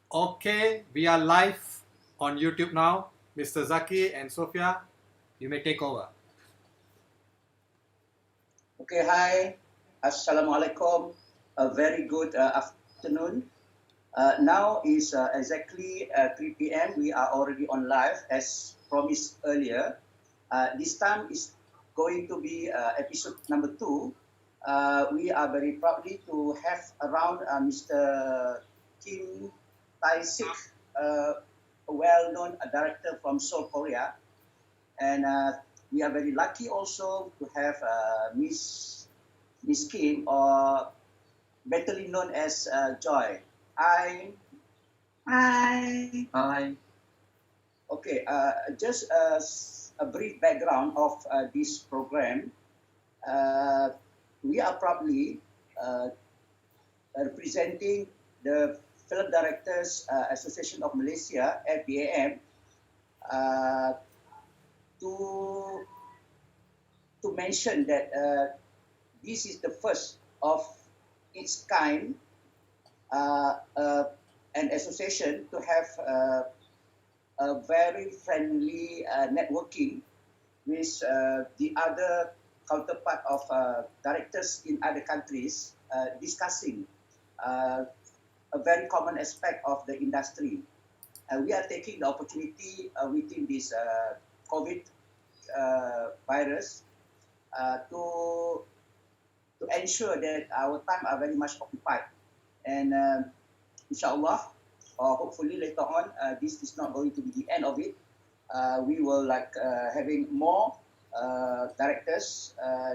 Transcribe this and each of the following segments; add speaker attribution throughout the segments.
Speaker 1: Okay, we are live on YouTube now. Mr. Zaki and Sophia, you may take over.
Speaker 2: Okay, hi. Assalamualaikum. A very good afternoon. Now is exactly 3 p.m. We are already on live as promised earlier. This time is going to be episode number 2. We are very proudly to have around Mr. Kim Tai Sik, a well-known director from Seoul, Korea. And we are very lucky also to have Miss Kim, or betterly known as Joy. Hi.
Speaker 3: Hi.
Speaker 2: Hi. Okay, just a brief background of this program. Uh, we are proudly representing the Film Directors Association of Malaysia, FDAM, uh, to mention that this is the first of its kind, an association to have a very friendly networking with the other counterpart of directors in other countries, discussing a very common aspect of the industry. We are taking the opportunity within this COVID virus to ensure that our time are very much occupied. And inshallah, or hopefully later on, this is not going to be the end of it. We will having more directors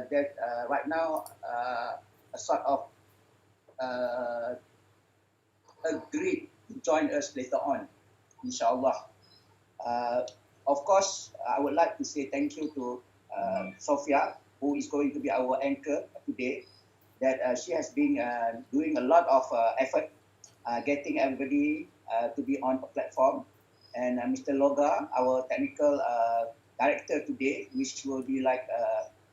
Speaker 2: that right now a sort of agreed to join us later on, inshallah. Of course, I would like to say thank you to Sophia, who is going to be our anchor today, that she has been doing a lot of effort getting everybody to be on a platform. And Mr. Loga, our technical director today, which will be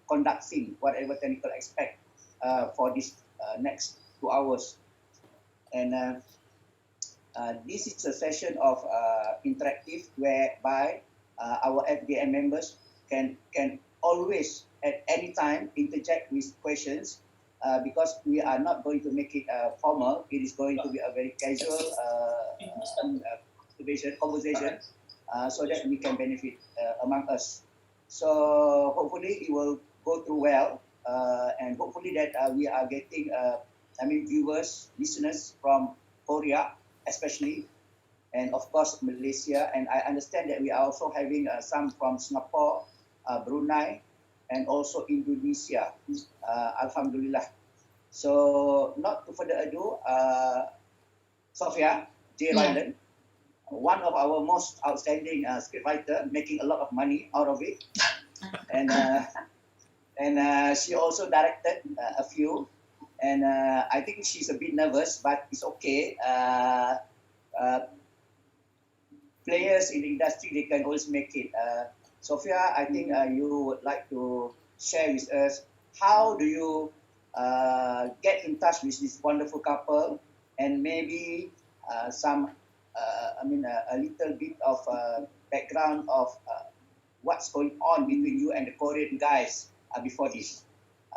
Speaker 2: conducting whatever technical aspect for this next 2 hours. And this is a session of interactive whereby our FDM members can always at any time interject with questions because we are not going to make it formal. It is going to be a very casual conversation so that we can benefit among us. So hopefully it will go through well and hopefully that we are getting viewers, listeners from Korea especially, and of course Malaysia, and I understand that we are also having some from Singapore, Brunei, and also Indonesia. Alhamdulillah. So not to further ado, Sophia J. Ryland, one of our most outstanding scriptwriter, making a lot of money out of it, and she also directed a few. And I think she's a bit nervous, but it's okay. Players in the industry, they can always make it. Sophia, I think you would like to share with us, how do you get in touch with this wonderful couple, and maybe a little bit of background of what's going on between you and the Korean guys before this.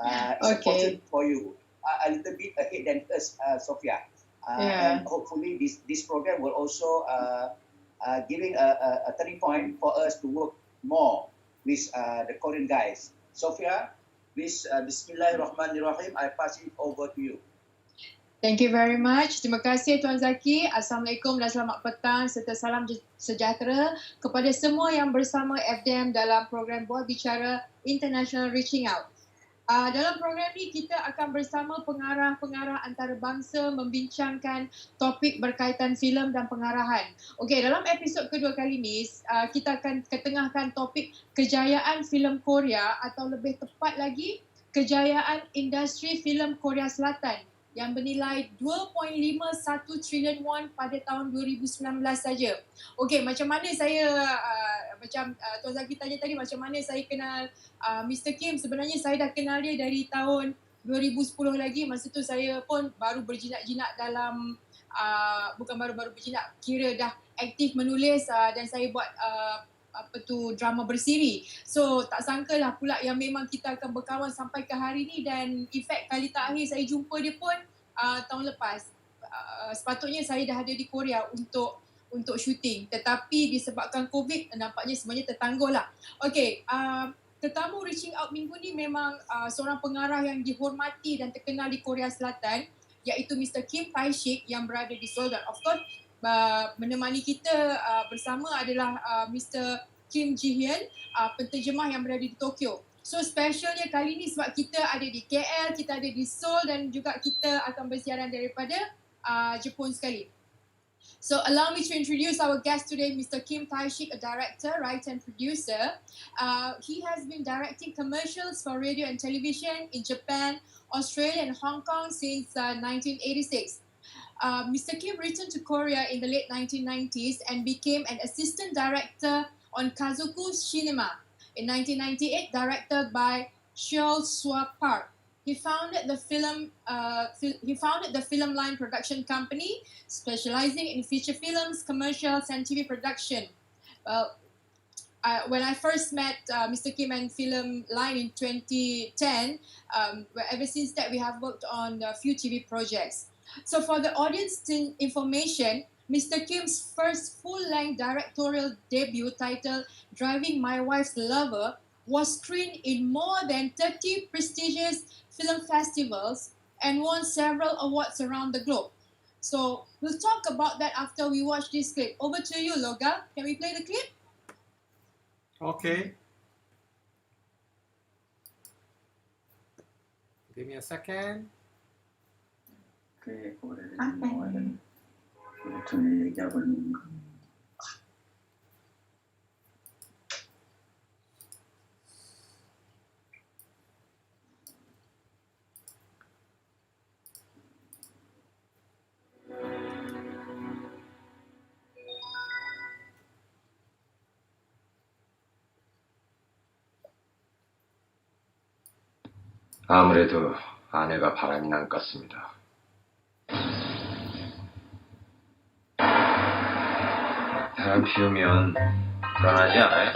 Speaker 2: It's a fortune for you. A little bit ahead than us, Sophia. And hopefully this program will also giving a turning point for us to work more with the Korean guys. Sophia, please, Bismillahirrahmanirrahim, I pass it over to you.
Speaker 3: Thank you very much. Terima kasih Tuan Zaki. Assalamualaikum dan selamat petang serta salam sejahtera kepada semua yang bersama FDM dalam program Buat Bicara International Reaching Out. Dalam program ni kita akan bersama pengarah-pengarah antarabangsa membincangkan topik berkaitan filem dan pengarahan. Okey, dalam episod kedua kali ni kita akan ketengahkan topik kejayaan filem Korea, atau lebih tepat lagi kejayaan industri filem Korea Selatan yang bernilai 2.51 trilion won pada tahun 2019 saja. Okey, macam mana saya Tuan Zaki tanya tadi macam mana saya kenal Mr. Kim. Sebenarnya saya dah kenal dia dari tahun 2010 lagi. Masa tu saya pun baru berjinak-jinak dalam bukan baru-baru berjinak, kira dah aktif menulis dan saya buat drama bersiri. So tak sangkalah pula yang memang kita akan berkawan sampai ke hari ni, dan efek kali terakhir saya jumpa dia pun tahun lepas. Sepatutnya saya dah ada di Korea untuk syuting, tetapi disebabkan COVID nampaknya semuanya tertangguh lah. Okay, tetamu Reaching Out minggu ni memang seorang pengarah yang dihormati dan terkenal di Korea Selatan, iaitu Mr. Kim Tai Sik yang berada di Seoul. Dan of course menemani kita bersama adalah Mr. Kim Ji Hyun, penterjemah yang berada di Tokyo. So specialnya kali ni sebab kita ada di KL, kita ada di Seoul, dan juga kita akan bersiaran daripada Jepun sekali. So allow me to introduce our guest today, Mr. Kim Tai Sik, a director, writer and producer. He has been directing commercials for radio and television in Japan, Australia and Hong Kong since 1986. Mr. Kim returned to Korea in the late 1990s and became an assistant director on Kazoku Cinema. In 1998, directed by Seoul Swa Park. He founded the film line production company, specializing in feature films, commercials, and TV production. When I first met Mr. Kim and Film Line in 2010, ever since that we have worked on a few TV projects. So for the audience information, Mr. Kim's first full-length directorial debut, titled Driving My Wife's Lover, was screened in more than 30 prestigious film festivals and won several awards around the globe. So we'll talk about that after we watch this clip. Over to you, Loga. Can we play the clip?
Speaker 1: Okay. Give me a second.
Speaker 4: 꽤 오래된 영화는 전에 얘기하고 있는 거.
Speaker 5: 아무래도 아내가 바람이 난 것 같습니다. 바람 피우면 불안하지 않아요?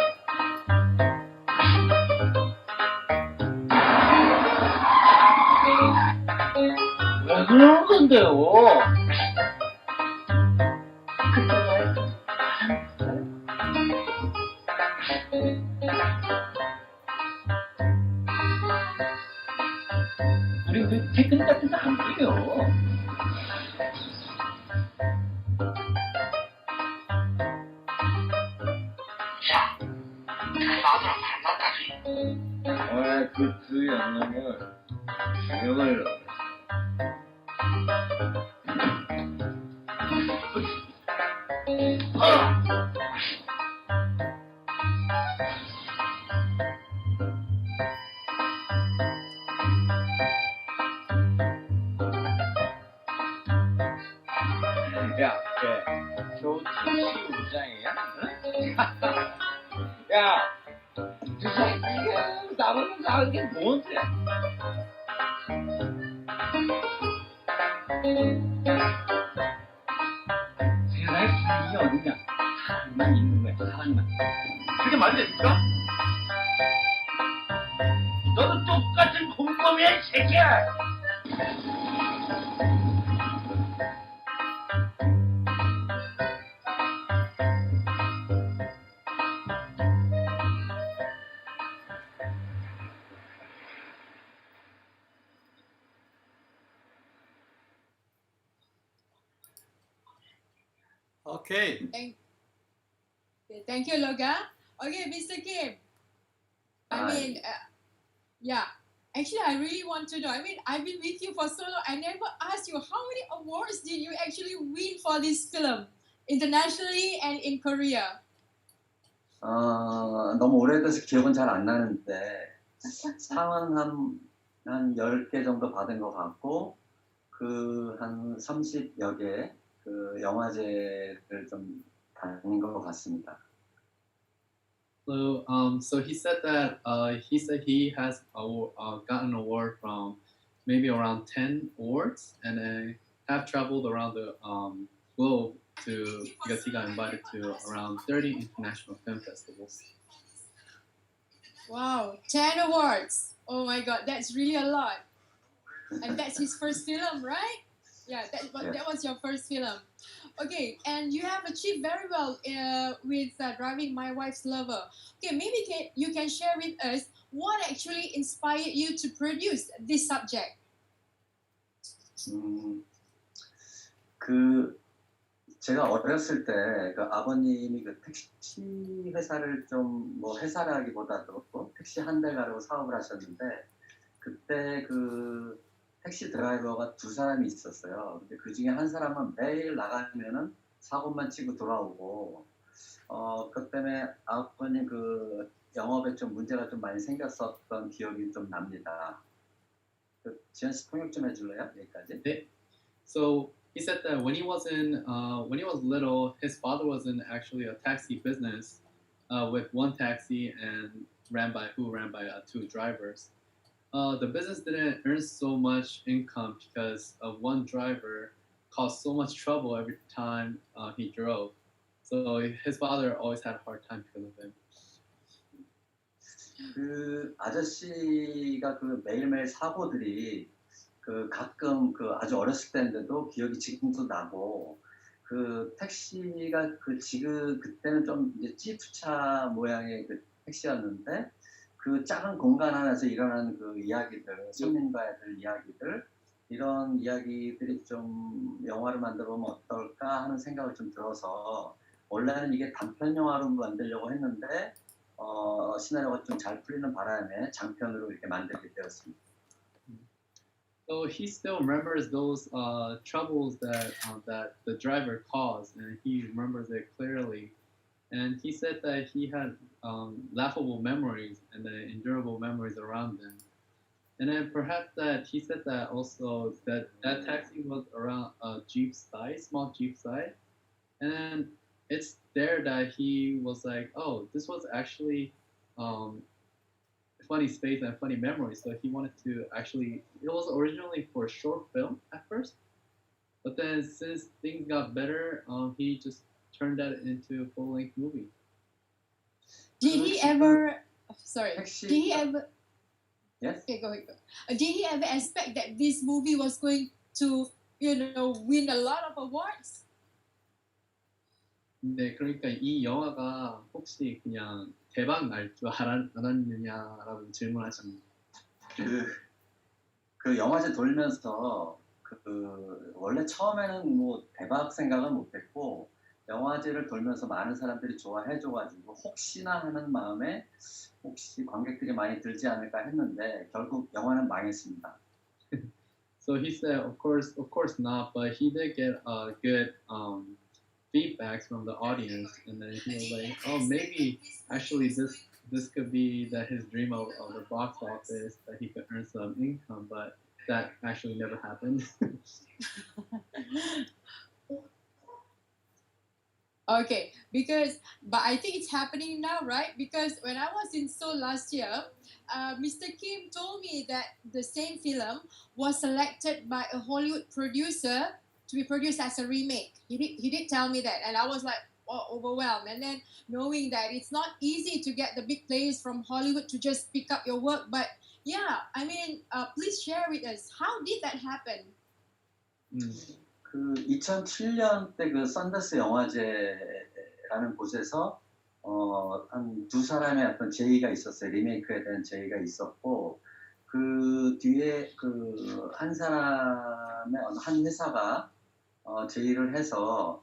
Speaker 4: 왜 그러는 건데요? 우리 왜 태근 같은 거 안 돼요? 왜 그 양념을 죽여버리려고 야, 쟤 겨우 75장이야? 응? 야, 저 새끼가 나보고 나온 게 뭔데? 세상에 사람이 어딨냐? 사람만 있는 거야, 사람만. 그게 말이 됩니까? 너도 똑같은 공범이야, 이 새끼야!
Speaker 1: Okay.
Speaker 3: Thank you, Loga. Okay, Mr. Kim. Actually, I really want to know. I mean, I've been with you for so long. I never asked you, how many awards did you actually win for this film, internationally and in Korea?
Speaker 4: 너무 오래돼서 기억은 잘 안 나는데 상은 한 10개 정도 받은 것 같고 그 한 30여 개 그 영화제를 좀 다닌 것 같습니다.
Speaker 6: So he said that he has gotten an award from maybe around 10 awards, and have traveled around the globe to because he got invited to around 30 international film festivals.
Speaker 3: Wow, 10 awards. Oh my God, that's really a lot. And that's his first film, right? Yeah, that was your first film. Okay, and you have achieved very well with driving My Wife's Lover. Okay, maybe you can share with us what actually inspired you to produce this subject.
Speaker 4: 그 제가 어렸을 때 그 아버님이 그 택시 회사를 좀 뭐 회사라기보다도 택시 한 달 가려고 사업을 하셨는데 그때 그 택시 드라이버가 두 사람이 있었어요. 근데 그 중에 한 사람은 매일 나가면은 사고만 치고 돌아오고 그것 때문에 아버님 그 영업에 좀 문제가 좀 많이 생겼었던 기억이 좀 납니다. 지현 씨 통역 좀 해줄래요? 여기까지.
Speaker 6: 네. So he said that when he was little, his father was in actually a taxi business with one taxi and ran by two drivers. The business didn't earn so much income because of one driver caused so much trouble every time he drove. So his father always had a hard time because of him.
Speaker 4: 그 아저씨가 그 매일매일 사고들이 그 가끔 그 아주 어렸을 때인데도 기억이 지금도 나고 그 택시가 그 지금 그때는 좀 이제 지프차 모양의 그 택시였는데 그 작은 공간 안에서 일어나는 그 이야기들, 손님과의 이야기들 이런 이야기들이 좀 영화를 만들어 보면 어떨까 하는 생각을 좀 들어서 원래는 이게 단편 영화로 만들려고 했는데 시나리오가 좀 잘 풀리는 바람에 장편으로 이렇게 만들게 되었습니다.
Speaker 6: So he still remembers those troubles that the driver caused, and he remembers it clearly. And he said that he had laughable memories and endurable memories around them. And then perhaps that he said that also that taxi was around a jeep size, small jeep size, and then it's there that he was like, oh, this was actually funny space and funny memories. So he wanted to actually, it was originally for a short film at first, but then since things got better, he just turned that into a full-length movie.
Speaker 3: Did he ever? Sorry.
Speaker 4: 택시,
Speaker 3: Did he ever?
Speaker 4: Yes.
Speaker 3: Okay, go ahead. Did he ever expect that this movie was going to, win a lot of awards?
Speaker 6: 네, 그러니까 이 영화가 혹시 그냥 대박 날 줄 알았느냐라고 질문하셨는데
Speaker 4: 그 영화제 돌면서 그 원래 처음에는 뭐 대박 생각은 못했고 영화제를 돌면서 많은 사람들이 좋아해줘가지고 혹시나 하는 마음에 혹시 관객들이 많이 들지 않을까 했는데 결국 영화는 망했습니다.
Speaker 6: So he said, of course not, but he did get good feedbacks from the audience, and then he was like, oh, maybe actually this could be that his dream of the box office, that he could earn some income, but that actually never happened.
Speaker 3: Okay, but I think it's happening now, right? Because when I was in Seoul last year, Mr. Kim told me that the same film was selected by a Hollywood producer to be produced as a remake. He did tell me that, and I was like, overwhelmed. And then knowing that it's not easy to get the big players from Hollywood to just pick up your work, but yeah, I mean, please share with us, how did that happen?
Speaker 4: 그 2007년 때 그 썬더스 영화제라는 곳에서 한 두 사람의 어떤 제의가 있었어요. 리메이크에 대한 제의가 있었고 그 뒤에 그 한 사람의 한 회사가 제의를 해서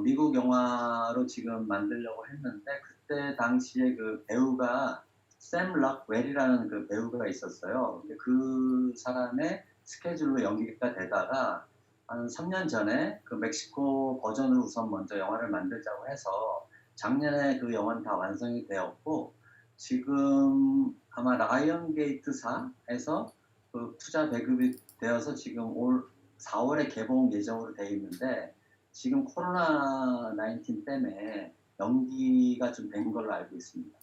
Speaker 4: 미국 영화로 지금 만들려고 했는데 그때 당시에 그 배우가 샘 락웰이라는 그 배우가 있었어요. 근데 그 사람의 스케줄로 연기가 되다가 한 3년 전에 그 멕시코 버전으로 우선 먼저 영화를 만들자고 해서 작년에 그 영화는 다 완성이 되었고 지금 아마 라이언 게이트사에서 그 투자 배급이 되어서 지금 올 4월에 개봉 예정으로 되어 있는데 지금 코로나 19 때문에 연기가 좀 된 걸로 알고 있습니다.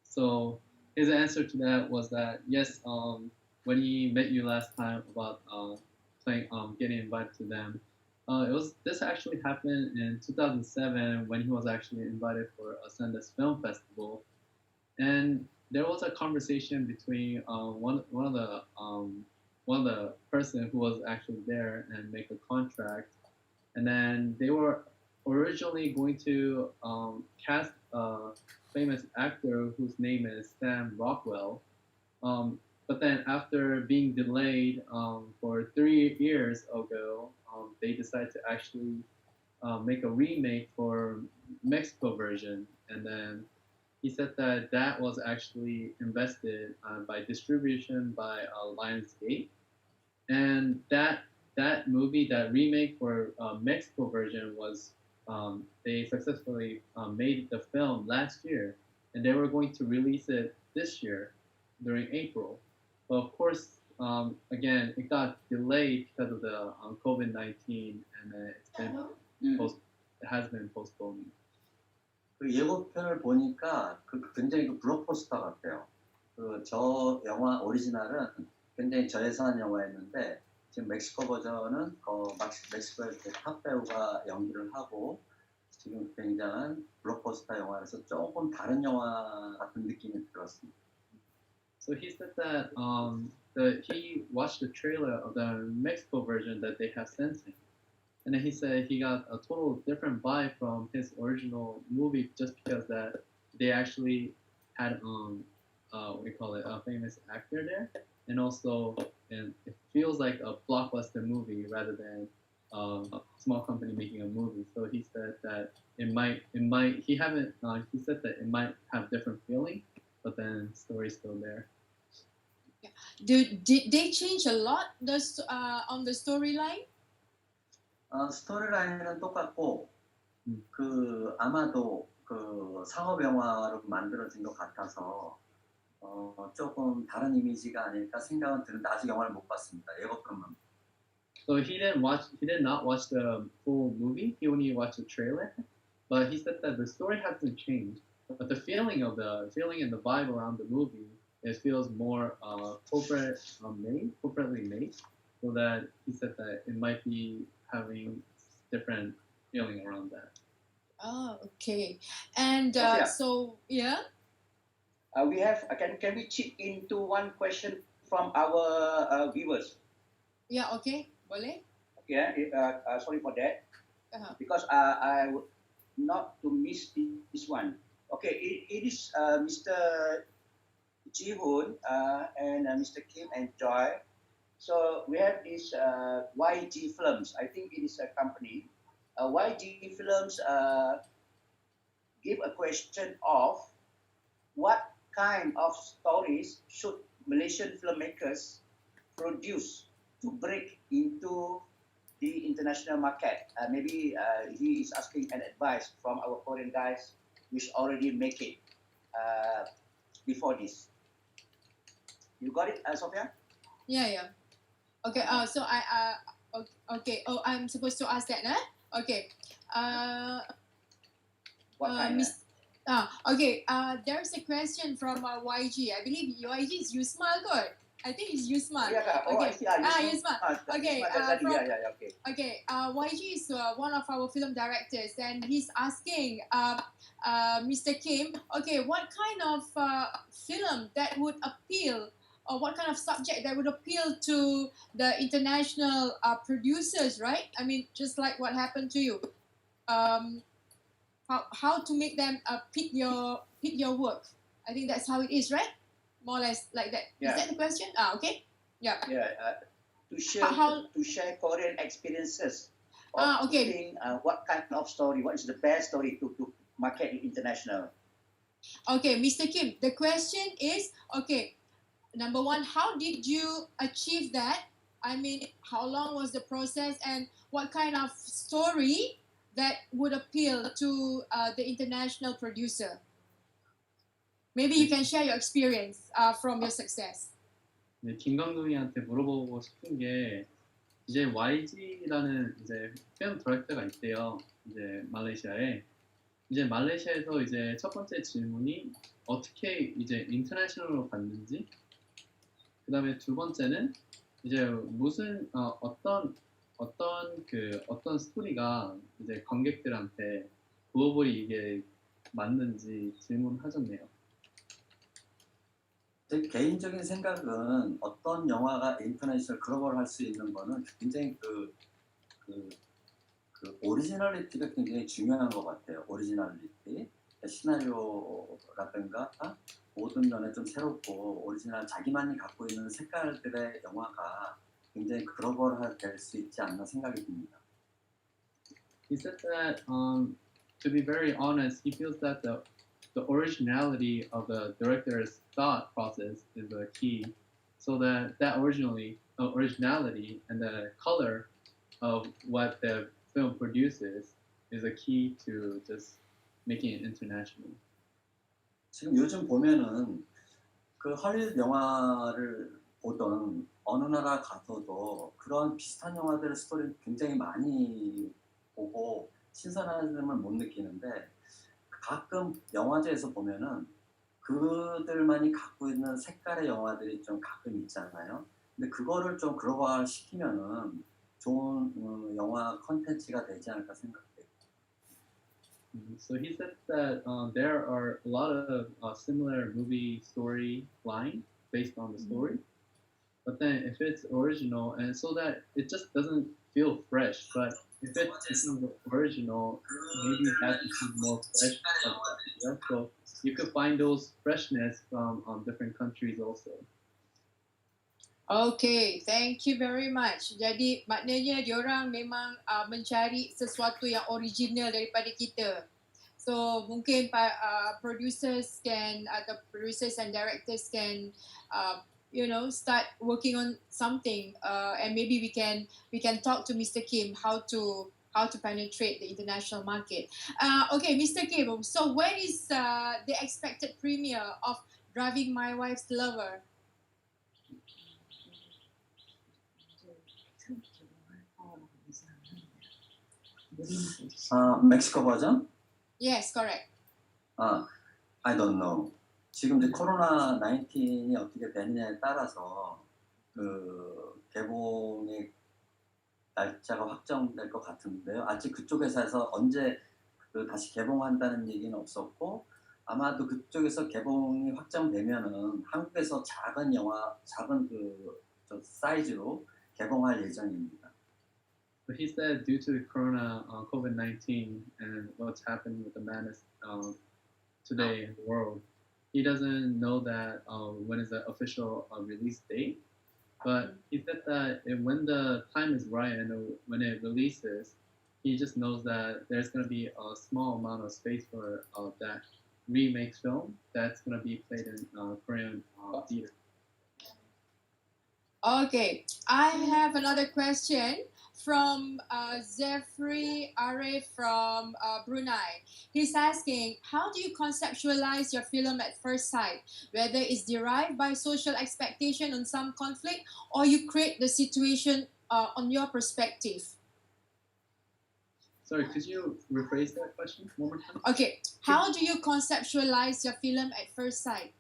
Speaker 6: So his answer to that was that yes, when he met you last time about getting invited to them. This actually happened in 2007 when he was actually invited for a Sundance Film Festival, and there was a conversation between one of the person who was actually there and make a contract, and then they were originally going to cast a famous actor whose name is Sam Rockwell. But then after being delayed for 3 years ago, they decided to actually make a remake for Mexico version, and then he said that that was actually invested by distribution by Lionsgate, and that movie, that remake for Mexico version was they successfully made the film last year, and they were going to release it this year during April. But of course, again, it got delayed because of the COVID-19, and it has been postponed.
Speaker 4: 그 예고편을 보니까 굉장히 블록버스터 같아요. 저 영화 오리지널은 굉장히 저예산 영화였는데 지금 멕시코 버전은 멕시코의 탑 배우가 연기를 하고 지금 굉장한 블록버스터 영화라서 조금 다른 영화 같은 느낌이 들었습니다.
Speaker 6: So he said that he watched the trailer of the Mexico version that they have sent him, and then he said he got a total different vibe from his original movie just because that they actually had what we call it, a famous actor there, and also and it feels like a blockbuster movie rather than a small company making a movie. So he said that it might he said that it might have different feeling, but then the story's still there.
Speaker 3: Did they change a lot on the storyline?
Speaker 4: 스토리라인은 똑같고 아마도 상업 영화로 만들어진 것 같아서 조금 다른 이미지가 아닐까 생각은 드는데 아직 영화를 못 봤습니다. 예고편만.
Speaker 6: So he did not watch the full movie. He only watched the trailer, but he said that the story hasn't changed, but the feeling and the vibe around the movie, it feels more corporately made. So that he said that it might be having different feeling around that.
Speaker 3: Oh, okay. And so yeah.
Speaker 2: We have. Can we chip into one question from our viewers?
Speaker 3: Yeah. Okay. Boleh.
Speaker 2: Okay. Sorry for that. Because I would not to miss this one. Okay. It is Mr. Ji-hoon and Mr. Kim and Joy. So we have this YG Films. I think it is a company. YG Films give a question of what kind of stories should Malaysian filmmakers produce to break into the international market. Maybe he is asking an advice from our Korean guys which already make it before this. You got it, Sophia?
Speaker 3: Yeah. Okay. So okay. Oh, I'm supposed to ask that, huh? Okay.
Speaker 2: What kind?
Speaker 3: Okay. There's a question from YG. I believe YG is Yusmal, good. I think it's Yusmal.
Speaker 2: Yeah. Oh,
Speaker 3: okay.
Speaker 2: Yusmal.
Speaker 3: Okay.
Speaker 2: Okay.
Speaker 3: Okay. YG is one of our film directors, and he's asking Mr. Kim. Okay, what kind of film that would appeal, or what kind of subject that would appeal to the international producers, right? I mean, just like what happened to you. How to make them pick your work? I think that's how it is, right? More or less like that.
Speaker 2: Yeah.
Speaker 3: Is that the question? Okay. Yeah.
Speaker 2: Yeah. To share Korean experiences.
Speaker 3: Okay.
Speaker 2: Putting, what kind of story? What is the best story to market international?
Speaker 3: Okay, Mr. Kim. The question is, okay, number one, how did you achieve that? I mean, how long was the process, and what kind of story that would appeal to the international producer? Maybe you can share your experience from your success.
Speaker 6: 네, 김감독님한테 물어보고 싶은 게 이제 YG라는 이제 필름 디렉터가 있대요. 이제 말레이시아에. 이제 말레이시아에서 이제 첫 번째 질문이 어떻게 이제 인터내셔널로 갔는지, 그다음에 두 번째는 이제 무슨 어떤 스토리가 이제 관객들한테 글로벌이 이게 맞는지 질문하셨네요.
Speaker 4: 제 개인적인 생각은 어떤 영화가 인터내셔널 글로벌 할 수 있는 거는 굉장히 그 오리지널리티가 굉장히 중요한 것 같아요. 오리지널리티, 시나리오라든가 모든 면에 좀 새롭고 오리지널 자기만이 갖고 있는 색깔들의 영화가 굉장히 글로벌화 될 수 있지 않나 생각이 듭니다.
Speaker 6: He said that to be very honest, he feels that the originality of the director's thought process is the key, so that originality and the color of what the film produces is a key to just making it international.
Speaker 4: 지금 요즘 보면은 그 할리우드 영화를 보던 어느 나라 가서도 그런 비슷한 영화들의 스토리를 굉장히 많이 보고 신선함을 못 느끼는데 가끔 영화제에서 보면은 그들만이 갖고 있는 색깔의 영화들이 좀 가끔 있잖아요. 근데 그거를 좀 글로벌화 시키면은 좋은 영화 컨텐츠가 되지 않을까 생각해요.
Speaker 6: So he said that there are a lot of similar movie story lines based on the story, but then if it's original and so that it just doesn't feel fresh, but if it becomes original, maybe it has to be more fresh. So you could find those freshness from different countries also.
Speaker 3: Okay, thank you very much. Jadi maknanya diorang memang mencari sesuatu yang original daripada kita. So mungkin producers and directors can start working on something and maybe we can talk to Mr. Kim how to penetrate the international market. Okay, Mr. Kim, so when is the expected premiere of Driving My Wife's Lover?
Speaker 4: 멕시코 버전?
Speaker 3: Yes, correct.
Speaker 4: I don't know. 지금 이제 코로나 19이 어떻게 되느냐에 따라서 그 개봉의 날짜가 확정될 것 같은데요. 아직 그쪽 회사에서 언제 다시 개봉한다는 얘기는 없었고 아마도 그쪽에서 개봉이 확정되면은 한국에서 작은 사이즈로 개봉할 예정입니다.
Speaker 6: But he said due to the corona, COVID-19 and what's happening with the madness today in the world, he doesn't know that when is the official release date. But he said that when the time is right and when it releases, he just knows that there's going to be a small amount of space for that remake film that's going to be played in Korean theater.
Speaker 3: Okay, I have another question from Zefri Arif from Brunei. He's asking, how do you conceptualize your film at first sight? Whether it's derived by social expectation on some conflict or you create the situation on your perspective?
Speaker 6: Sorry, could you rephrase that question one more time?
Speaker 3: Okay, how do you conceptualize your film at first sight?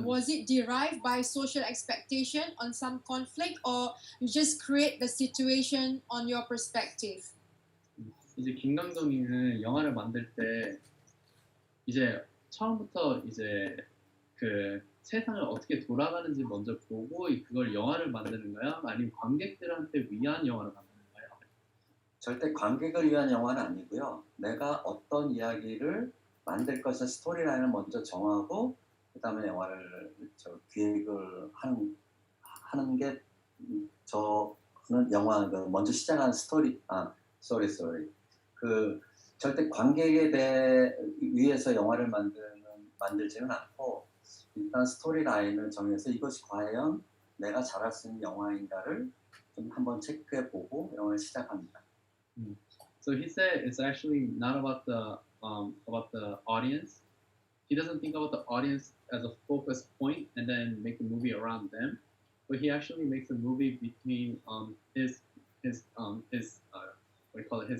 Speaker 3: Was it derived by social expectation on some conflict or you just create the situation on your perspective?
Speaker 6: 이제 김 감독님은 영화를 만들 때 이제 처음부터 이제 그 세상을 어떻게 돌아가는지 먼저 보고 그걸 영화를 만드는 거야? 아니면 관객들한테 위한 영화를 만드는 거야?
Speaker 4: 절대 관객을 위한 영화는 아니고요. 내가 어떤 이야기를 만들 것의 스토리라인을 먼저 정하고 그다음에 영화를 기획을 하는 게 저는 영화 먼저 시작하는 스토리. sorry. 그 절대 관객에 위해서 영화를 만들지는 않고 일단 스토리 라인을 정해서 이것이 과연 내가 잘할 수 있는 영화인가를 좀 한번 체크해 보고 영화를 시작합니다.
Speaker 6: So he said it's actually not about the audience. He doesn't think about the audience as a focus point and then make a movie around them, but he actually makes a movie between his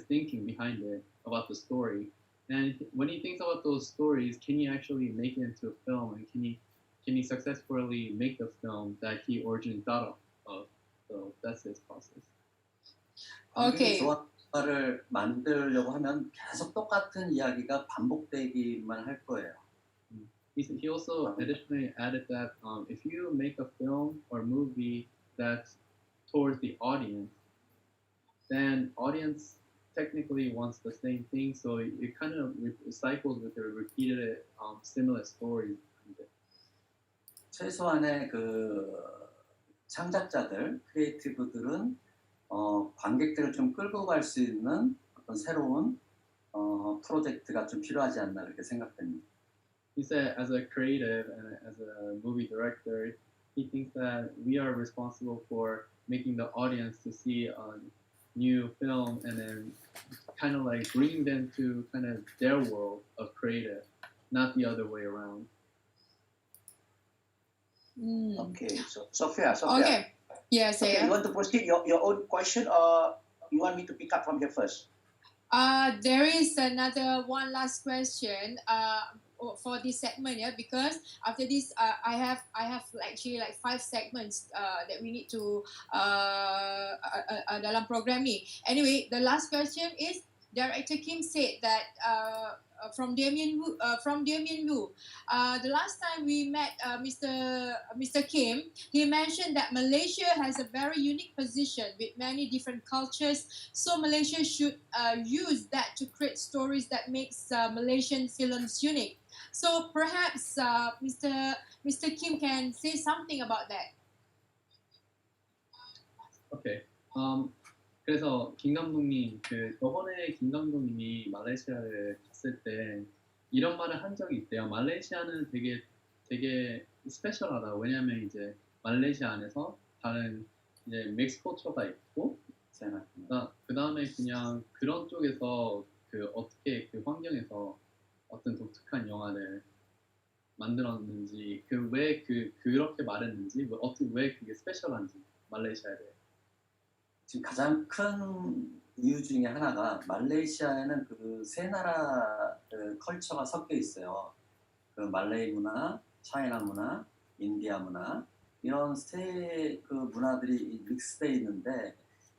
Speaker 6: thinking behind it about the story. And when he thinks about those stories, can he actually make it into a film, and can he successfully make the film that he originally thought of? of. So that's his process.
Speaker 3: Okay.
Speaker 4: 조화를 만들려고 하면 계속 똑같은 이야기가 반복되기만 할 거예요.
Speaker 6: He also additionally added that if you make a film or movie that's towards the audience, then audience technically wants the same thing, so it kind of cycles with the repeated similar stories.
Speaker 4: 최소한의 그 창작자들, 크리에이티브들은 관객들을 좀 끌고 갈 수 있는 어떤 새로운 프로젝트가 좀 필요하지 않나 그렇게 생각됩니다.
Speaker 6: He said, as a creative and as a movie director, he thinks that we are responsible for making the audience to see a new film and then kind of like bring them to kind of their world of creative, not the other way around.
Speaker 2: Okay, so Sophia.
Speaker 3: Okay. Yes,
Speaker 2: Sophia, you want to proceed your own question or you want me to pick up from here first?
Speaker 3: There is another one last question for this segment, yeah, because after this I have actually like 5 segments that we need to dalam program ni. Anyway, the last question is Director Kim said that from Damien Wu, the last time we met Mr. Kim, he mentioned that Malaysia has a very unique position with many different cultures. So Malaysia should use that to create stories that makes Malaysian films unique. So perhaps Mr. Kim can say something about that.
Speaker 6: Okay. 그래서 김 감독님, 저번에 김 감독님이 말레이시아를 갔을 때 이런 말을 한 적이 있대요. 말레이시아는 되게 스페셜하다. 왜냐하면 이제 말레이시아 안에서 다른 이제 멕시코처가 있고, 그 다음에 그냥 그런 쪽에서 어떻게 그 환경에서 어떤 독특한 영화를 만들었는지, 왜 그렇게 말했는지, 왜 그게 스페셜한지 말레이시아에 대해.
Speaker 4: 지금 가장 큰 이유 중에 하나가 말레이시아에는 그 세 나라 컬처가 섞여 있어요. 그 말레이 문화, 차이나 문화, 인디아 문화 이런 세 그 문화들이 믹스되어 있는데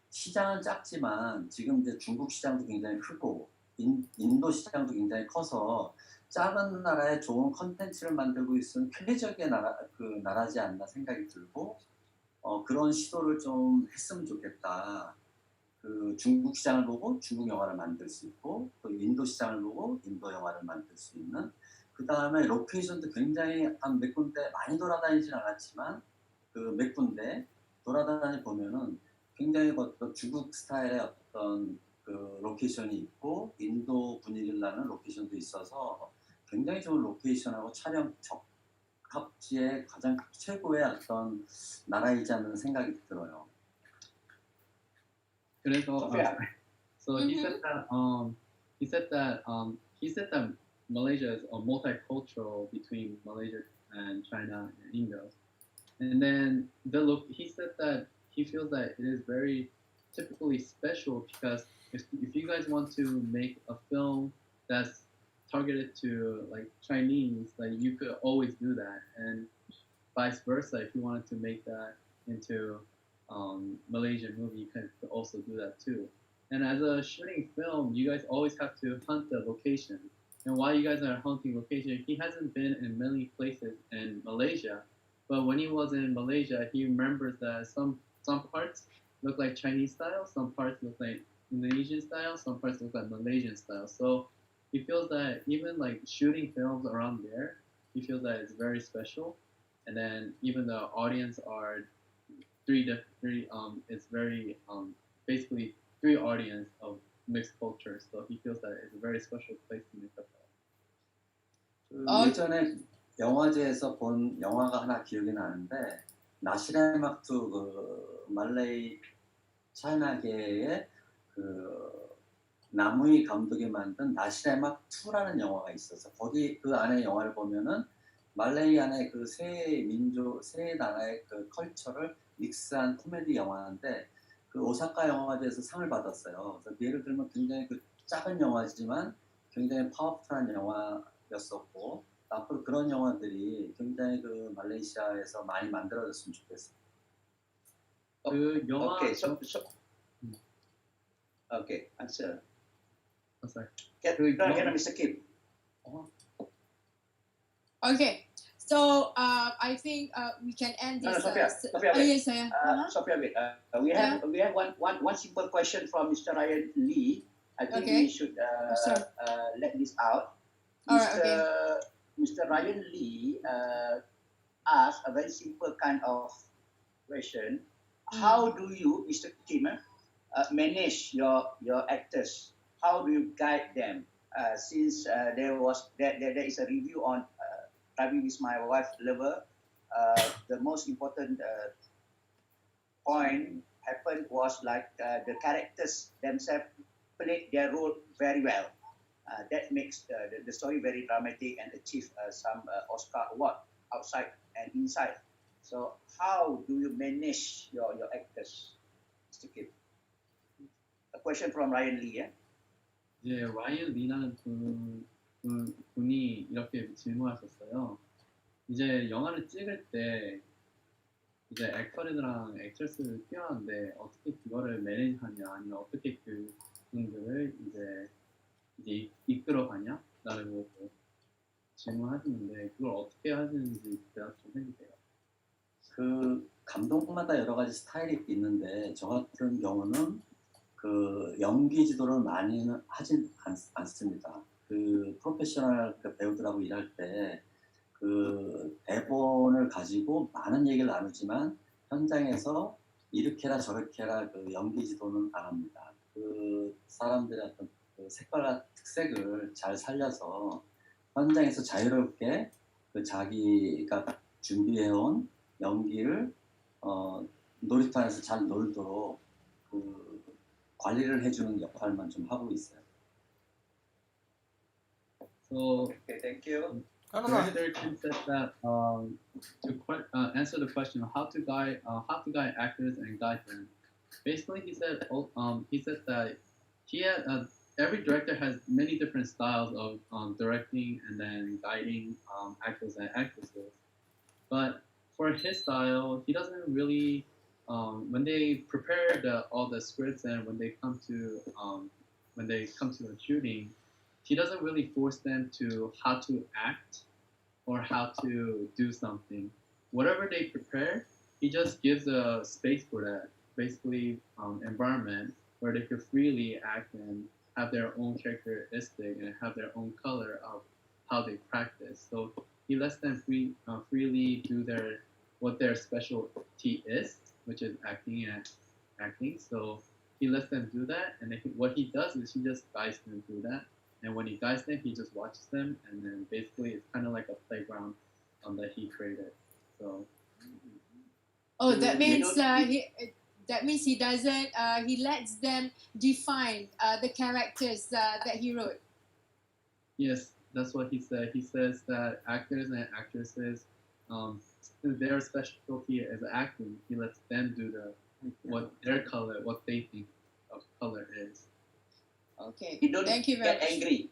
Speaker 4: 시장은 작지만 지금 이제 중국 시장도 굉장히 크고 인도 시장도 굉장히 커서 작은 나라에 좋은 컨텐츠를 만들고 있는 쾌적의 나라지 않나 생각이 들고 그런 시도를 좀 했으면 좋겠다. 그 중국 시장을 보고 중국 영화를 만들 수 있고 또 인도 시장을 보고 인도 영화를 만들 수 있는 그 다음에 로케이션도 굉장히 한 몇 군데 많이 돌아다니진 않았지만 그 몇 군데 돌아다니 보면은 굉장히 어떤 중국 스타일의 어떤 그 로케이션이 있고 인도 분위기를 나는 로케이션도 있어서 굉장히 좋은 로케이션하고 촬영 적합지의 가장 최고의 어떤 나라이지 않는 생각이 들어요.
Speaker 6: 그래서 so he said that Malaysia is a multicultural between Malaysia and China and India, and then he said that he feels that it is very typically special because if you guys want to make a film that's targeted to like Chinese, like you could always do that, and vice versa. If you wanted to make that into Malaysian movie, you can also do that too. And as a shooting film, you guys always have to hunt the location. And while you guys are hunting location, he hasn't been in many places in Malaysia. But when he was in Malaysia, he remembers that some parts look like Chinese style, some parts look like Indonesian style, some parts look like Malaysian style. So he feels that even like shooting films around there, he feels that it's very special. And then even the audience are it's very basically 3 audience of mixed cultures. So he feels that it's a very special place to make a film.
Speaker 4: 예전에 영화제에서 본 영화가 하나 기억이 나는데 나시레막투 그 말레이 차이나계의 그 나무이 감독이 만든 나시레막 2라는 영화가 있어서 거기 그 안에 영화를 보면은 말레이 안에 그 세 나라의 그 컬처를 믹스한 코미디 영화인데 그 오사카 영화제에서 상을 받았어요. 그래서 예를 들면 굉장히 그 작은 영화지만 굉장히 파워풀한 영화였었고 앞으로 그런 영화들이 굉장히 그 말레이시아에서 많이 만들어졌으면 좋겠어요.
Speaker 6: 그 영화
Speaker 2: Okay, okay, answer.
Speaker 6: sorry.
Speaker 2: Get
Speaker 6: 그
Speaker 2: Mr. Kim.
Speaker 3: Okay. So I think we can end
Speaker 2: No,
Speaker 3: this.
Speaker 2: Sophia,
Speaker 3: Oh, yes, saya.
Speaker 2: Sophia, wait. We have one simple question from Mr. Ryan Lee. I think
Speaker 3: Okay.
Speaker 2: we should
Speaker 3: Sorry.
Speaker 2: let this out.
Speaker 3: All right, okay.
Speaker 2: Mr. Ryan Lee asked a very simple kind of question. How do you, Mr. Kim, manage your actors? How do you guide them? Since there is a review on Driving with My Wife Lover, the most important point happened was like the characters themselves played their role very well. That makes the story very dramatic and achieve some Oscar award outside and inside. So how do you manage your actors, Mr. Kim? A question from Ryan Lee. Yeah?
Speaker 6: 이제 라이언 리라는 분이 이렇게 질문하셨어요. 이제 영화를 찍을 때 이제 액터들이랑 액트레스를 필요한데 어떻게 그거를 매니지하냐 아니면 어떻게 그 분들을 이제 이끌어가냐라고 질문하시는데 그걸 어떻게 하시는지 대답 좀 해주세요.
Speaker 4: 그 감독마다 여러 가지 스타일이 있는데 저 같은 경우는 그 연기 지도를 많이는 하진 않습니다. 그 프로페셔널 그 배우들하고 일할 때 그 대본을 가지고 많은 얘기를 나누지만 현장에서 이렇게 해라 저렇게 해라 그 연기 지도는 안 합니다. 그 사람들의 어떤 그 색깔과 특색을 잘 살려서 현장에서 자유롭게 그 자기가 준비해온 연기를 놀이터 안에서 잘 놀도록 그 관리를 해주는 역할만 좀 하고 있어요.
Speaker 6: So
Speaker 2: Okay, thank you.
Speaker 6: Director Kim said that to answer the question of how to guide actors and guide them. Basically, he said that every director has many different styles of directing and then guiding actors and actresses. But for his style, he doesn't really when they prepare all the scripts and when they come to a shooting, he doesn't really force them to how to act or how to do something. Whatever they prepare, he just gives a space for that, basically environment where they could freely act and have their own characteristic and have their own color of how they practice. So he lets them freely do what their specialty is, which is acting. So he lets them do that, and what he does is he just guides them through that. And when he guides them, he just watches them, and then basically it's kind of like a playground that he created. So.
Speaker 3: Oh, that means he doesn't. He lets them define the characters that he wrote.
Speaker 6: Yes, that's what he said. He says that actors and actresses, their specialty is acting. He lets them do what they think of color is.
Speaker 3: Okay.
Speaker 2: Thank you very much. Angry.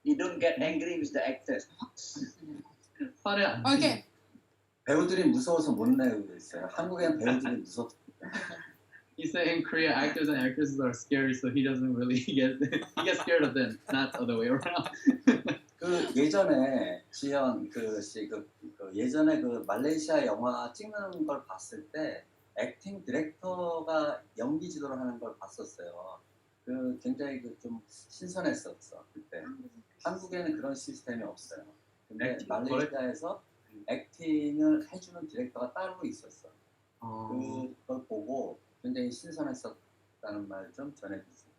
Speaker 2: You don't get angry with the actors.
Speaker 3: Okay.
Speaker 4: 배우들이 무서워서 못 내고 있어요. 한국엔 배우들이 무섭습니다.
Speaker 6: He said in Korea, actors and actresses are scary, so he doesn't really he gets scared of them, not the other way around.
Speaker 4: 그 예전에 지연 예전에 그 말레이시아 영화 찍는 걸 봤을 때 액팅 디렉터가 연기 지도를 하는 걸 봤었어요. 그 굉장히 좀 신선했었어 그때. 한국에는 그런 시스템이 없어요. 근데 말레이시아에서 액팅을 해주는 디렉터가 따로 있었어. 그걸 보고 굉장히 신선했었다는 말 좀 전해주세요.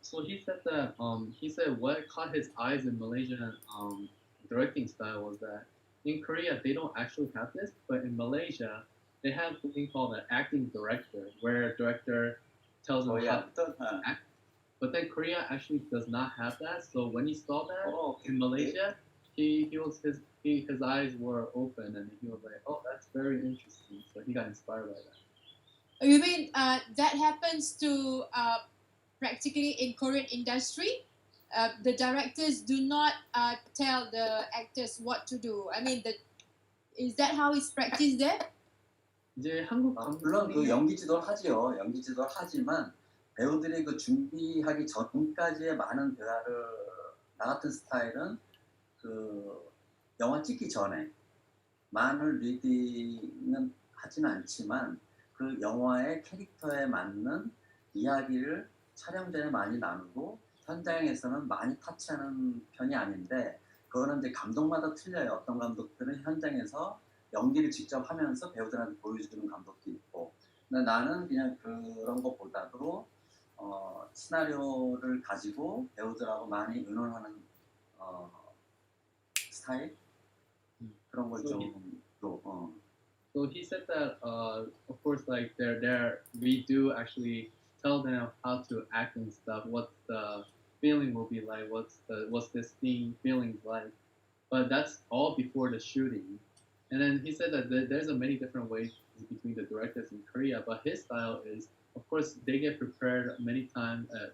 Speaker 6: So he said that what caught his eyes in Malaysian directing style was that in Korea they don't actually have this, but in Malaysia they have something called an acting director, where a director tells them how to act. But then Korea actually does not have that. So when he saw that in Malaysia, his eyes were open and he was like, "Oh, that's very interesting." So he got inspired by that.
Speaker 3: You mean that happens to practically in Korean industry? The directors do not tell the actors what to do. I mean, is that how it's practiced there?
Speaker 6: 이제 한국
Speaker 4: 물론 그
Speaker 6: 감독님이
Speaker 4: 연기 지도를 하지요. 연기 지도를 하지만 배우들이 그 준비하기 전까지의 많은 대화를 나 같은 스타일은 그 영화 찍기 전에 많은 리딩은 하지는 않지만 그 영화의 캐릭터에 맞는 이야기를 촬영 전에 많이 나누고 현장에서는 많이 터치하는 편이 아닌데 그거는 이제 감독마다 틀려요. 어떤 감독들은 현장에서 연기를 직접 하면서 배우들한테 보여주는 감독도 있고 근데 나는 그냥 그런 것보다도 시나리오를 가지고 배우들하고 많이 의논하는 스타일 그런 걸
Speaker 6: So
Speaker 4: 좀
Speaker 6: So he said that, of course, like they're we do actually tell them how to act and stuff, what the feeling will be like, what's this thing feelings like, but that's all before the shooting. And then he said that there's a many different ways between the directors in Korea, but his style is, of course, they get prepared many times as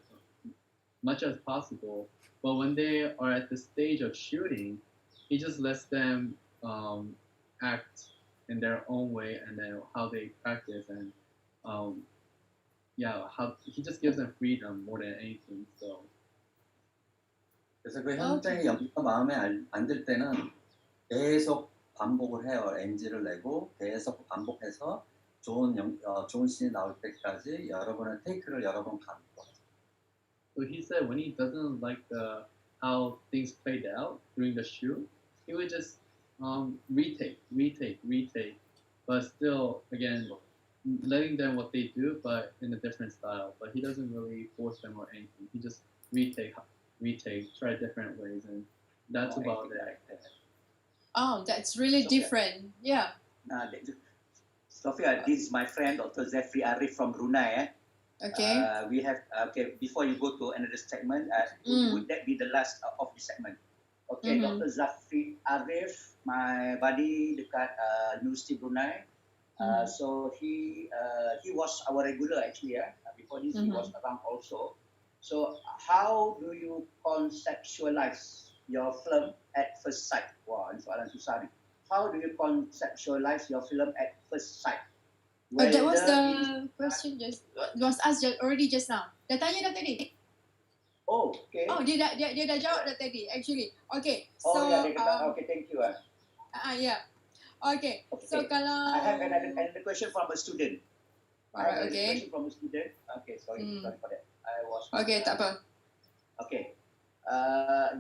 Speaker 6: much as possible. But when they are at the stage of shooting, he just lets them act in their own way and then how they practice and um, yeah, how he just gives them freedom more than anything. So
Speaker 4: 그래서 그 현장의 연기가 마음에 안 들 때는 계속 반복을 해요. NG를 내고 계속 반복해서 좋은 씬이 나올 때까지 여러 번의 테이크를 여러 번 가는 거죠.
Speaker 6: So he said when he doesn't like the how things played out during the shoot, he would just retake, but still again letting them what they do, but in a different style. But he doesn't really force them or anything. He just retake, try different ways, and that's about it.
Speaker 2: Like that.
Speaker 3: Oh, that's really
Speaker 2: Sophia.
Speaker 3: different. Yeah.
Speaker 2: Sophia, this is my friend Dr. Zefri Arif from Brunei.
Speaker 3: Okay.
Speaker 2: We have before you go to another segment, would that be the last of the segment? Okay, Dr. Zafri Arif, my buddy dekat University Brunei. So he was our regular actually. Before this, he was around also. So how do you conceptualize your film at first sight? Wah, ini soalan susah ni. How do you conceptualize your film at first sight?
Speaker 3: That was
Speaker 2: Whether
Speaker 3: the question was asked already just now. Dah tanya dah tadi.
Speaker 2: Oh, okay.
Speaker 3: Oh, dia dah jawab dah tadi actually. Okay.
Speaker 2: Oh,
Speaker 3: So
Speaker 2: yeah, okay, thank you.
Speaker 3: yeah. Okay. So kalau
Speaker 2: I have another question from a student.
Speaker 3: Alright, okay.
Speaker 2: Question from a student. Okay, sorry for that. I was.
Speaker 3: Okay, tak apa.
Speaker 2: Okay.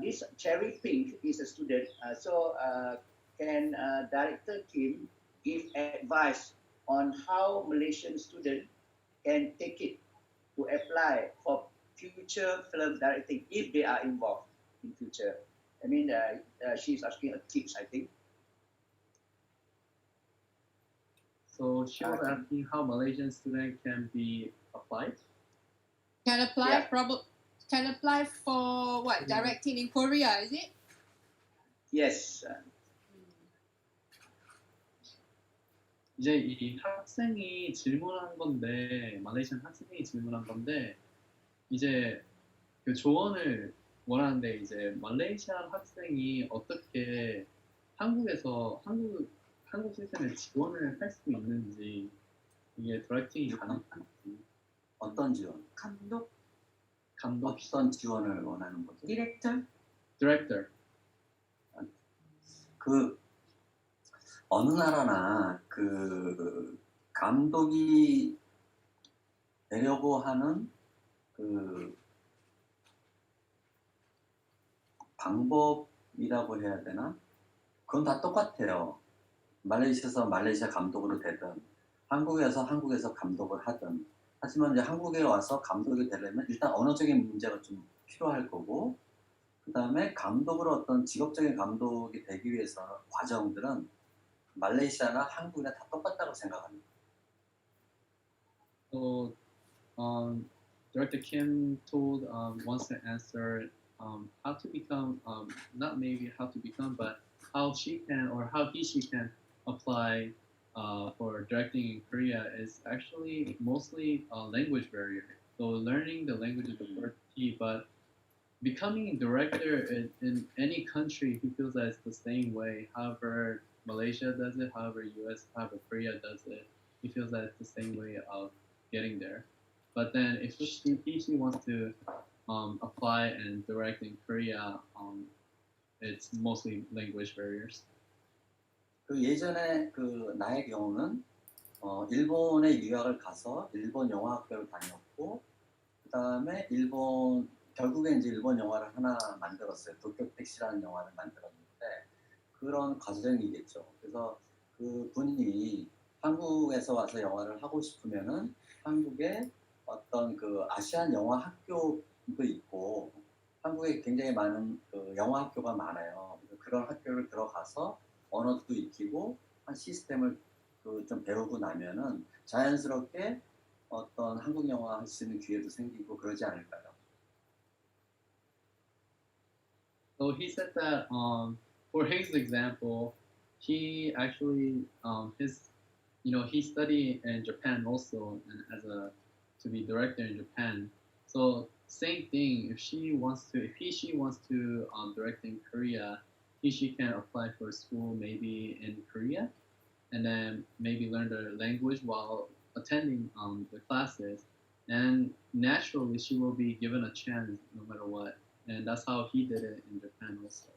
Speaker 2: This cherry pink is a student. So can Director Kim give advice on how Malaysian students can take it to apply for future film directing if they are involved in future? I mean, she's asking tips, I think.
Speaker 6: So she was asking how Malaysian student can be applied.
Speaker 3: Can apply
Speaker 2: Yeah.
Speaker 3: Can apply for what? Directing in Korea, is it?
Speaker 2: Yes.
Speaker 6: 이제 이 학생이 질문한 건데 말레이시안 학생이 질문한 건데 이제 그 조언을 원하는데 이제 말레이시안 학생이 어떻게 한국에서 한국 시스템에 지원을 할 수 있는지 이게 디렉팅이 가능한지
Speaker 4: 어떤 지원?
Speaker 7: 감독,
Speaker 4: 어떤 지원을 원하는 거죠?
Speaker 6: 디렉터
Speaker 4: 그 어느 나라나 그 감독이 되려고 하는 그 방법이라고 해야 되나? 그건 다 똑같아요. 말레이시아에서 말레이시아 감독으로 되든 한국에서 감독을 하든 하지만 이제 한국에 와서 감독이 되려면 일단 언어적인 문제가 좀 필요할 거고 그 다음에 감독으로 어떤 직업적인 감독이 되기 위해서 과정들은 말레이시아나 한국이나 다 똑같다고 생각합니다.
Speaker 6: So Director Kim told wants to answer how to become not maybe how to become but how she can or how she can apply for directing in Korea is actually mostly a language barrier. So learning the language is the first key, but becoming a director in any country, he feels that it's the same way. However, Malaysia does it, however, US, however, Korea does it. he feels that it's the same way of getting there. But then if she wants to apply and direct in Korea, it's mostly language barriers.
Speaker 4: 그 예전에 그 나의 경우는 일본에 유학을 가서 일본 영화 학교를 다녔고 그다음에 결국에 이제 일본 영화를 하나 만들었어요. 도쿄 택시라는 영화를 만들었는데 그런 과정이겠죠. 그래서 그 분이 한국에서 와서 영화를 하고 싶으면은 한국에 어떤 그 아시안 영화 학교도 있고 한국에 굉장히 많은 그 영화 학교가 많아요. 그래서 그런 학교를 들어가서 언어도 익히고 한 시스템을 좀 배우고 나면은 자연스럽게 어떤 한국 영화 할 수 있는 기회도 생기고 그러지 않을까요?
Speaker 6: So he said that for his example, he actually he studied in Japan also and to be director in Japan. So same thing. If she wants to direct in Korea, she can apply for school maybe in Korea, and then maybe learn the language while attending the classes, and naturally she will be given a chance no matter what. And that's how he did it in Japan also.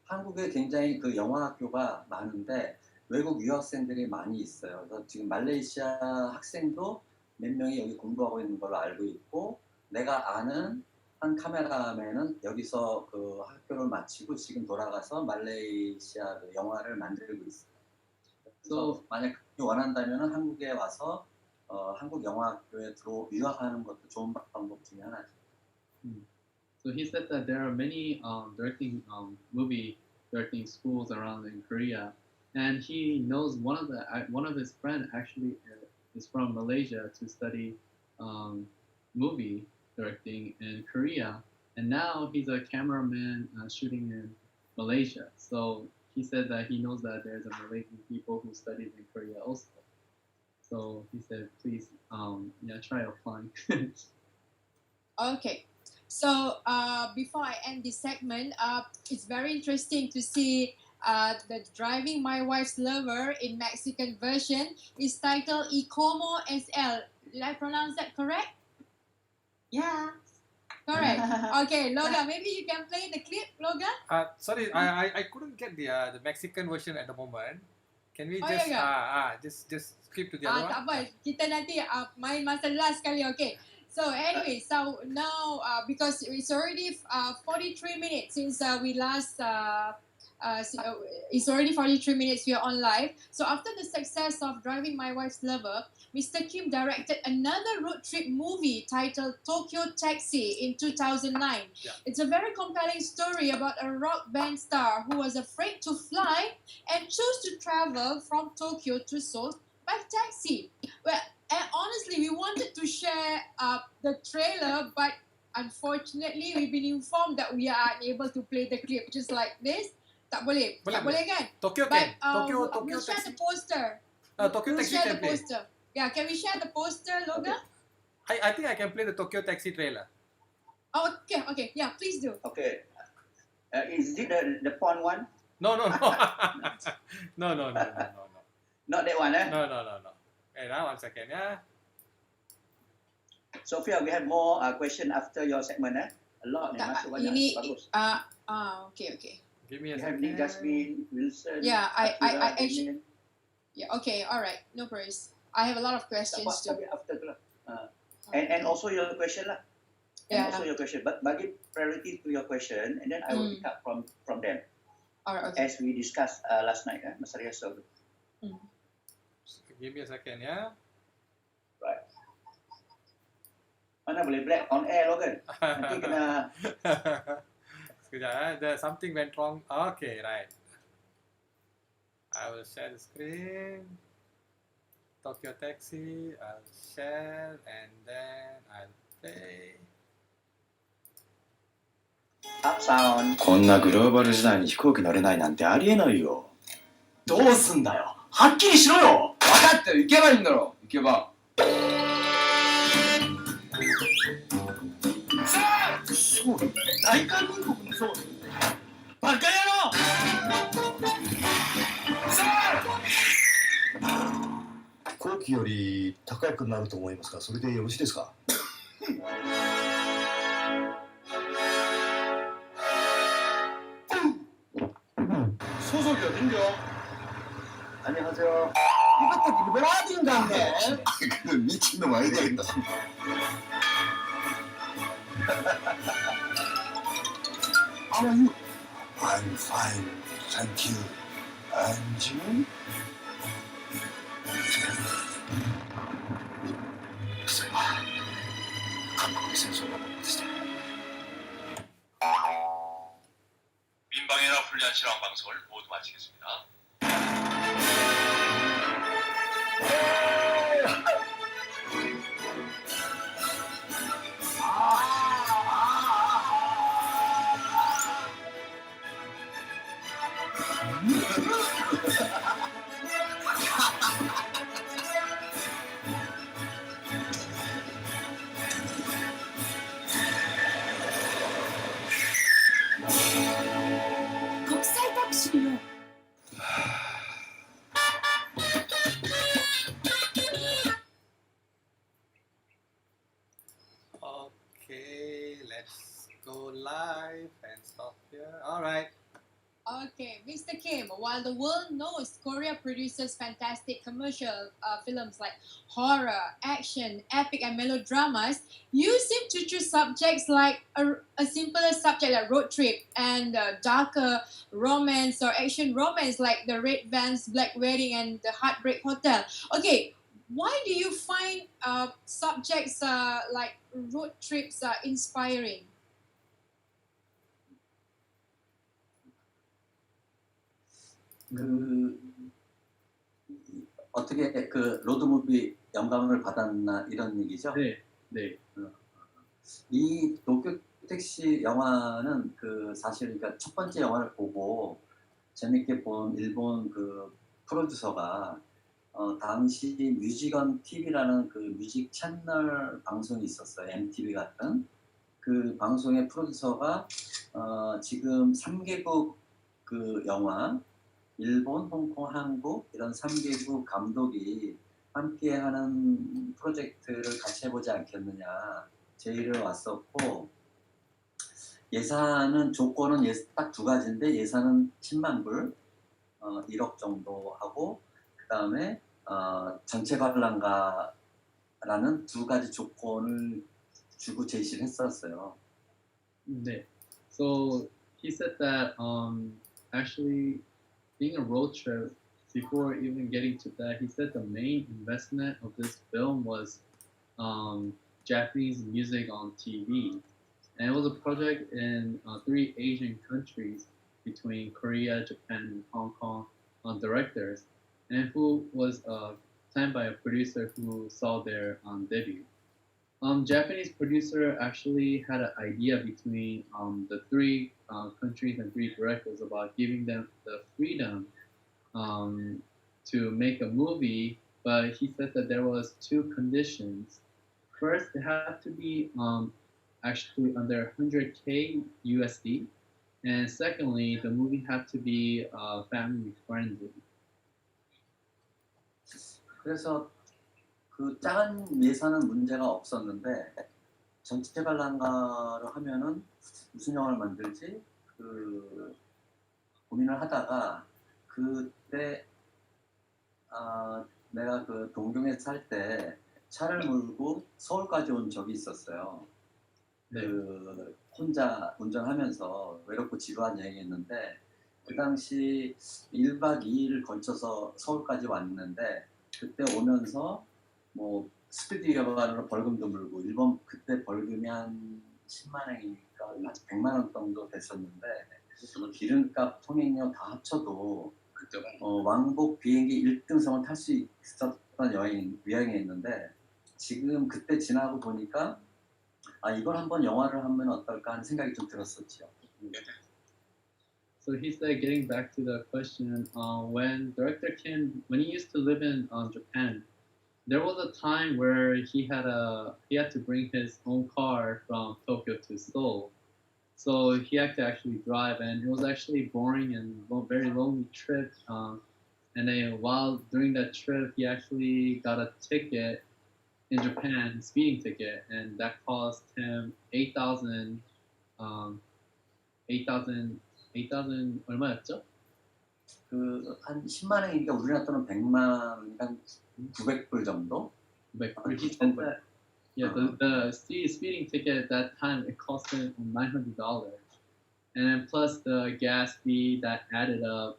Speaker 4: 한국에 굉장히 그 영화 학교가 많은데 외국 유학생들이 많이 있어요. 그래서 지금 말레이시아 학생도 몇 명이 여기 공부하고 있는 걸로 알고 있고 내가 아는 한 카메라맨은 여기서 그 학교를 마치고 지금 돌아가서 말레이시아 그 영화를 만들고 있어요. 그래서 만약 원한다면 한국에 와서 한국 영화 학교에 유학하는 것도 좋은 방법 중에 하나죠.
Speaker 6: So he said that there are many movie directing schools around in Korea, and he knows one of his friends actually is from Malaysia to study movie directing in Korea, and now he's a cameraman shooting in Malaysia. So he said that he knows that there's a Malaysian people who studied in Korea also. So he said, please, try applying.
Speaker 3: Okay. So before I end this segment, it's very interesting to see the Driving My Wife's Lover in Mexican version is titled Y Como Es Él. Did I pronounce that correct?
Speaker 7: Yeah.
Speaker 3: Correct. Okay, Logan, maybe you can play the clip, Logan?
Speaker 1: Sorry, I couldn't get the Mexican version at the moment. Can we just skip to the other one?
Speaker 3: Tak apa, kita nanti main masa last kali, okay. So anyway, so now because it's already 43 minutes since we last it's already 43 minutes we are on live. So after the success of Driving My Wife's Lover, Mr. Kim directed another road trip movie titled Tokyo Taxi in 2009.
Speaker 1: Yeah.
Speaker 3: It's a very compelling story about a rock band star who was afraid to fly and chose to travel from Tokyo to Seoul by taxi. Well, and honestly, we wanted to share the trailer, but unfortunately, we've been informed that we are unable to play the clip just like this. Tak boleh. Tak boleh kan?
Speaker 1: Tokyo
Speaker 3: But
Speaker 1: can. Tokyo
Speaker 3: we'll share
Speaker 1: Taxi.
Speaker 3: the poster.
Speaker 1: Tokyo
Speaker 3: We'll
Speaker 1: Taxi
Speaker 3: share
Speaker 1: can
Speaker 3: the
Speaker 1: play.
Speaker 3: poster. Yeah, can we share the poster, Logan?
Speaker 1: I think I can play the Tokyo Taxi trailer.
Speaker 3: Oh, okay. Yeah, please do.
Speaker 2: Okay. Is it the porn one?
Speaker 1: No. no.
Speaker 2: Not that one, eh?
Speaker 1: No. Okay, now 1 second, yeah.
Speaker 2: Sophia, we have more question after your segment, eh? A lot, masuk banyak.
Speaker 3: Ini
Speaker 2: Bagus.
Speaker 3: okay.
Speaker 1: Give me a
Speaker 2: We have
Speaker 1: second.
Speaker 2: Nick Jasmine, Wilson.
Speaker 3: Yeah, I
Speaker 2: Akira,
Speaker 3: actually.
Speaker 2: Damien.
Speaker 3: Yeah, okay, all right, no worries. I have a lot of questions too.
Speaker 2: After tu lah. And also your question lah. And
Speaker 3: Yeah.
Speaker 2: also your question. But bagi priority to your question, and then I will pick up from them.
Speaker 3: All right, okay.
Speaker 2: As we discussed last night, Masa Riasol.
Speaker 1: Give me a second, yeah.
Speaker 2: Right. Mana boleh black on air, Logan? Nanti kena.
Speaker 1: Sekejap, there's something went wrong. Okay, right. I will share the screen. Tokyo Taxi, I'll share and then I'll play.
Speaker 2: Up sound.
Speaker 8: こんなグローバル時代に飛行機乗れないなんてありえないよ。どうすんだよ。はっきりしろよ。
Speaker 9: 分かってる、行けばいいんだろ。行けば。
Speaker 8: ソウル、大韓民国のソウル。バカ野郎。
Speaker 10: 時より高くなると思いますが、それでよろしいですか？ 소속이 어딘겨?
Speaker 8: 안녕하세요.
Speaker 10: 이것도 리베라딘가인데.
Speaker 11: 그 미친놈 아이디어다.
Speaker 10: How are you?
Speaker 11: I'm fine, thank you. And you? 글쎄요, 한국의 생소가 못했어.
Speaker 12: 민방위나 훈련 실황 방송을 모두 마치겠습니다.
Speaker 7: 국살 덕수요.
Speaker 1: Okay, let's go live and stop here. All right.
Speaker 3: Okay, Mr. Kim, while the world knows Korea produces fantastic commercial films like horror, action, epic, and melodramas, you seem to choose subjects like a simpler subject like road trip and darker romance or action romance like The Red Vans, Black Wedding, and The Heartbreak Hotel. Okay, why do you find subjects like road trips inspiring?
Speaker 4: 어떻게 그 로드무비 영감을 받았나 이런 얘기죠?
Speaker 6: 네, 네.
Speaker 4: 이 도쿄 택시 영화는 그 사실 그러니까 첫 번째 영화를 보고 재밌게 본 일본 그 프로듀서가 당시 뮤직온 TV라는 그 뮤직 채널 방송이 있었어요. MTV 같은 그 방송의 프로듀서가 지금 3개국 그 영화 일본, 홍콩, 한국 이런 3개국 감독이 함께하는 프로젝트를 같이 해보지 않겠느냐 제의를 왔었고 예산은 조건은 딱 두 가지인데 예산은 10만 불, 1억 정도 하고 그 다음에 전체 관람가라는 두 가지 조건을 주고 제시를 했었어요.
Speaker 6: 네. So he said that actually being a road trip, before even getting to that, he said the main investment of this film was Japanese music on TV. And it was a project in 3 Asian countries between Korea, Japan, and Hong Kong directors, and who was planned by a producer who saw their debut. Japanese producer actually had an idea between the 3 countries and 3 directors about giving them the freedom to make a movie, but he said that there was 2 conditions. First, it had to be actually under 100K USD, and secondly, the movie had to be family friendly.
Speaker 4: 그래서 그 작은 예산은 문제가 없었는데 전체 관람가로 하면은 무슨 영화를 만들지 그 고민을 하다가 그때 내가 그 동경에 살 때 차를 몰고 서울까지 온 적이 있었어요.
Speaker 6: 네.
Speaker 4: 그 혼자 운전하면서 외롭고 지루한 여행했는데 그 당시 1박 2일을 걸쳐서 서울까지 왔는데 그때 오면서 뭐 스튜디오반으로 벌금도 물고 일본 그때 벌금이 한 10만 원이니까 한 100만 원 정도 됐었는데 기름값 통행료 다 합쳐도 왕복 비행기 1등석을 탈 수 있었던 여행이었는데 지금 그때 지나고 보니까 이걸 한번 영화를 하면 어떨까 하는 생각이 좀 들었었죠.
Speaker 6: So he said, getting back to the question, when Director Kim, when he used to live in Japan, there was a time where he had to bring his own car from Tokyo to Seoul. So he had to actually drive, and it was actually boring and very lonely trip. And then while during that trip, he actually got a ticket in Japan, speeding ticket, and that cost him 8,000, 8,000 얼마였죠?
Speaker 4: 한 10만 원이니까 우리나라 돈은 100만 원이랑 900불 정도?
Speaker 6: But he said that, yeah, the speeding ticket at that time, it cost him $900. And then plus the gas fee that added up,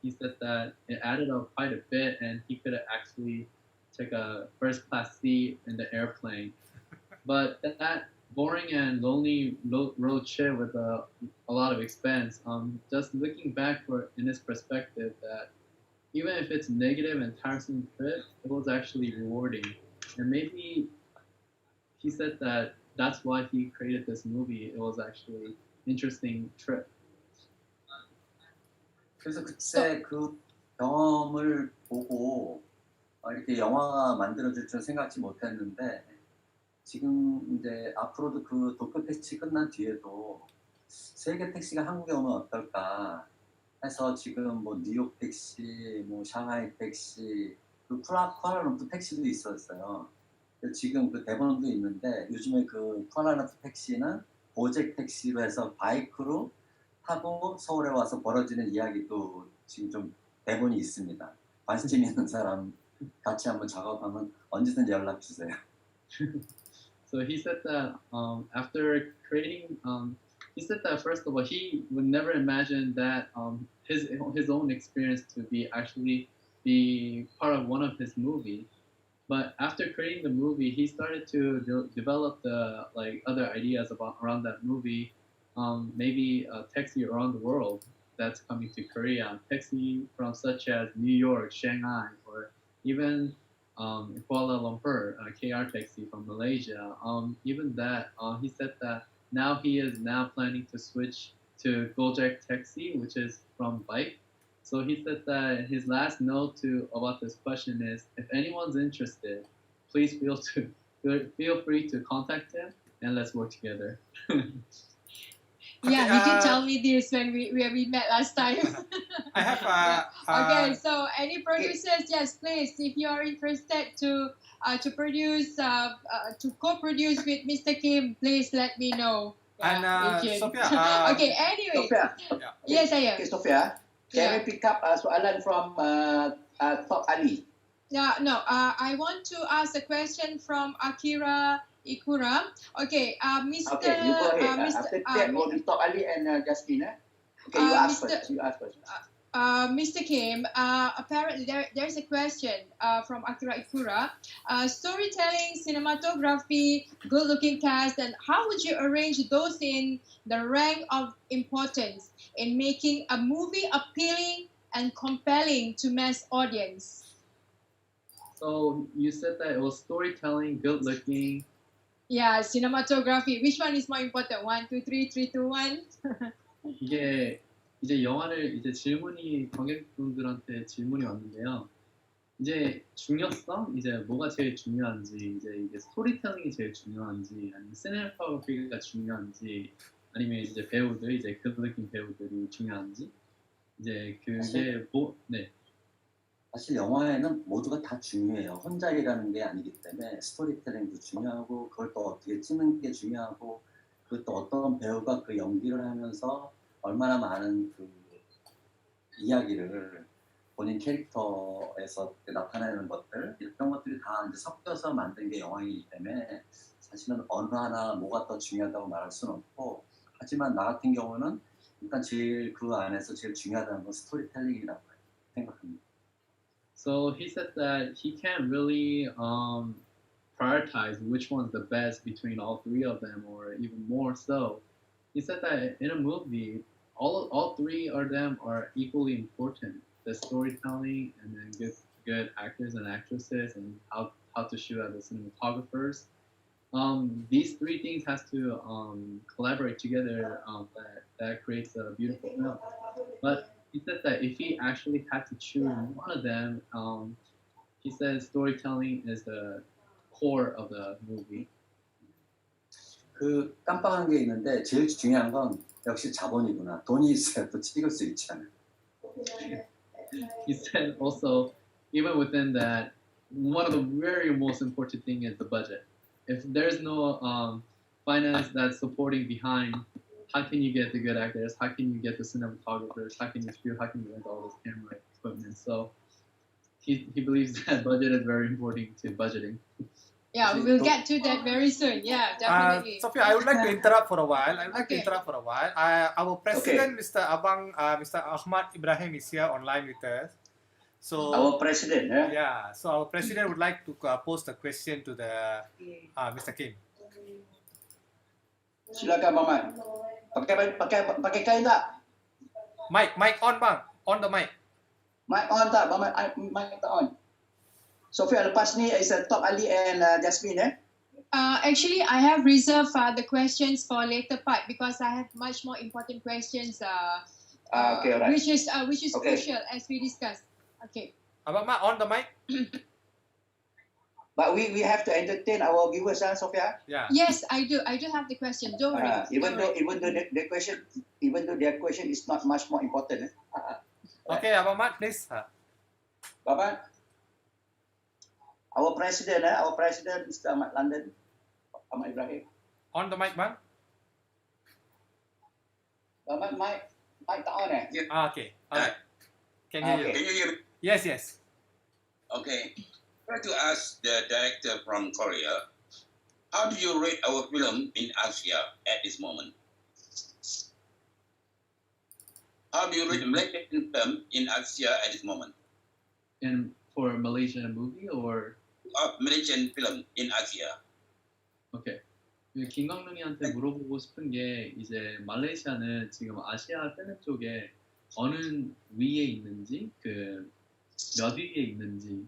Speaker 6: he said that it added up quite a bit, and he could actually take a first class seat in the airplane. But that boring and lonely road trip with a lot of expense, just looking back in his perspective, that even if it's negative and tiresome trip, it was actually rewarding. And maybe he said that that's why he created this movie. It was actually interesting trip.
Speaker 4: 그래서 그때 그 경험을 보고 이렇게 영화가 만들어질 줄 생각지 못했는데 지금 이제 앞으로도 그 도쿄 택시 끝난 뒤에도 세계 택시가 한국에 오면 어떨까 해서 지금 뭐 뉴욕 택시, 뭐 샹하이 택시, 그 쿠알라룸푸 택시도 있었어요. 지금 그 대본도 있는데 요즘에 그 쿠알라룸푸 택시는 고잭 택시로 해서 바이크로 타고 서울에 와서 벌어지는 이야기도 지금 좀 대본이 있습니다. 관심 있는 사람 같이 한번 작업하면 언제든지 연락 주세요.
Speaker 6: So he said that after creating, he said that first of all, he would never imagine that his own experience to be actually be part of one of his movie. But after creating the movie, he started to develop the other ideas around that movie. Maybe a taxi around the world that's coming to Korea, taxi from such as New York, Shanghai, or even Kuala Lumpur, KR taxi from Malaysia. Even that, he said that now he is planning to switch to Gojek taxi, which is from bike. So he said that his last note about this question is, if anyone's interested, please feel free to contact him and let's work together.
Speaker 3: Yeah, you did tell me this when we met last time.
Speaker 1: I have
Speaker 3: okay, so any producers, yes, please, if you are interested to produce to co-produce with Mr. Kim, please let me know.
Speaker 1: And Sophia,
Speaker 3: okay, anyway.
Speaker 2: Sophia.
Speaker 3: Yes, I am.
Speaker 2: Okay, Sophia. Can we pick up soalan from Tok Ali?
Speaker 3: Yeah, no. I want to ask a question from Akira Ikura. Okay, Mr.
Speaker 2: Okay, you go ahead.
Speaker 3: Mr.
Speaker 2: After that, will be Tok Ali and Jasmine. Okay, you ask first. You ask first.
Speaker 3: Mr. Kim, apparently there's a question from Akira Ikura. Storytelling, cinematography, good-looking cast, and how would you arrange those in the rank of importance in making a movie appealing and compelling to mass audience?
Speaker 6: So you said that it was storytelling, good-looking.
Speaker 3: Yeah, cinematography. Which one is more important? 1, 2, 3, 3, 2, 1.
Speaker 6: 이게 이제 영화를 이제 관객분들한테 질문이 왔는데요. 이제 중요성, 이제 뭐가 제일 중요한지, 이제 이게 스토리텔링이 제일 중요한지, 아니면 시네마토그래피가 중요한지, 아니면 이제 배우들, 이제 굿루킹 배우들이 중요한지, 이제 그게 네.
Speaker 4: 사실 영화에는 모두가 다 중요해요. 혼자 일하는 게 아니기 때문에 스토리텔링도 중요하고 그걸 또 어떻게 찍는 게 중요하고 그 또 어떤 배우가 그 연기를 하면서 얼마나 많은 그 이야기를 본인 캐릭터에서 나타내는 것들 이런 것들이 다 이제 섞여서 만든 게 영화이기 때문에 사실은 어느 하나 뭐가 더 중요하다고 말할 수는 없고 하지만 나 같은 경우는 일단 제일 그 안에서 제일 중요하다는 건 스토리텔링이라고 생각합니다.
Speaker 6: So he said that he can't really prioritize which one's the best between all three of them, or even more so. He said that in a movie, all three of them are equally important. The storytelling, and then good actors and actresses, and how to shoot as the cinematographers. These three things has to collaborate together. That creates a beautiful film. But he said that if he actually had to choose one of them, he said storytelling is the core of the movie.
Speaker 4: 그 깜빡한 게 있는데 제일 중요한 건 역시 자본이구나. 돈이 있어야 또 찍을 수 있잖아요.
Speaker 6: he said also, even within that, one of the very most important thing is the budget. If there's no finance that's supporting behind, how can you get the good actors? How can you get the cinematographers? How can you shoot? How can you rent all this camera equipment? So he believes that budget is very important to budgeting.
Speaker 3: Yeah, we'll get to that very soon. Yeah, definitely.
Speaker 1: Sophia, I would like to interrupt for a while.
Speaker 3: Okay.
Speaker 1: Our president, Mr. Mr. Ahmad Ibrahim is here online with us. So
Speaker 2: Our president,
Speaker 1: yeah. So our president would like to pose a question to the Mr. Kim.
Speaker 2: Silakan Mamat. Pakai kain tak?
Speaker 1: Mic on bang, on the mic.
Speaker 2: Mic on tak? Mamat, mic tak on. Sophia, lepas ni is Top Ali and Jasmine,
Speaker 3: Actually, I have reserved the questions for later part because I have much more important questions.
Speaker 2: Okay, alright.
Speaker 3: Which is
Speaker 2: Okay.
Speaker 3: crucial as we discussed. Okay.
Speaker 1: Abang Mak on the mic.
Speaker 2: But we have to entertain our viewers, Sophia.
Speaker 1: Yeah.
Speaker 3: Yes, I do. I do have the question. Don't worry.
Speaker 2: Even though the question, their question is not much more important.
Speaker 1: Okay, Abang Mak, please.
Speaker 2: Bapak, our president, Mr. Ahmad London, Ahmad Ibrahim.
Speaker 1: On the mic, bang.
Speaker 2: Bapak, mic tak on
Speaker 1: Okay. Alright. Can you hear?
Speaker 2: Okay.
Speaker 12: Can you hear me?
Speaker 1: Yes.
Speaker 12: Okay. I'd like to ask the director from Korea, how do you rate our film in Asia at this moment? How do you rate the Malaysian film in Asia at this moment?
Speaker 6: And for a Malaysian movie or
Speaker 12: Malaysian film in Asia.
Speaker 6: okay. 김광룡이한테 물어보고 싶은 게 이제 말레이시아는 지금 아시아 film 쪽에 어느 위에 있는지 그 몇 위에 있는지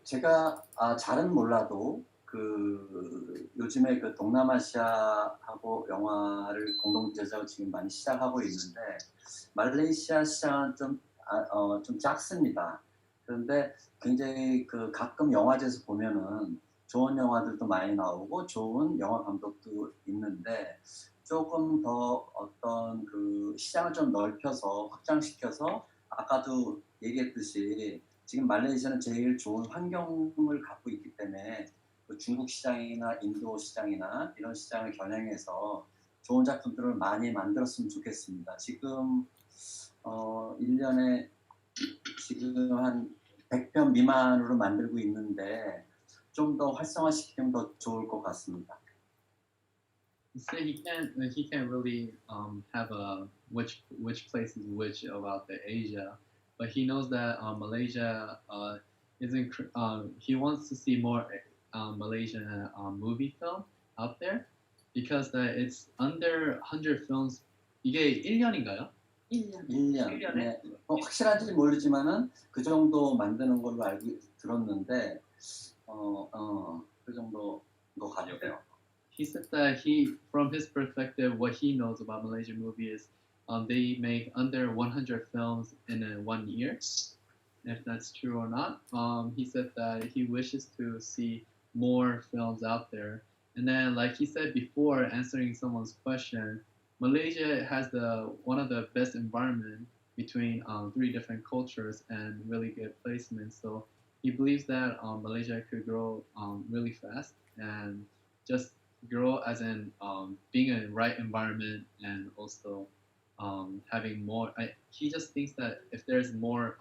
Speaker 4: 제가 잘은 몰라도 요즘에 동남아시아하고 영화를 공동 제작을 지금 많이 시작하고 있는데 말레이시아 시장은 좀 작습니다. 그런데 굉장히 가끔 영화제에서 보면은 좋은 영화들도 많이 나오고 좋은 영화 감독도 있는데 조금 더 어떤 시장을 좀 넓혀서 확장시켜서 아까도 얘기했듯이 지금 말레이시아는 제일 좋은 환경을 갖고 있기 때문에 중국 시장이나 인도 시장이나 이런 시장을 겨냥해서 좋은 작품들을 많이 만들었으면 좋겠습니다. 지금 1년에 지금 한 100편 미만으로 만들고 있는데 좀 더 활성화시키면 더 좋을 것 같습니다.
Speaker 6: So he can't really have a which place is which about the Asia, but he knows that Malaysia isn't. He wants to see more Malaysian movie film out there because it's under 100 films. 이게 1년인가요?
Speaker 4: 1년. 네. 확실한지 모르지만은 그 정도 만드는 걸로 들었는데 그 정도 같아요.
Speaker 6: He said that from his perspective, what he knows about Malaysian movie is they make under 100 films in 1 year. If that's true or not, he said that he wishes to see more films out there. And then, like he said before, answering someone's question, Malaysia has one of the best environment between 3 different cultures and really good placements. So he believes that Malaysia could grow really fast and just grow as in being in the right environment and also having more. He just thinks that if there's more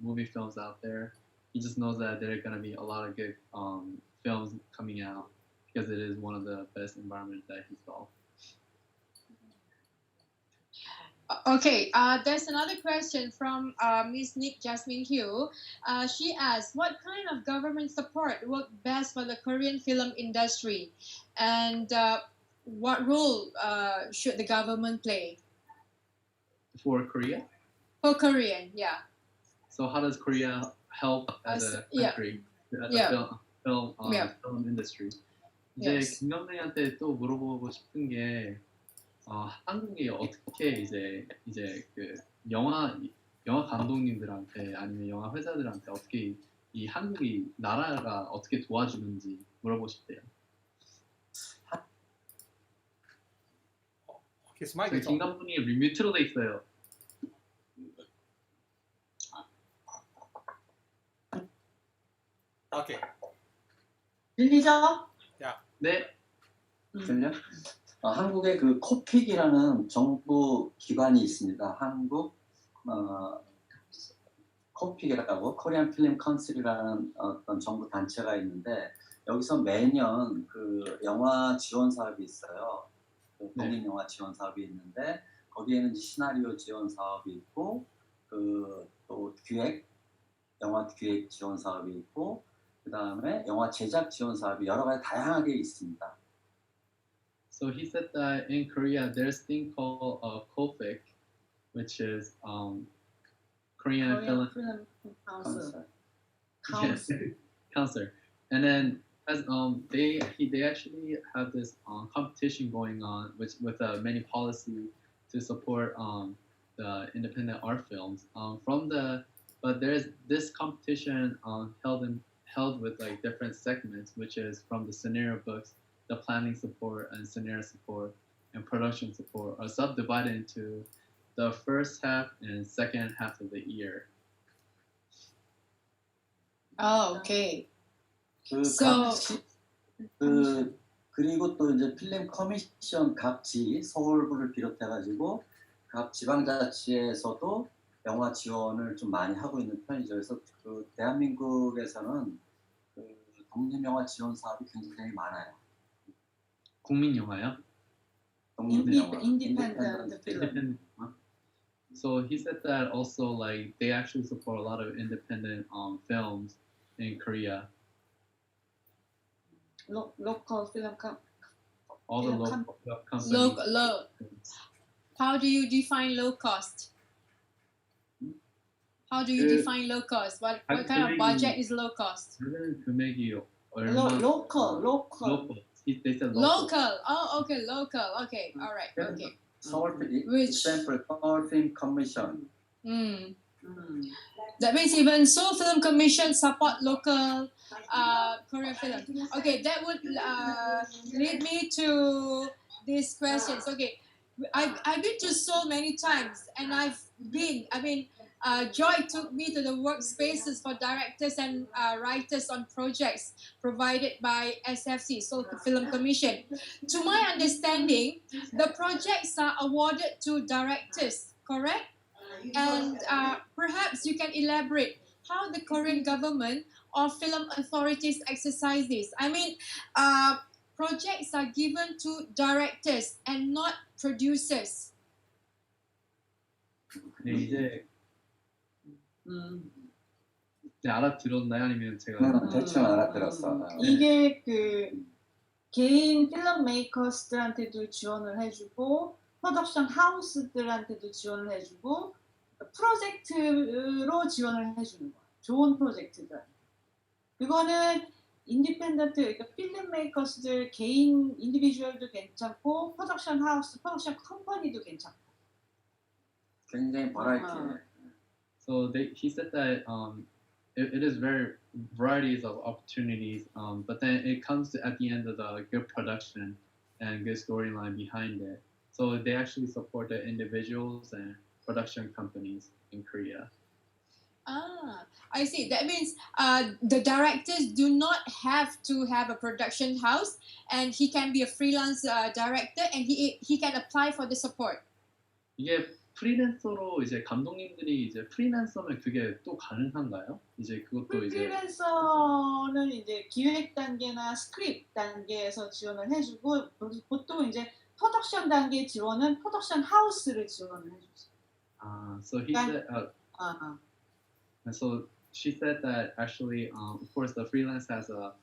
Speaker 6: movie films out there, he just knows that there are going to be a lot of good films coming out because it is one of the best environments that he saw.
Speaker 3: Okay, there's another question from Ms. Nick Jasmine Hugh. She asks, what kind of government support works best for the Korean film industry? And what role should the government play?
Speaker 6: For Korea?
Speaker 3: For Korean, yeah.
Speaker 6: So how does Korea help as a country, as a film industry? 이제 김경래한테 또 물어보고 싶은 게 한국이 어떻게 이제 그 영화 감독님들한테 아니면 영화 회사들한테 어떻게 이 한국이 나라가 어떻게 도와주는지 물어보고 싶대요.
Speaker 1: His mic
Speaker 6: 김 감독님 뮤트로 돼 있어요.
Speaker 1: Okay.
Speaker 7: 들리죠?
Speaker 6: 네.
Speaker 4: 들려? 한국에 그 코픽이라는 정부 기관이 있습니다. 한국 코픽이라고 코리안 필름 컨실이라는 어떤 정부 단체가 있는데 여기서 매년 그 영화 지원 사업이 있어요. 그 독립 영화 지원 사업이 있는데 거기에는 시나리오 지원 사업이 있고 그 또 기획 영화 기획 지원 사업이 있고 그 다음에 영화 제작 지원 사업이 여러 가지 다양하게 있습니다.
Speaker 6: So he said that in Korea there's thing called KOFIC, which is Korean Film
Speaker 7: Council.
Speaker 6: Yes, Council. And then as they actually have this competition going on with many policy to support the independent art films but there's this competition held with like different segments, which is from the scenario books, the planning support and scenario support and production support are subdivided into the first half and second half of the year.
Speaker 3: Oh, okay.
Speaker 4: 그리고 또 이제 필름 커미션 각지 서울부를 비롯해가지고 각 지방자치에서도 영화 지원을 좀 많이 하고 있는 편이죠. 그래서 그 대한민국에서는 그 독립 영화 지원 사업이 굉장히 많아요.
Speaker 6: 국민 영화요?
Speaker 4: 독립 영화.
Speaker 7: Independent film.
Speaker 6: Independent. So he said that also like they actually support a lot of independent films in Korea.
Speaker 7: Local film
Speaker 6: All the
Speaker 7: film
Speaker 6: local companies.
Speaker 3: Low. How do you define low cost? How do you define low cost? What kind of budget is low cost?
Speaker 6: 금액이
Speaker 7: local.
Speaker 6: They said
Speaker 3: Local. Oh, okay, local. Okay, all right. Okay.
Speaker 4: 서울
Speaker 3: Which-
Speaker 4: example 서울 Film Commission.
Speaker 3: That means even Seoul Film Commission support local Korean film. Okay, that would lead me to these questions. Okay, I've been to Seoul many times, and Joy took me to the workspaces for directors and writers on projects provided by SFC, Seoul Film Commission. To my understanding, the projects are awarded to directors, correct? And perhaps you can elaborate how the Korean government or film authorities exercise this. I mean, projects are given to directors and not producers.
Speaker 6: 네, 이제 네, 알아들었나요? 아니면 제가
Speaker 4: 대충 알아들었어.
Speaker 7: 이게 그 개인 필름 메이커스들한테도 지원을 해주고 프로덕션 하우스들한테도 지원을 해주고 프로젝트로 지원을 해주는 거예요. 좋은 프로젝트들. 그거는 인디펜던트, 그러니까 필름 메이커스들 개인 인디비주얼도 괜찮고 프로덕션 하우스, 프로덕션 컴퍼니도 괜찮고.
Speaker 4: 굉장히 버라이티.
Speaker 6: So he said that it is very varieties of opportunities, but then it comes to at the end of the good production and good storyline behind it. So they actually support the individuals and production companies in Korea.
Speaker 3: Ah, I see. That means the directors do not have to have a production house, and he can be a freelance director, and he can apply for the support.
Speaker 6: 이게 프리랜서로 이제 감독님들이 이제 프리랜서면 그게 또 가능한가요? 이제 그것도 이제
Speaker 7: 프리랜서는 이제 기획 단계나 스크립트 단계에서 지원을 해주고 보통 이제 프로덕션 단계 지원은 프로덕션 하우스를 지원을 해주죠.
Speaker 6: So he said. So she said that actually, of course, the freelance has a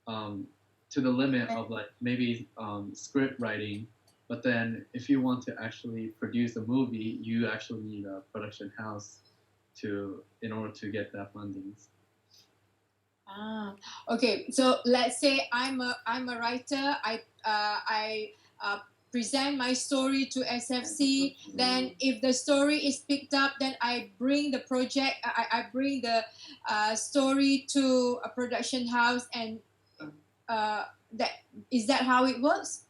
Speaker 6: to the limit of like maybe script writing. But then, if you want to actually produce a movie, you actually need a production house in order to get that funding.
Speaker 3: Ah, okay. So let's say I'm a writer. I present my story to SFC. Then, if the story is picked up, then I bring the project. I bring the story to a production house, and is that how it works?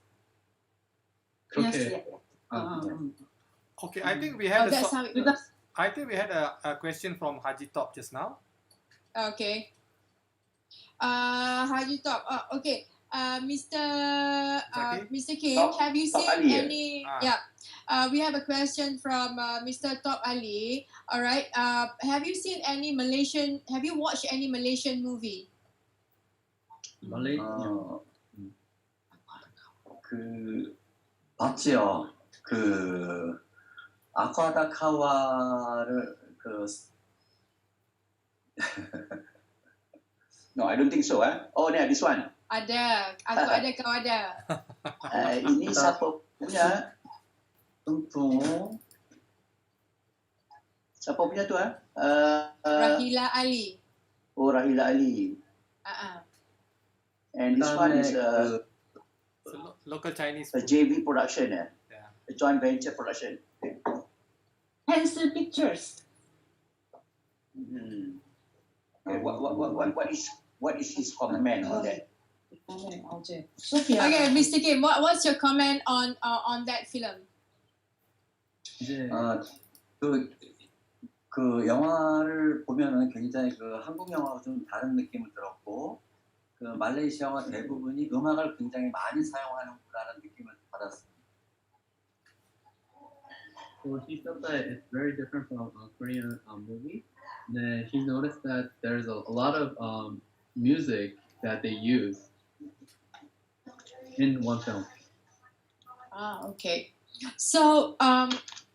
Speaker 6: 그렇게.
Speaker 1: Okay, I think we had
Speaker 3: that's how it works.
Speaker 1: I think we had a question from Haji Top just now.
Speaker 3: Okay. how do you talk? Okay. Mr.
Speaker 1: Zaki?
Speaker 3: Mr. Kim,
Speaker 2: Top-
Speaker 3: have you
Speaker 2: Top
Speaker 3: seen
Speaker 2: Ali, eh?
Speaker 3: any?
Speaker 1: Ah.
Speaker 3: Yeah. We have a question from Mr. Top Ali. All right. Have you seen any Malaysian? Have you watched any Malaysian movie?
Speaker 6: Malaysia.
Speaker 4: 그 봤지요. 그 아쿠아다카와를 그
Speaker 2: No, I don't think so. Oh, yeah, this one.
Speaker 3: Ada. Aku ada, kau ada.
Speaker 2: Ini siapa punya?
Speaker 4: 뚱뚱
Speaker 2: Siapa punya tu?
Speaker 3: Rahila Ali.
Speaker 2: Oh, Rahila Ali. And this one is
Speaker 4: 그다음에
Speaker 1: It's a local Chinese
Speaker 2: a
Speaker 1: food.
Speaker 2: JV production,
Speaker 1: Yeah.
Speaker 2: a joint venture production.
Speaker 7: Pencil Pictures.
Speaker 2: Okay, what is his comment on that?
Speaker 7: 어제 소피아.
Speaker 3: Okay, Mr. Kim, what's your comment on that film?
Speaker 6: 이제
Speaker 4: 그 영화를 보면은 굉장히 그 한국 영화와 좀 다른 느낌을 들었고 그 말레이시아 영화 대부분이 음악을 굉장히 많이 사용하는구나라는 느낌을 받았습니다.
Speaker 6: So he felt that it's very different from a Korean movie. Then he noticed that there's a lot of music that they use in one film.
Speaker 3: Okay. So,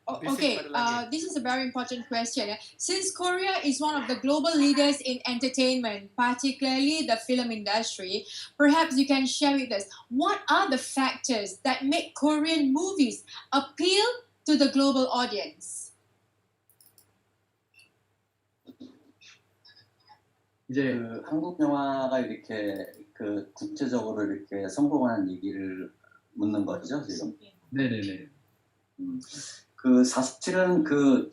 Speaker 1: Basic
Speaker 3: okay,
Speaker 1: pada lagi.
Speaker 3: this is a very important question. Since Korea is one of the global leaders in entertainment, particularly the film industry, perhaps you can share with us what are the factors that make Korean movies appeal to the global audience?
Speaker 6: 이제
Speaker 4: 그 한국 영화가 이렇게 그 국제적으로 이렇게 성공한 얘기를 묻는 거죠 지금.
Speaker 6: 네네네.
Speaker 4: 그 사실은 그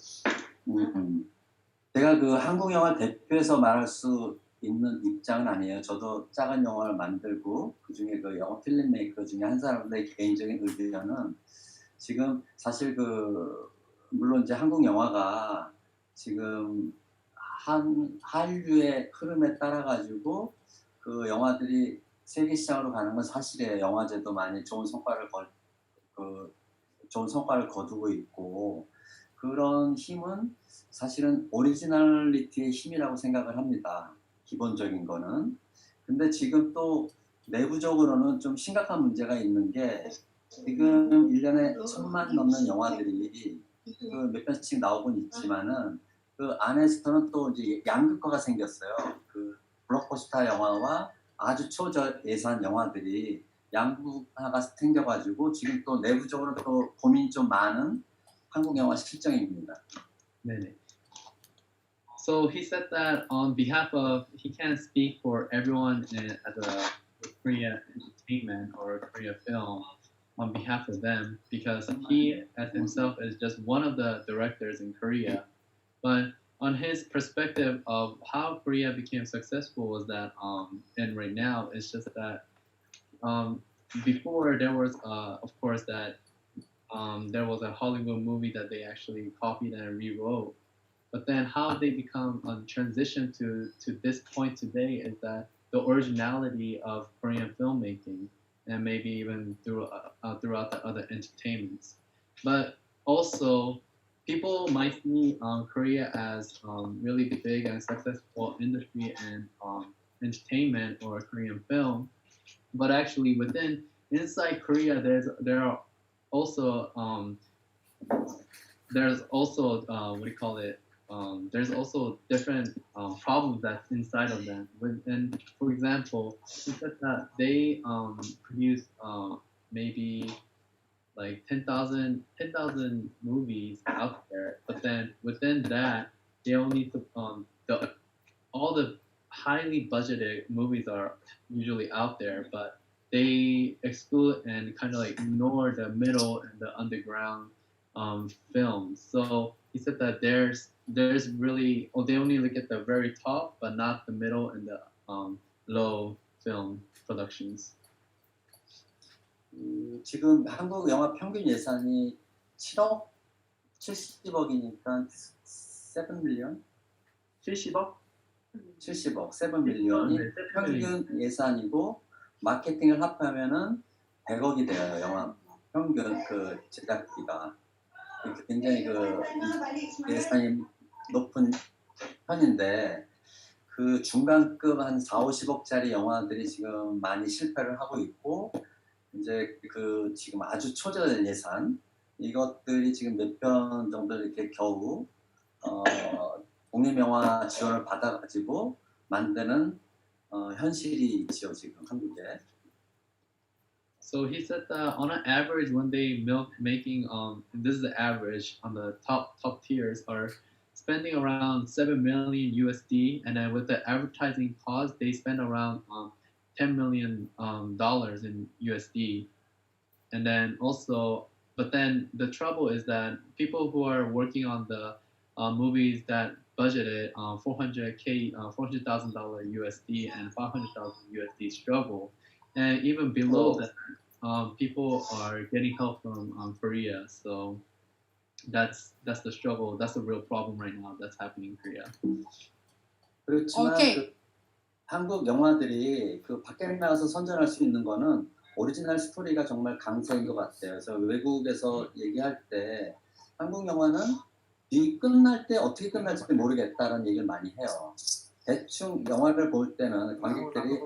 Speaker 4: 제가 그 한국 영화 대표해서 말할 수 있는 입장은 아니에요. 저도 작은 영화를 만들고 그 중에 그 영화 필름 메이커 중에 한 사람의 개인적인 의견은 지금 사실 그 물론 이제 한국 영화가 지금 한류의 흐름에 따라 가지고 그 영화들이 세계 시장으로 가는 건 사실이에요. 영화제도 많이 좋은 성과를 거두고 있고 그런 힘은 사실은 오리지널리티의 힘이라고 생각을 합니다. 기본적인 거는. 근데 지금 또 내부적으로는 좀 심각한 문제가 있는 게 지금 1년에 1000만 넘는 영화들이 그 몇 편씩 나오곤 있지만은 그 안에서는 또 이제 양극화가 생겼어요. 그 블록버스터 영화와 아주 초저예산 영화들이 양극화가 생겨가지고 지금 또 내부적으로 또 고민이 좀 많은 한국 영화 실정입니다.
Speaker 6: 네네. So he said that on behalf of, he can't speak for everyone as a Korea entertainment or Korea film on behalf of them because he as himself is just one of the directors in Korea. But on his perspective of how Korea became successful was that, and right now it's just that before there was, of course, that there was a Hollywood movie that they actually copied and rewrote. But then how they become transition to this point today is that the originality of Korean filmmaking and maybe even throughout the other entertainments. But also, people might see Korea as really big and successful industry and entertainment or Korean film. But actually, inside Korea, there are also there's also what do you call it? There's also different problems that's inside of them. And for example, he said that they produce maybe like 10,000 movies out there, but then within that, they only all the highly budgeted movies are usually out there, but they exclude and kind of like ignore the middle and the underground films. So he said that there's really they only look at the very top, but not the middle and the low film productions.
Speaker 4: 지금 한국 영화 평균 예산이 7억? 70억이니까 7 밀리언?
Speaker 6: 70억?
Speaker 4: 70억, 7밀리언이 평균 예산이고 마케팅을 합하면은 100억이 돼요. 영화 평균 그 제작비가 굉장히 그 예산이 높은 편인데 그 중간급 한 4, 50억짜리 영화들이 지금 많이 실패를 하고 있고 이제 그 지금 아주 초저 예산 이것들이 지금 몇 편 정도 이렇게 겨우 독립영화 지원을 받아가지고 만드는 현실이 있죠 지금 한국에.
Speaker 6: So he said that on an average, when they making this is the average on the top tiers are spending around 7 million USD, and then with the advertising cost, they spend around $10 million dollars in USD, and then also, but then the trouble is that people who are working on the movies that budgeted $400,000 USD and $500,000 USD struggle, and even below that, people are getting help from Korea. So that's the struggle. That's the real problem right now that's happening in Korea.
Speaker 4: 그렇지만
Speaker 3: 오케이.
Speaker 4: 그 한국 영화들이 그 밖에 나가서 선전할 수 있는 거는 오리지널 스토리가 정말 강세인 것 같아요. 그래서 외국에서 얘기할 때 한국 영화는 이 끝날 때 어떻게 끝날지 모르겠다는 얘기를 많이 해요. 대충 영화를 볼 때는 관객들이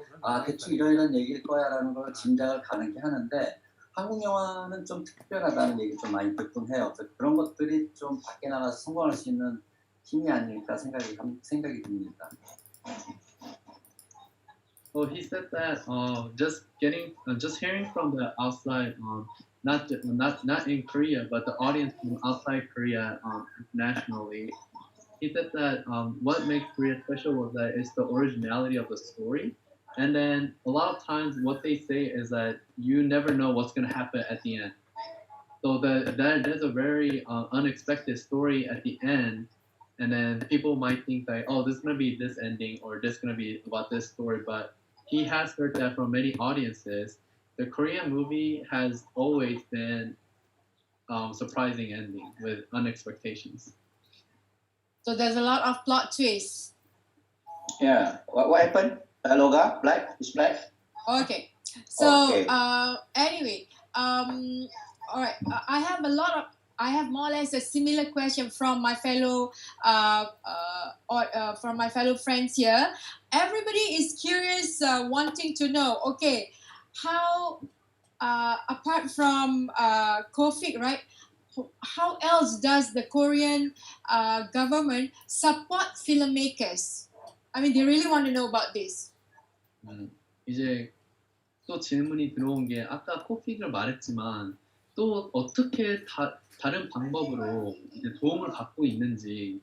Speaker 4: 대충 이런 얘기일 거야라는 걸 짐작을 가능케 하는데 한국 영화는 좀 특별하다는 얘기 좀 많이 듣곤 해요. 그래서 그런 것들이 좀 밖에 나가서 성공할 수 있는 힘이 아닐까 생각이 듭니다.
Speaker 6: Well, he said that just hearing from the outside, not in Korea, but the audience from outside Korea internationally, he said that what makes Korea special was that it's the originality of the story, and then a lot of times what they say is that you never know what's going to happen at the end. So there's a very unexpected story at the end, and then people might think that, oh, this is going to be this ending or this is going to be about this story, but he has heard that from many audiences. The Korean movie has always been surprising ending with unexpectations.
Speaker 3: So there's a lot of plot twists.
Speaker 2: Yeah. What happened? Loga, black? Is black?
Speaker 3: Okay. So
Speaker 2: Okay.
Speaker 3: Anyway, all right. I have more or less a similar question from my fellow friends here. Everybody is curious, wanting to know. Okay, how apart from COVID, right? How else does the Korean government support filmmakers? I mean, they really want to know about this.
Speaker 6: 이제 또 질문이 들어온 게 아까 코픽을 말했지만 또 어떻게 다른 방법으로 이제 도움을 받고 있는지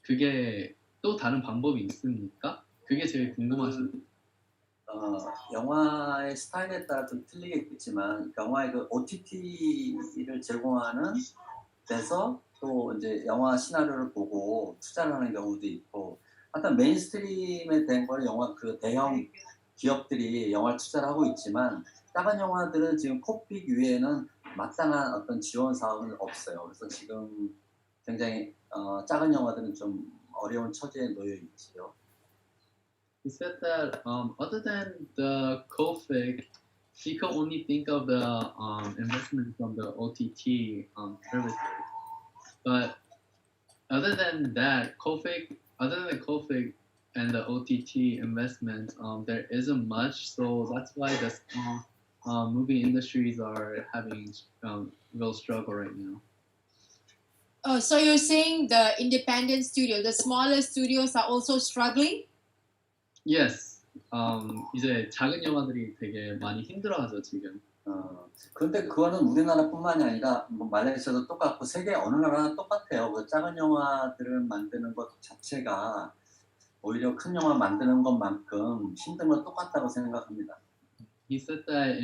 Speaker 6: 그게 또 다른 방법이 있습니까? 그게 제일 궁금하십니다.
Speaker 4: 영화의 스타일에 따라 좀 틀리겠지만 영화의 그 OTT를 제공하는 데서 또 이제 영화 시나리오를 보고 투자를 하는 경우도 있고 하여튼 메인스트림에 된 거는 영화 그 대형 기업들이 영화를 투자를 하고 있지만 작은 영화들은 지금 코픽 위에는 마땅한 어떤 지원 사업은 없어요. 그래서 지금 굉장히 작은 영화들은 좀 어려운 처지에 놓여 있지요.
Speaker 6: He said that other than the COVID, he could only think of the investment from the OTT services. But other than COVID and the OTT investment, there isn't much. So that's why the movie industries are having real struggle right now.
Speaker 3: Oh, so you're saying the independent studio, the smaller studios are also struggling?
Speaker 6: Yes. 이제 작은 영화들이 되게 많이 힘들어하죠 지금.
Speaker 4: 그런데 그거는 우리나라뿐만이 아니라 뭐 말레이시아도 똑같고 세계 어느 나라나 똑같아요. 그 작은 영화들을 만드는 것 자체가 오히려 큰 영화 만드는 것만큼 힘든 건 똑같다고 생각합니다.
Speaker 6: He said that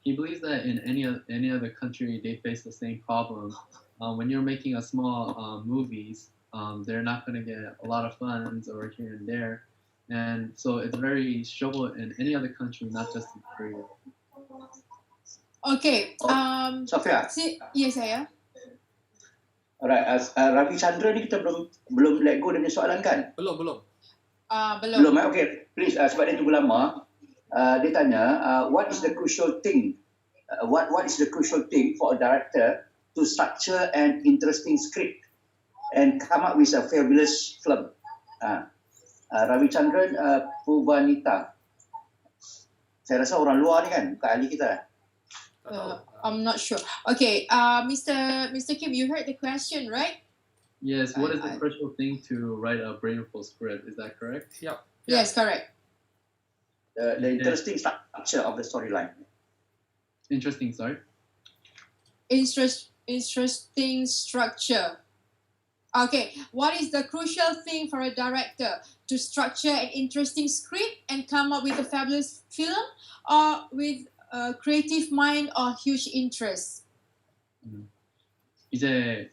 Speaker 6: he believes that in any other country they face the same problem. When you're making a small movies, they're not going to get a lot of funds or here and there. And so it's very struggle in any other country, not just in Korea.
Speaker 3: Okay.
Speaker 2: Sophia.
Speaker 3: Yes, saya.
Speaker 2: Alright. Ravi Chandra ni kita belum let go dari soalan kan?
Speaker 1: Belum.
Speaker 3: Belum.
Speaker 2: Okay, please, sebab dia tunggu lama. Dia tanya, what is the crucial thing? What is the crucial thing for a director to structure an interesting script and come up with a fabulous film? Ravichandran Puvanita. Saya rasa orang luar ni kan, bukan ahli kita.
Speaker 3: I'm not sure. Okay, Mr. Kim, you heard the question, right?
Speaker 6: Yes, what is the crucial thing to write a brainful script? Is that correct?
Speaker 1: Yep.
Speaker 3: Yes, correct.
Speaker 2: The interesting structure of the storyline.
Speaker 6: Interesting, sorry?
Speaker 3: Interesting structure. Okay, what is the crucial thing for a director to structure an interesting script and come up with a fabulous film, or with a creative mind or huge interest?
Speaker 6: 이제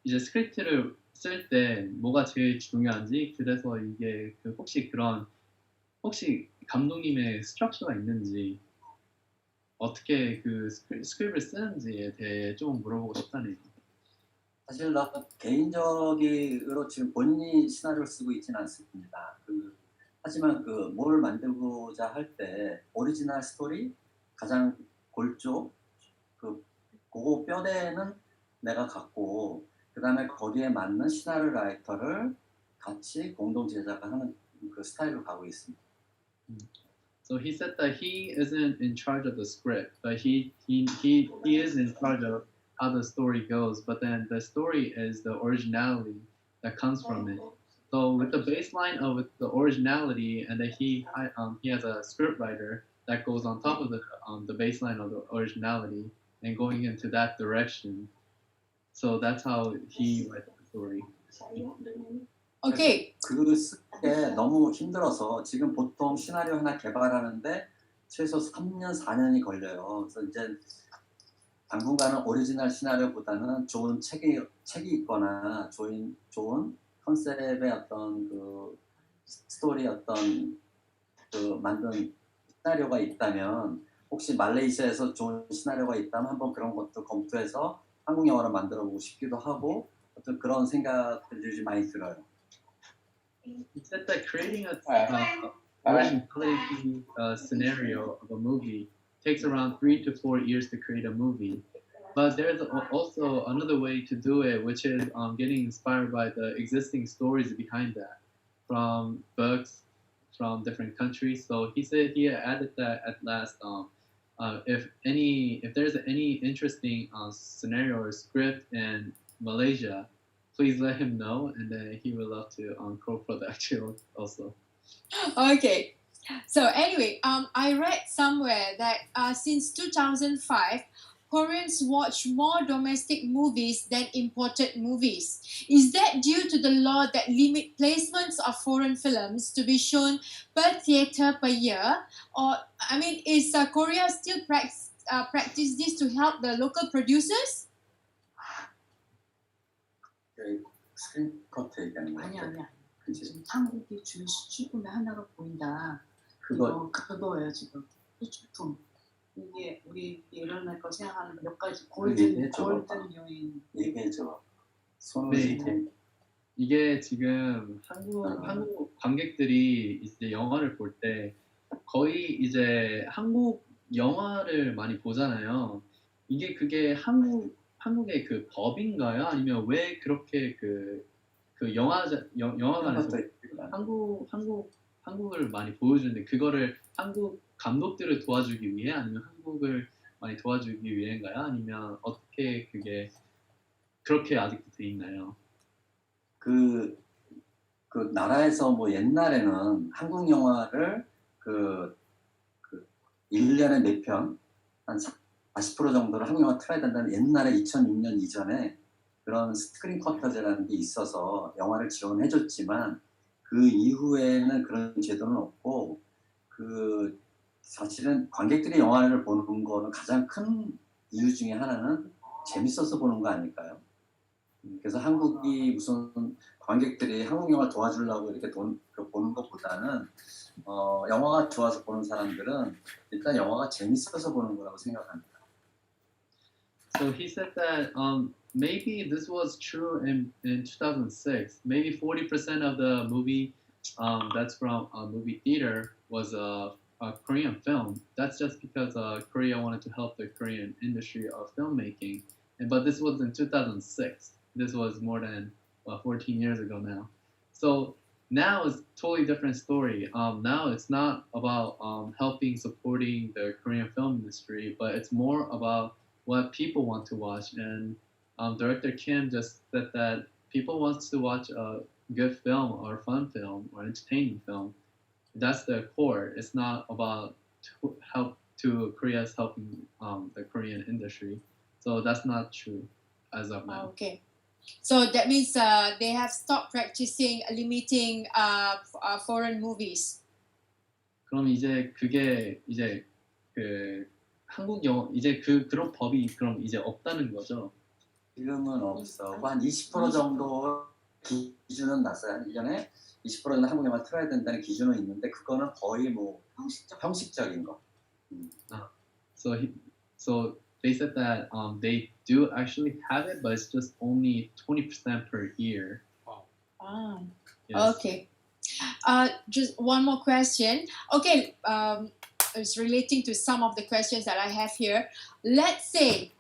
Speaker 6: 스크립트를 쓸 때 뭐가 제일 중요한지, 그래서 이게 혹시 감독님의 스트럭처가 있는지, 어떻게 그 스크립트를 쓰는지에 대해 좀 물어보고 싶다네요.
Speaker 4: 사실 나 개인적으로 지금 본인이 시나리오를 쓰고 있지는 않습니다. 하지만 뭘 만들고자 할 때 오리지널 스토리 가장 골조 그거 뼈대는 내가 갖고 그다음에 거기에 맞는 시나리오 라이터를 같이 공동 제작하는 그 스타일로 가고 있습니다.
Speaker 6: So he said that he isn't in charge of the script, but he is in charge of how the story goes, but then the story is the originality that comes from it. So with the baseline of the originality, and then he has a script writer that goes on top of the baseline of the originality and going into that direction. So that's how he writes the story.
Speaker 3: Okay.
Speaker 4: 쓰기에 너무 힘들어서 지금 보통 시나리오 하나 개발하는데 최소 3년, 4년이 걸려요. 그래서 이제 당분간은 오리지널 시나리오보다는 좋은 책이 있거나 좋은 컨셉의 어떤 스토리 만든 시나리오가 있다면, 혹시 말레이시아에서 좋은 시나리오가 있다면 한번 그런 것도 검토해서 한국 영화로 만들어보고 싶기도 하고, 어떤 그런 생각들이 많이 들어요.
Speaker 6: He said that creating a originality scenario of a movie takes around 3 to 4 years to create a movie. But there's also another way to do it, which is getting inspired by the existing stories behind that, from books from different countries. So he said he added that at last. If there's any interesting scenario or script in Malaysia, please let him know, and then he would love to co-product also.
Speaker 3: Okay. So anyway, I read somewhere that since 2005, Koreans watch more domestic movies than imported movies. Is that due to the law that limit placements of foreign films to be shown per theater per year? Or, is Korea still practice this to help the local producers?
Speaker 4: 스크린커트 얘기하는 거예요?
Speaker 7: 아니야. 지금 한국이 주요 수출품의 하나로 보인다. 그거예요 지금 수출품. 이게 우리 일어날 거 생각하는 몇 가지 골든 요인.
Speaker 4: 얘기해줘.
Speaker 6: 네. 이게 지금 한국 관객들이 이제 영화를 볼 때 거의 이제 한국 영화를 많이 보잖아요. 그게 한국의 그 법인가요? 아니면 왜 그렇게 영화관에서 한국을 많이 보여주는데, 그거를 한국 감독들을 도와주기 위해, 아니면 한국을 많이 도와주기 위해인가요? 아니면 어떻게 그렇게 아직도 돼 있나요?
Speaker 4: 그 나라에서 옛날에는 한국 영화를 1년에 몇 편, 한 40% 정도를 한국 영화 틀어야 된다는, 옛날에 2006년 이전에 그런 스크린 쿼터제라는 게 있어서 영화를 지원해줬지만, 그 이후에는 그런 제도는 없고, 사실은 관객들이 영화를 보는 거는 가장 큰 이유 중에 하나는 재밌어서 보는 거 아닐까요? 그래서 한국이 무슨 관객들이 한국 영화 도와주려고 이렇게 보는 것보다는 영화가 좋아서 보는 사람들은 일단 영화가 재밌어서 보는 거라고 생각합니다.
Speaker 6: So he said that maybe this was true in 2006. Maybe 40% of the movie that's from a movie theater was a Korean film. That's just because Korea wanted to help the Korean industry of filmmaking. But this was in 2006. This was more than 14 years ago now. So now it's totally different story. Now it's not about helping supporting the Korean film industry, but it's more about what people want to watch. And Director Kim just said that people want to watch a good film or fun film or entertaining film. That's the core. It's not about to help to Korea's helping the Korean industry. So that's not true as of now.
Speaker 3: Okay. So that means they have stopped practicing limiting foreign movies.
Speaker 6: 그럼 이제 그게 이제 그 한국 영화 이제 그런 법이 그럼 이제 없다는 거죠.
Speaker 4: 지금은 없어. 한 20% 정도 기준은 났어요. 한 1년에 20% 정도 한국 영화 틀어야 된다는 기준은 있는데 그거는 거의 뭐 형식적인 거.
Speaker 6: So they said that they do actually have it, but it's just only 20% per year.
Speaker 3: Ah,
Speaker 6: Yes.
Speaker 3: okay. Just one more question. Okay, it's relating to some of the questions that I have here. Let's say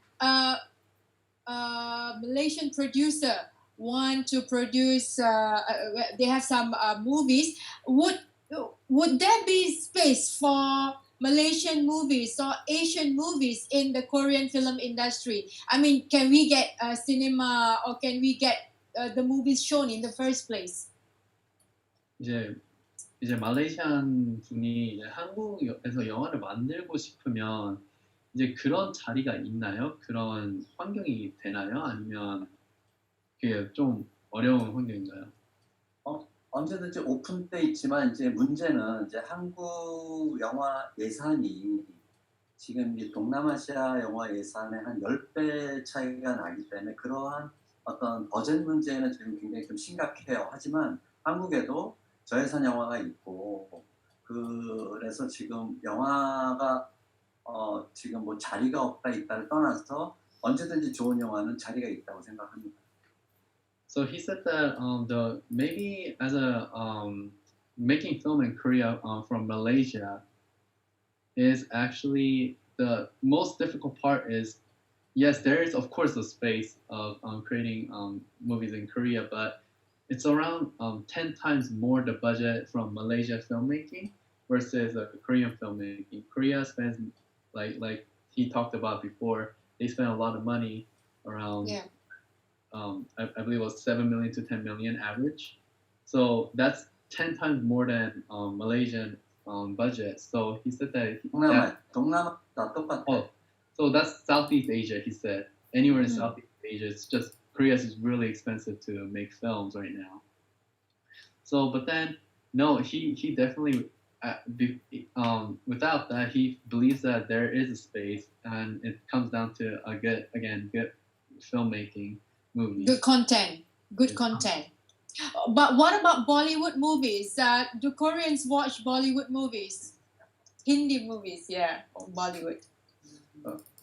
Speaker 3: Malaysian producer want to produce. They have some movies. Would there be space for Malaysian movies or Asian movies in the Korean film industry? I mean, can we get a cinema or can we get the movies shown in the first place?
Speaker 6: 이제 말레이시안 분이 이제 한국에서 영화를 만들고 싶으면 이제 그런 자리가 있나요? 그런 환경이 되나요? 아니면 그게 좀 어려운 환경인가요?
Speaker 4: 언제든지 오픈돼 있지만 이제 문제는 이제 한국 영화 예산이 지금 이제 동남아시아 영화 예산의 한 10배 차이가 나기 때문에 그러한 어떤 버젯 문제는 지금 굉장히 좀 심각해요. 하지만 한국에도 저예산 영화가 있고 그래서 지금 영화가 지금 뭐 자리가 없다 있다를 떠나서 언제든지 좋은 영화는 자리가 있다고 생각합니다.
Speaker 6: So he said that maybe as a making film in Korea from Malaysia is actually the most difficult part. Is yes, there is of course a space of creating movies in Korea, but it's around 10 times more the budget from Malaysia filmmaking versus Korean filmmaking. Korea spends like he talked about before. They spend a lot of money around.
Speaker 3: Yeah.
Speaker 6: I believe it was 7 million to 10 million average. So that's 10 times more than Malaysian budget. So he said that.
Speaker 4: 동남아 똑같아.
Speaker 6: Oh, so that's Southeast Asia. He said anywhere in Southeast Asia, it's just Korea is really expensive to make films right now. So, but then no, he definitely without that he believes that there is a space, and it comes down to good filmmaking. Movies.
Speaker 3: Good content. But what about Bollywood movies? Do Koreans watch Bollywood movies? Hindi movies, yeah, Bollywood.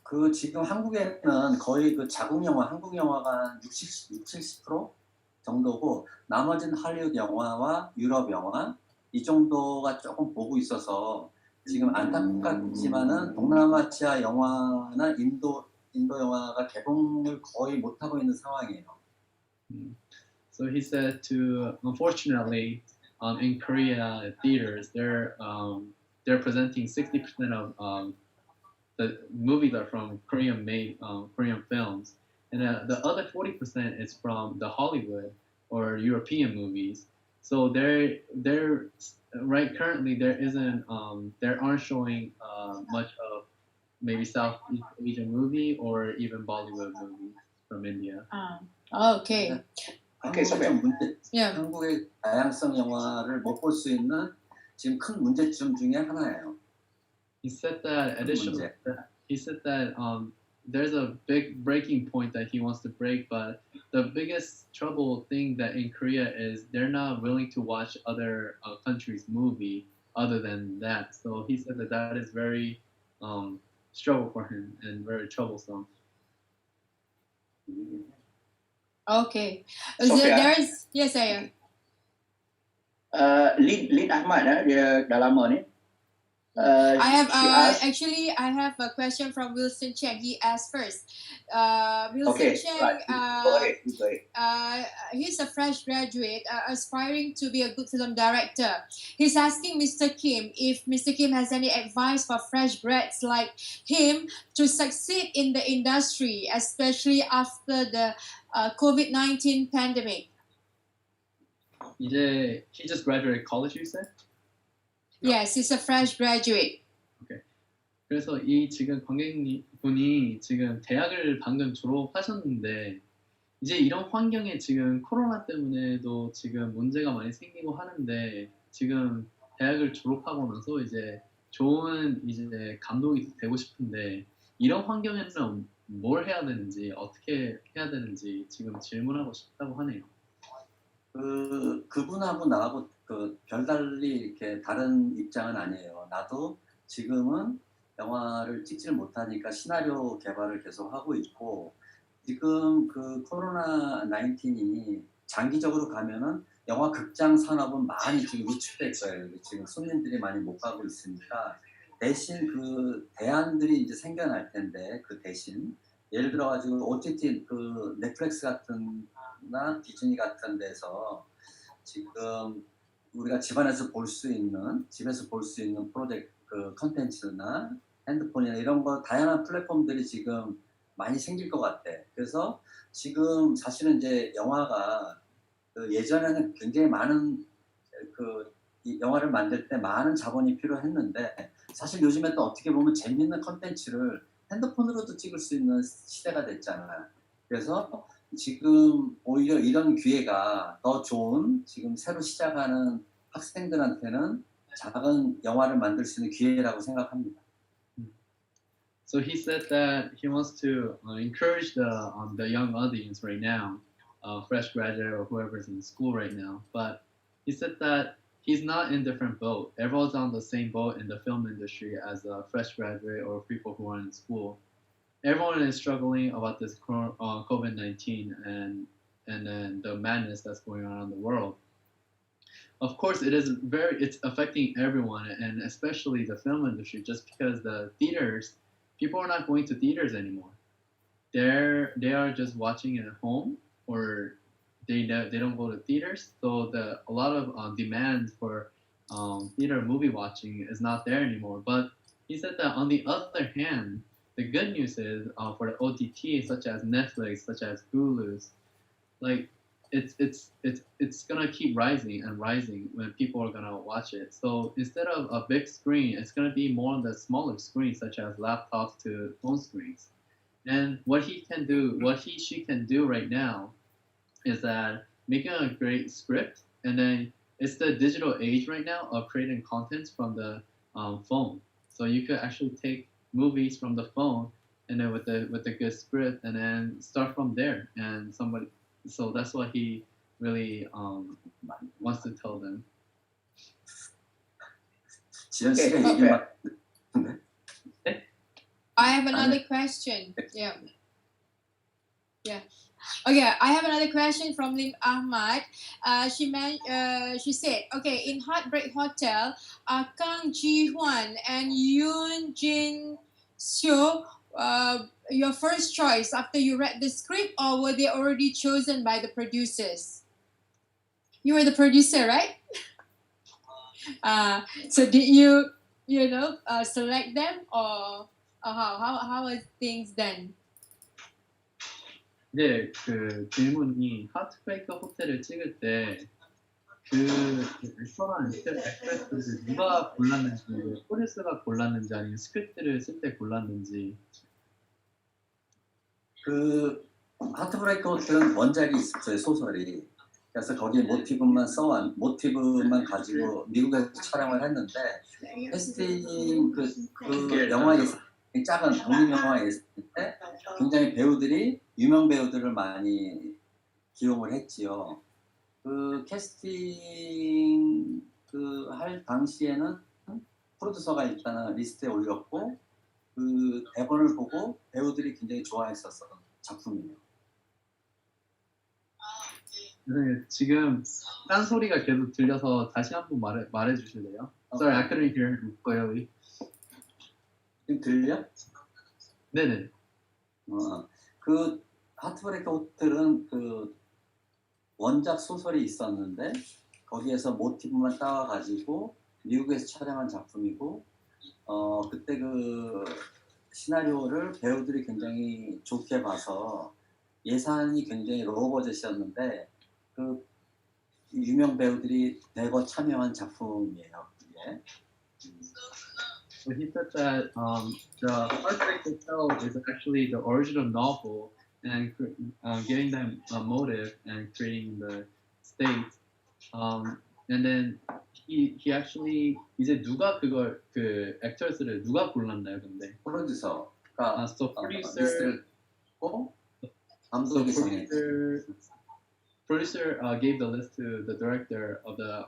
Speaker 4: 그 지금 한국에는 거의 그 자국 영화, 한국 영화가 한 60-70% 정도고 나머지는 할리우드 영화와 유럽 영화 이 정도가 조금 보고 있어서 지금 안타깝지만은 동남아시아 영화나 인도 영화가 개봉을 거의 못 하고 있는 상황이에요.
Speaker 6: So he said unfortunately in Korea theaters they're presenting 60% of the movies are from Korean made Korean films, and the other 40% is from the Hollywood or European movies. So they're right currently there aren't showing much of maybe Southeast Asian movie or even Bollywood movie from India.
Speaker 3: Okay.
Speaker 4: 한국의 좀 문제, 한국의 다양성 영화를 못 볼 수 있는 지금 큰 문제점 중에 하나예요.
Speaker 6: He said that additionally, there's a big breaking point that he wants to break, but the biggest trouble thing that in Korea is they're not willing to watch other countries' movie other than that. So he said that is very struggle for him and very troublesome.
Speaker 3: Okay.
Speaker 2: Sophia?
Speaker 3: Yes, I am.
Speaker 2: Lin Ahmad dia dah lama ni.
Speaker 3: I have
Speaker 2: She asked,
Speaker 3: actually I have a question from Wilson Cheng. He asked first. Wilson
Speaker 2: okay,
Speaker 3: Cheng,
Speaker 2: right. Go ahead.
Speaker 3: he's a fresh graduate aspiring to be a good film director. He's asking Mr. Kim if Mr. Kim has any advice for fresh grads like him to succeed in the industry, especially after the COVID-19 pandemic.
Speaker 6: 이제 he just graduated college, you said?
Speaker 3: Yes, he's a fresh graduate.
Speaker 6: 그래서 이 지금 관객분이 지금 대학을 방금 졸업하셨는데 이제 이런 환경에 지금 코로나 때문에도 지금 문제가 많이 생기고 하는데 지금 대학을 졸업하고 나서 이제 좋은 이제 감독이 되고 싶은데 이런 환경에는 뭘 해야 되는지 어떻게 해야 되는지 지금 질문하고 싶다고 하네요.
Speaker 4: 그분하고 나하고 별달리 이렇게 다른 입장은 아니에요. 나도 지금은 영화를 찍지를 못하니까 시나리오 개발을 계속 하고 있고 지금 그 코로나 19이 장기적으로 가면은 영화 극장 산업은 많이 지금 위축될 거예요. 지금 손님들이 많이 못 가고 있으니까 대신 그 대안들이 이제 생겨날 텐데 그 대신 예를 들어 가지고 OTT 그 넷플릭스 같은나 디즈니 같은 데서 지금 우리가 집에서 볼 수 있는 프로젝트 그 컨텐츠나 핸드폰이나 이런 거 다양한 플랫폼들이 지금 많이 생길 것 같아. 그래서 지금 사실은 이제 영화가 그 예전에는 굉장히 많은 이 영화를 만들 때 많은 자본이 필요했는데 사실 요즘에 또 어떻게 보면 재밌는 컨텐츠를 핸드폰으로도 찍을 수 있는 시대가 됐잖아요. 그래서 지금 오히려 이런 기회가 더 좋은 지금 새로 시작하는 학생들한테는 작은 영화를 만들 수 있는 기회라고 생각합니다.
Speaker 6: So he said that he wants to encourage the young audience right now, fresh graduate or whoever's in school right now. But he said that he's not in different boat. Everyone's on the same boat in the film industry as a fresh graduate or people who are in school. Everyone is struggling about this COVID-19 and then the madness that's going on in the world. Of course, it's affecting everyone and especially the film industry just because the theaters, people are not going to theaters anymore. They are just watching it at home or they don't go to theaters. So a lot of demand for theater movie watching is not there anymore. But he said that on the other hand, the good news is for the OTT such as Netflix, such as Hulu's, like it's gonna keep rising and rising when people are gonna watch it. So instead of a big screen, it's gonna be more on the smaller screens such as laptops to phone screens. And what she can do right now is that making a great script, and then it's the digital age right now of creating content from the phone. So you could actually take movies from the phone and then with a good script and then start from there and so that's what he really wants to tell them.
Speaker 3: I have another question. Yeah. Okay, I have another question from Lim Ahmad. She said, okay, in Heartbreak Hotel, are Kang Ji-hwan and Yoon Jin-seo your first choice after you read the script, or were they already chosen by the producers? You were the producer, right? So did you select them, or how was things done?
Speaker 6: 네, 그 질문이 하트브레이크 호텔을 찍을 때 그 액터랑 액트레스를 누가 골랐는지, 프로듀서가 골랐는지 아니면 스크립트를 쓸 때 골랐는지.
Speaker 4: 그 하트브레이크 호텔은 원작이 있었어요, 소설이. 그래서 거기에 모티브만 가지고 미국에서 촬영을 했는데 캐스팅 그 영화에 작은 독립 영화에 있을 때 굉장히 유명 배우들을 많이 기용을 했지요. 그 캐스팅 할 당시에는 프로듀서가 일단은 리스트에 올렸고 그 대본을 보고 배우들이 굉장히 좋아했었던 작품이에요.
Speaker 6: 네, 지금 딴 소리가 계속 들려서 다시 한번 말해 주실래요? Sorry, I couldn't hear clearly.
Speaker 4: 지금 들려?
Speaker 6: 네네.
Speaker 4: 그 하트브레이크 호텔은 그 원작 소설이 있었는데 거기에서 모티브만 따와가지고 미국에서 촬영한 작품이고 그때 그 시나리오를 배우들이 굉장히 좋게 봐서 예산이 굉장히 로우 버젯이었는데 그 유명 배우들이 대거 참여한 작품이에요. 이게.
Speaker 6: So he said that the Heartbreak Hotel is actually the original novel and giving them a motive and creating the state. And then he actually 이제 누가 그걸 그 액터스를 누가 골랐나요, 근데?
Speaker 4: 프로듀서가
Speaker 6: So producer
Speaker 4: 리스트를 고 감독이 정했지.
Speaker 6: Producer gave the list to the director of the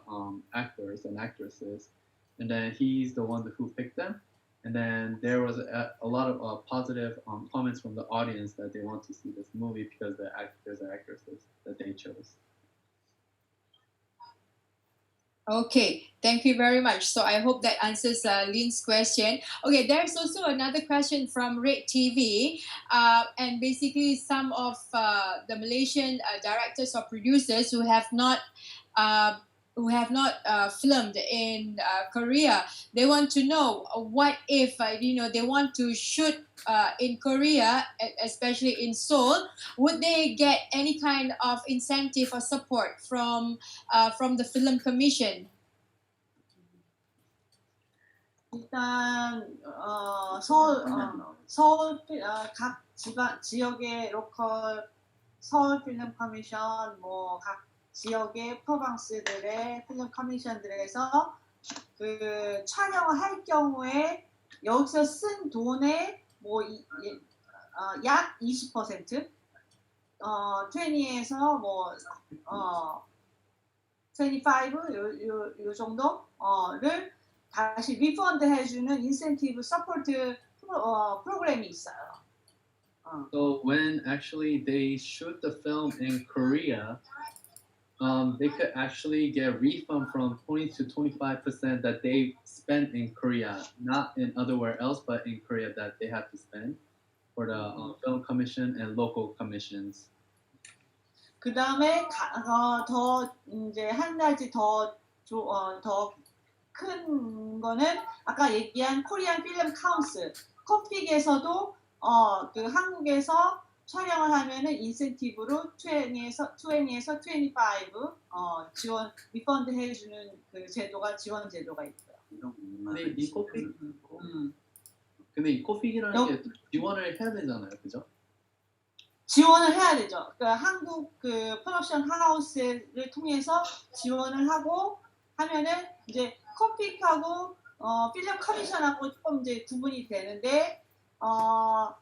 Speaker 6: actors and actresses, and then he's the one who picked them. And then there was a lot of positive comments from the audience that they want to see this movie because the actors and actresses that they chose.
Speaker 3: Okay, thank you very much. So I hope that answers Lynn's question. Okay, there's also another question from Red TV, and basically some of the Malaysian directors or producers who have not filmed in Korea. They want to know what if they want to shoot in Korea, especially in Seoul. Would they get any kind of incentive or support from the Film Commission?
Speaker 7: 일단 서울 각 지역의 로컬 서울 필름 커미션 뭐 각 지역의 프로방스들의 필름 커미션들에서 그 촬영을 할 경우에 여기서 쓴 돈의 뭐 약 20% 20에서 뭐 25 요 정도를 다시 리펀드 해주는 인센티브 서포트 프로그램이 있어요.
Speaker 6: So when actually they shoot the film in Korea, they could actually get refund from 20 to 25% that they spent in Korea, not in otherwhere else, but in Korea that they have to spend for the film commission and local commissions.
Speaker 7: 그 다음에 더 이제 한 가지 더 큰 거는 아까 얘기한 코리안 필름 카운슬 코픽에서도 그 한국에서 촬영을 하면은 인센티브로 20에서 25 지원 리펀드 해주는 그 제도가 지원 제도가 있어요.
Speaker 6: 근데 이 코픽이라는 게 지원을 해야 되잖아요, 그죠?
Speaker 7: 지원을 해야 되죠. 그 한국 그 프로덕션 하우스를 통해서 지원을 하고 하면은 이제 코픽하고 필름 커미션하고 조금 이제 구분이 되는데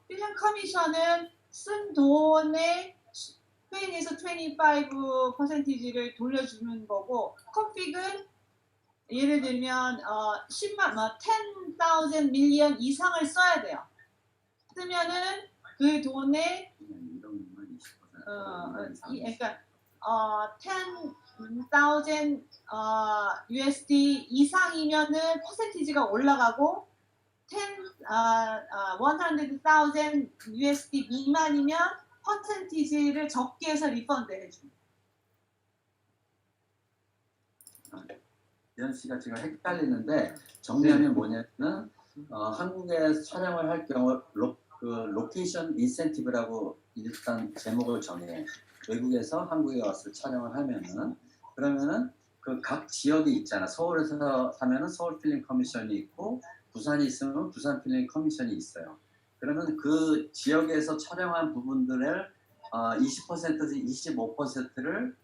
Speaker 7: 필름 커미션은 쓴 돈의 20에서 25%를 돌려주는 거고 코픽은 예를 들면 10,000 million 이상을 써야 돼요. 쓰면은 그 돈의 그러니까 10,000 USD 이상이면은 퍼센티지가 올라가고 100,000 USD 미만이면 퍼센티지를 적게 해서 리펀드 해줍니다.
Speaker 4: 이현 씨가 지금 헷갈리는데 정리하면 뭐냐면 한국에서 촬영을 할 경우 로케이션 인센티브라고 일단 제목을 정해. 외국에서 한국에 와서 촬영을 하면은 그러면은 그 각 지역이 있잖아. 서울에서 하면은 서울 필름 커미션이 있고 부산이 있으면 부산 필름 커미션이 있어요. 그러면 그 지역에서 촬영한 부분들을 20%에서 25%를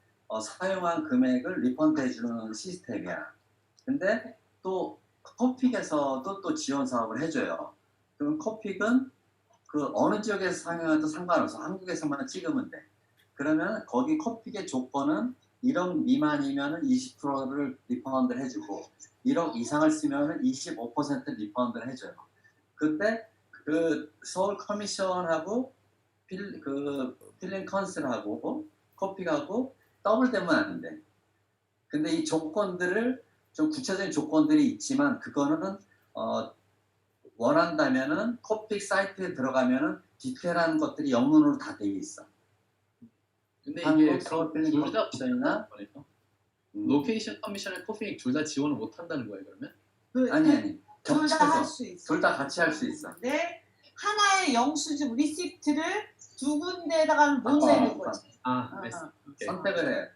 Speaker 4: 사용한 금액을 리펀드해 주는 시스템이야. 근데 또 코픽에서도 또 지원 사업을 해줘요. 그럼 코픽은 그 어느 지역에서 상영해도 상관없어. 한국에서만 찍으면 돼. 그러면 거기 코픽의 조건은 1억 미만이면은 20%를 리펀드를 해주고 1억 이상을 쓰면은 25% 리펀드를 해줘요. 그때 그 서울 커미션하고 필름 컨설하고 코픽하고 더블되면 안 돼. 근데 이 조건들을 좀 구체적인 조건들이 있지만 그거는 원한다면은 코픽 사이트에 들어가면은 디테일한 것들이 영문으로 다 되어 있어.
Speaker 6: 근데 이게
Speaker 4: 한국 서울 필름
Speaker 6: 둘다
Speaker 4: 커미션이나
Speaker 6: 로케이션 커미션을 코픽 둘 다 지원을 못 한다는 거예요, 그러면?
Speaker 4: 아니
Speaker 7: 둘 다 할
Speaker 4: 겹쳐서
Speaker 7: 수 있어.
Speaker 4: 둘 다 같이 할 수 있어.
Speaker 7: 근데 하나의 영수증 리시프트를 두 군데에다가 못 내는 거지.
Speaker 6: I see. Okay.
Speaker 4: 선택을 해.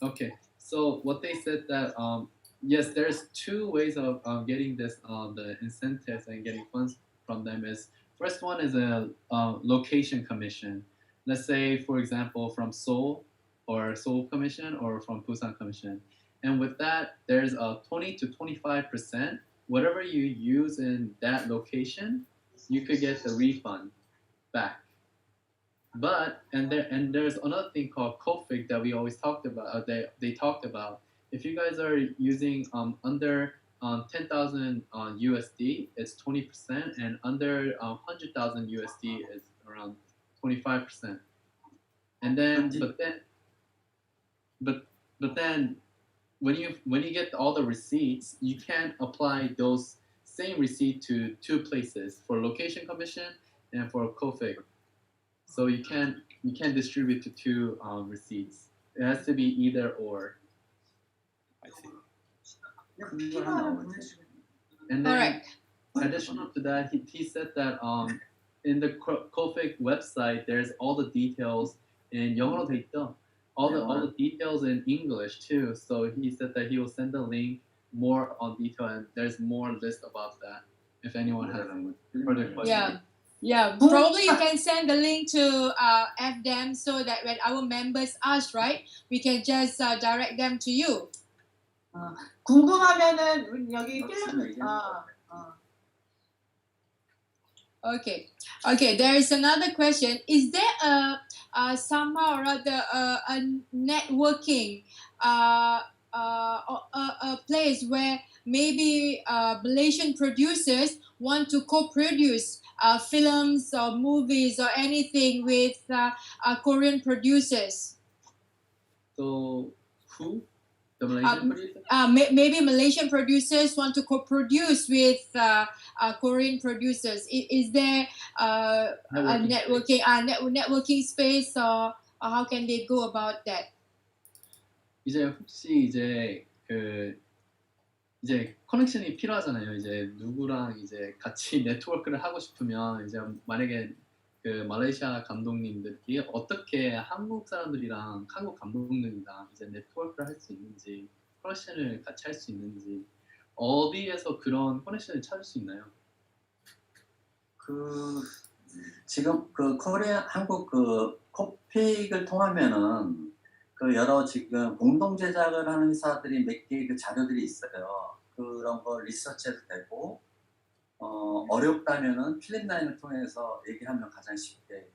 Speaker 6: Okay. So what they said that yes, there's two ways of getting this the incentives and getting funds from them is first one is a location commission. Let's say for example from Seoul or Seoul Commission or from Busan Commission. And with that there's a 20 to 25% whatever you use in that location, you could get the refund back. But there's another thing called COFIG that we always talked about. They talked about if you guys are using under 10,000 USD, it's 20%, and under 100,000 USD is around 25%. And then, but then, when you get all the receipts, you can't apply those same receipt to two places for location commission and for COFIG. So you can't distribute to two receipts. It has to be either or.
Speaker 1: I see.
Speaker 6: And then,
Speaker 3: Alright.
Speaker 6: additional to that, he said that in the COFIG website, there's all the details in 영어로 돼 있죠. All the details in English too. So he said that he will send a link more on detail, and there's more list about that. If anyone has further questions.
Speaker 3: Yeah, probably you can send the link to Fdam so that when our members ask, right, we can just direct them to you.
Speaker 7: 궁금하면은 여기 필름
Speaker 3: Okay. There is another question. Is there somehow or other a networking a place where maybe Malaysian producers want to co-produce films or movies or anything with Korean producers?
Speaker 6: So who? The Malaysian producer?
Speaker 3: Maybe Malaysian producers want to co-produce with Korean producers. Is there a networking space, or how can they go about that?
Speaker 6: 이제 혹시 이제 커넥션이 필요하잖아요. 이제 누구랑 이제 같이 네트워크를 하고 싶으면 이제 만약에 그 말레이시아 감독님들이 어떻게 한국 사람들이랑 한국 감독님이랑 이제 네트워크를 할 수 있는지, 커넥션을 같이 할 수 있는지, 어디에서 그런 커넥션을 찾을 수 있나요?
Speaker 4: 지금 코리아 한국 코픽을 통하면은 여러 지금 공동 제작을 하는 회사들이 몇 개의 자료들이 있어요. 그런 거 리서치해도 되고 어렵다면은 필름라인을 통해서 얘기하면 가장 쉽게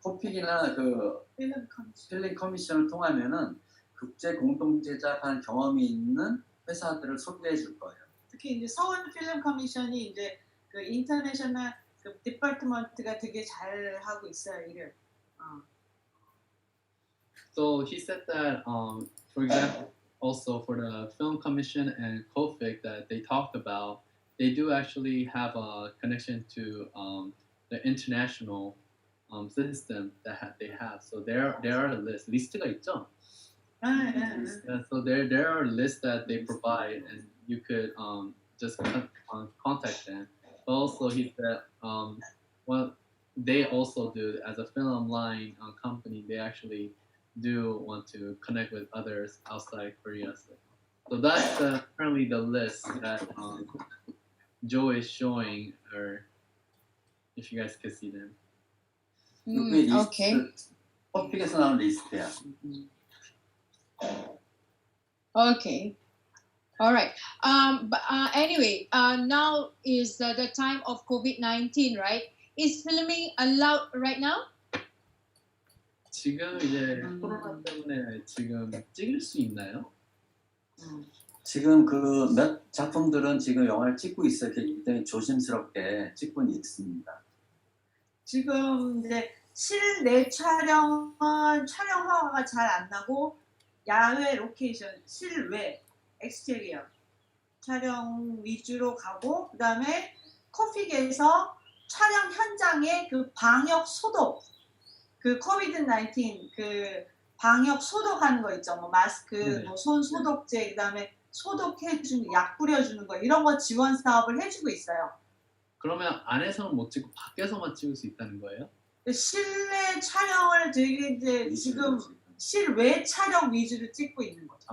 Speaker 4: 코픽이나 필름 커미션을 통하면은 국제 공동 제작한 경험이 있는 회사들을 소개해 줄 거예요.
Speaker 7: 특히 이제 서울 필름 커미션이 이제 그 인터내셔널 그 디파트먼트가 되게 잘 하고 있어요, 일을.
Speaker 6: So he said that, for example, also for the film commission and COFIG that they talked about, they do actually have a connection to the international system that they have. So there are a list. 리스트가 있죠? So there are lists that they provide, and you could just contact them. But also he said, what they also do as a film line company, they actually do want to connect with others outside Korea. So that's currently the list that Joe is showing, or if you guys could see them.
Speaker 3: Okay.
Speaker 4: 코픽에서 나온 리스트야.
Speaker 3: Okay. All right. But anyway, now is the time of COVID-19, right? Is filming allowed right now?
Speaker 6: 지금 이제 코로나 때문에 지금 찍을 수 있나요?
Speaker 4: 지금 몇 작품들은 지금 영화를 찍고 있어요. 굉장히 조심스럽게 찍고 있습니다.
Speaker 7: 지금 이제 실내 촬영은 촬영 허가가 잘 안 나고 야외 로케이션, 실외, 엑스테리어 촬영 위주로 가고 그다음에 커피계에서 촬영 현장에 그 방역 소독, 그 코비드 19 그 방역 소독하는 거 있죠. 뭐 마스크,
Speaker 6: 네네.
Speaker 7: 뭐 손 소독제, 그다음에 소독해주는 약 뿌려주는 거 이런 거 지원 사업을 해주고 있어요.
Speaker 6: 그러면 안에서는 못 찍고 밖에서만 찍을 수 있다는 거예요?
Speaker 7: 실내 촬영을 되게 이제 지금 실외 촬영 위주로 찍고 있는 거죠.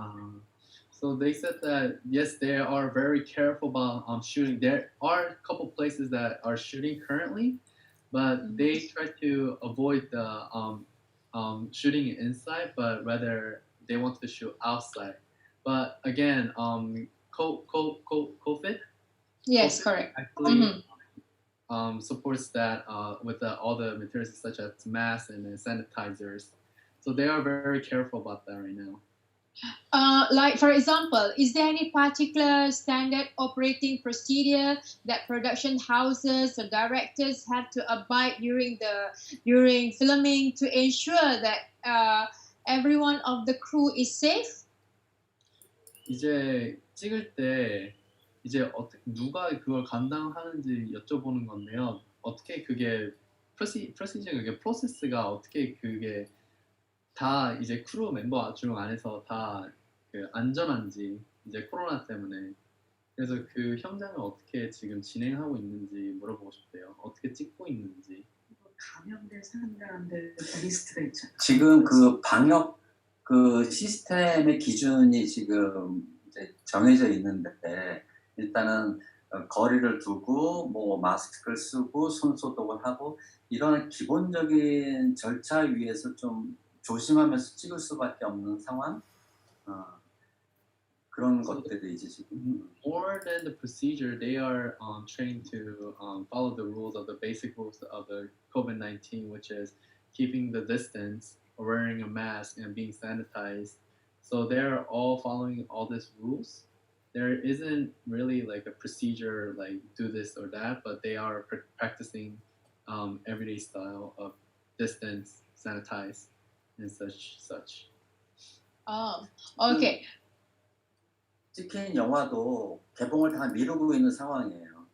Speaker 6: So they said that yes, they are very careful about shooting. There are a couple places that are shooting currently, but they try to avoid the shooting inside, but rather they want to shoot outside. But again, COVID
Speaker 3: Yes, correct.
Speaker 6: actually supports that with all the materials such as masks and sanitizers. So they are very careful about that right now.
Speaker 3: Like for example, is there any particular standard operating procedure that production houses or directors have to abide during filming to ensure that everyone of the crew is safe?
Speaker 6: 이제 찍을 때 이제 어떻게 누가 그걸 감당하는지 여쭤보는 건데요. 어떻게 그게 프로시저 그게 프로세스가 어떻게 그게 다 이제 크루 멤버 중 안에서 다 그 안전한지 이제 코로나 때문에 그래서 그 현장을 어떻게 지금 진행하고 있는지 물어보고 싶대요. 어떻게 찍고 있는지.
Speaker 7: 감염된 사람들한테 리스트가 있잖아요.
Speaker 4: 지금 그 방역 그 시스템의 기준이 지금 이제 정해져 있는데 일단은 거리를 두고 뭐 마스크를 쓰고 손 소독을 하고 이런 기본적인 절차 위에서 좀 조심하면서 찍을 수밖에 없는 상황. 그런 것들이 이제 지금
Speaker 6: More than the procedure, they are trained to follow the rules of the basic rules of the COVID-19, which is keeping the distance, wearing a mask, and being sanitized. So they're all following all these rules. There isn't really like a procedure like do this or that, but they are practicing everyday style of distance, sanitize, and such.
Speaker 3: Oh, okay.
Speaker 4: 찍힌 영화도 개봉을 다 미루고 있는 상황이에요.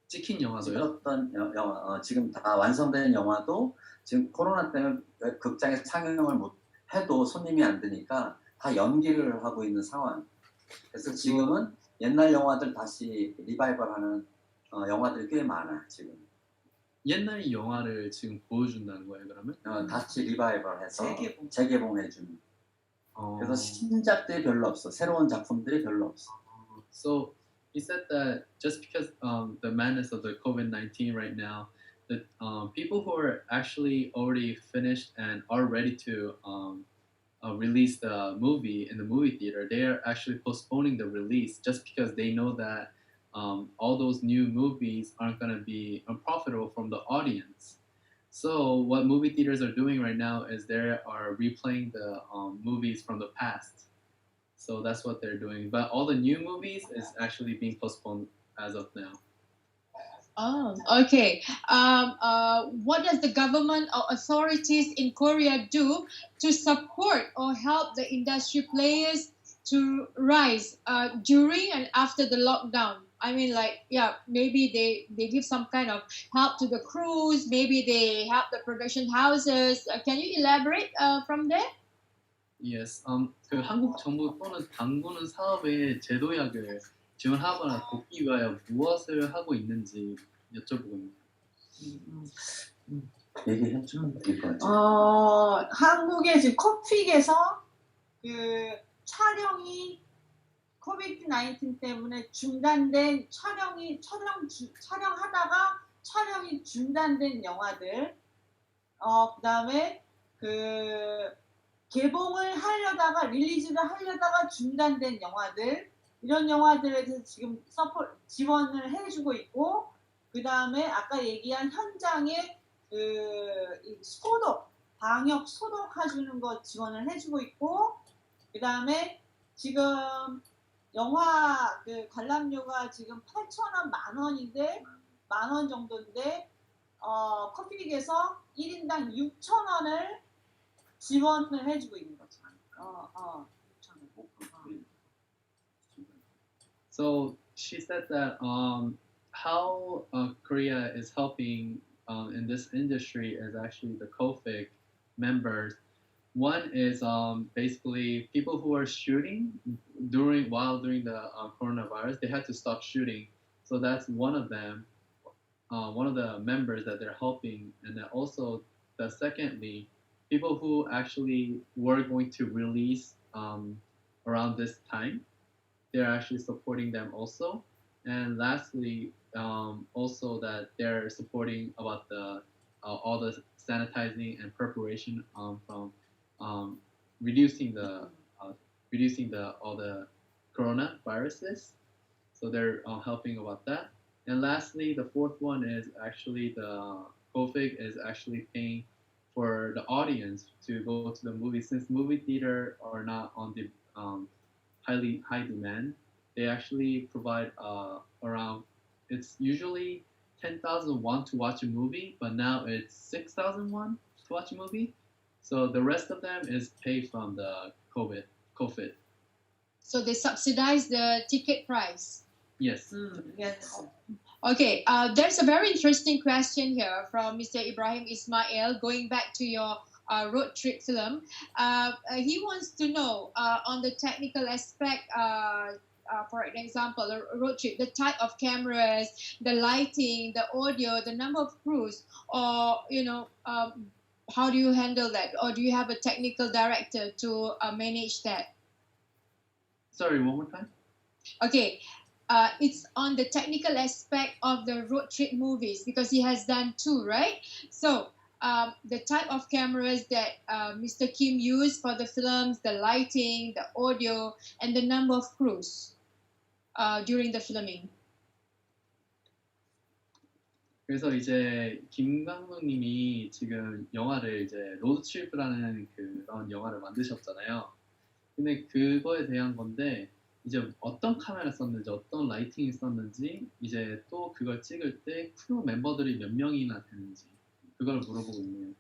Speaker 6: 찍힌 영화도요?
Speaker 4: 찍었던 영화, 지금 다 완성된 영화도 지금 코로나 때문에 극장에 상영을 못 해도 손님이 안 드니까 다 연기를 하고 있는 상황. 그래서 지금은 옛날 영화들 다시 리바이벌하는 영화들이 꽤 많아 지금.
Speaker 6: 옛날 영화를 지금 보여준다는 거예요, 그러면?
Speaker 4: 다시 리바이벌해서 재개봉해주는. 그래서 신작들이 별로 없어. 새로운 작품들이 별로 없어.
Speaker 6: So he said that just because the madness of the COVID-19 right now, the people who are actually already finished and are ready to release the movie in the movie theater, they are actually postponing the release just because they know that all those new movies aren't going to be unprofitable from the audience. So what movie theaters are doing right now is they are replaying the movies from the past. So that's what they're doing. But all the new movies is actually being postponed as of now.
Speaker 3: Oh, okay. What does the government or authorities in Korea do to support or help the industry players to rise during and after the lockdown? I mean, like, yeah, maybe they give some kind of help to the crews. Maybe they help the production houses. Can you elaborate from there?
Speaker 6: Yes. 그 한국 정부 또는 당국은 사업에 제도약을 지원하거나 돕기 위하여 무엇을 하고 있는지 여쭤보고 있습니다.
Speaker 4: 얘기해 주면 될 것 같아요.
Speaker 7: 한국의 지금 커피에서 그 촬영이 코비드 19 때문에 중단된 촬영하다가 촬영이 중단된 영화들, 그다음에 그 개봉을 하려다가 릴리즈를 하려다가 중단된 영화들, 이런 영화들에 대해서 지금 지원을 해주고 있고, 그다음에 아까 얘기한 현장에 그 소독, 방역 소독해주는 거 지원을 해주고 있고, 그다음에 지금 영화 그 관람료가 지금 8,000원, 10,000원인데 10,000원 정도인데 커피닉에서 1인당 6,000원을 지원을 해주고 있는 거죠. 6,000원.
Speaker 6: So she said that how Korea is helping in this industry is actually the COFIC members. One is basically people who are shooting during the coronavirus. They had to stop shooting, so that's one of them. One of the members that they're helping, and then also the secondly, people who actually were going to release around this time, they're actually supporting them also. And lastly, also that they're supporting about the all the sanitizing and preparation from reducing the all the coronaviruses. So they're helping about that. And lastly, the fourth one is actually the COFIG is actually paying for the audience to go to the movie. Since movie theater are not on the high demand, they actually provide around, it's usually 10,000 won to watch a movie, but now it's 6,000 won to watch a movie. So the rest of them is paid from the COVID.
Speaker 3: So they subsidize the ticket price.
Speaker 6: Yes.
Speaker 7: Yes.
Speaker 3: Okay, there's a very interesting question here from Mr. Ibrahim Ismail, going back to your road trip film. He wants to know on the technical aspect, for example, a road trip, the type of cameras, the lighting, the audio, the number of crews, or, how do you handle that? Or do you have a technical director to manage that?
Speaker 6: Sorry, one more time?
Speaker 3: Okay, it's on the technical aspect of the road trip movies because he has done 2, right? So the type of cameras that Mr. Kim used for the films, the lighting, the audio, and the number of crews during the filming.
Speaker 6: 그래서 이제 김 감독님이 지금 영화를 이제 로드트립이라는 그런 영화를 만드셨잖아요. 근데 그거에 대한 건데 이제 어떤 카메라 썼는지 어떤 라이팅이 썼는지 이제 또 그걸 찍을 때 크루 멤버들이 몇 명이나 되는지 그걸 물어보고 있네요.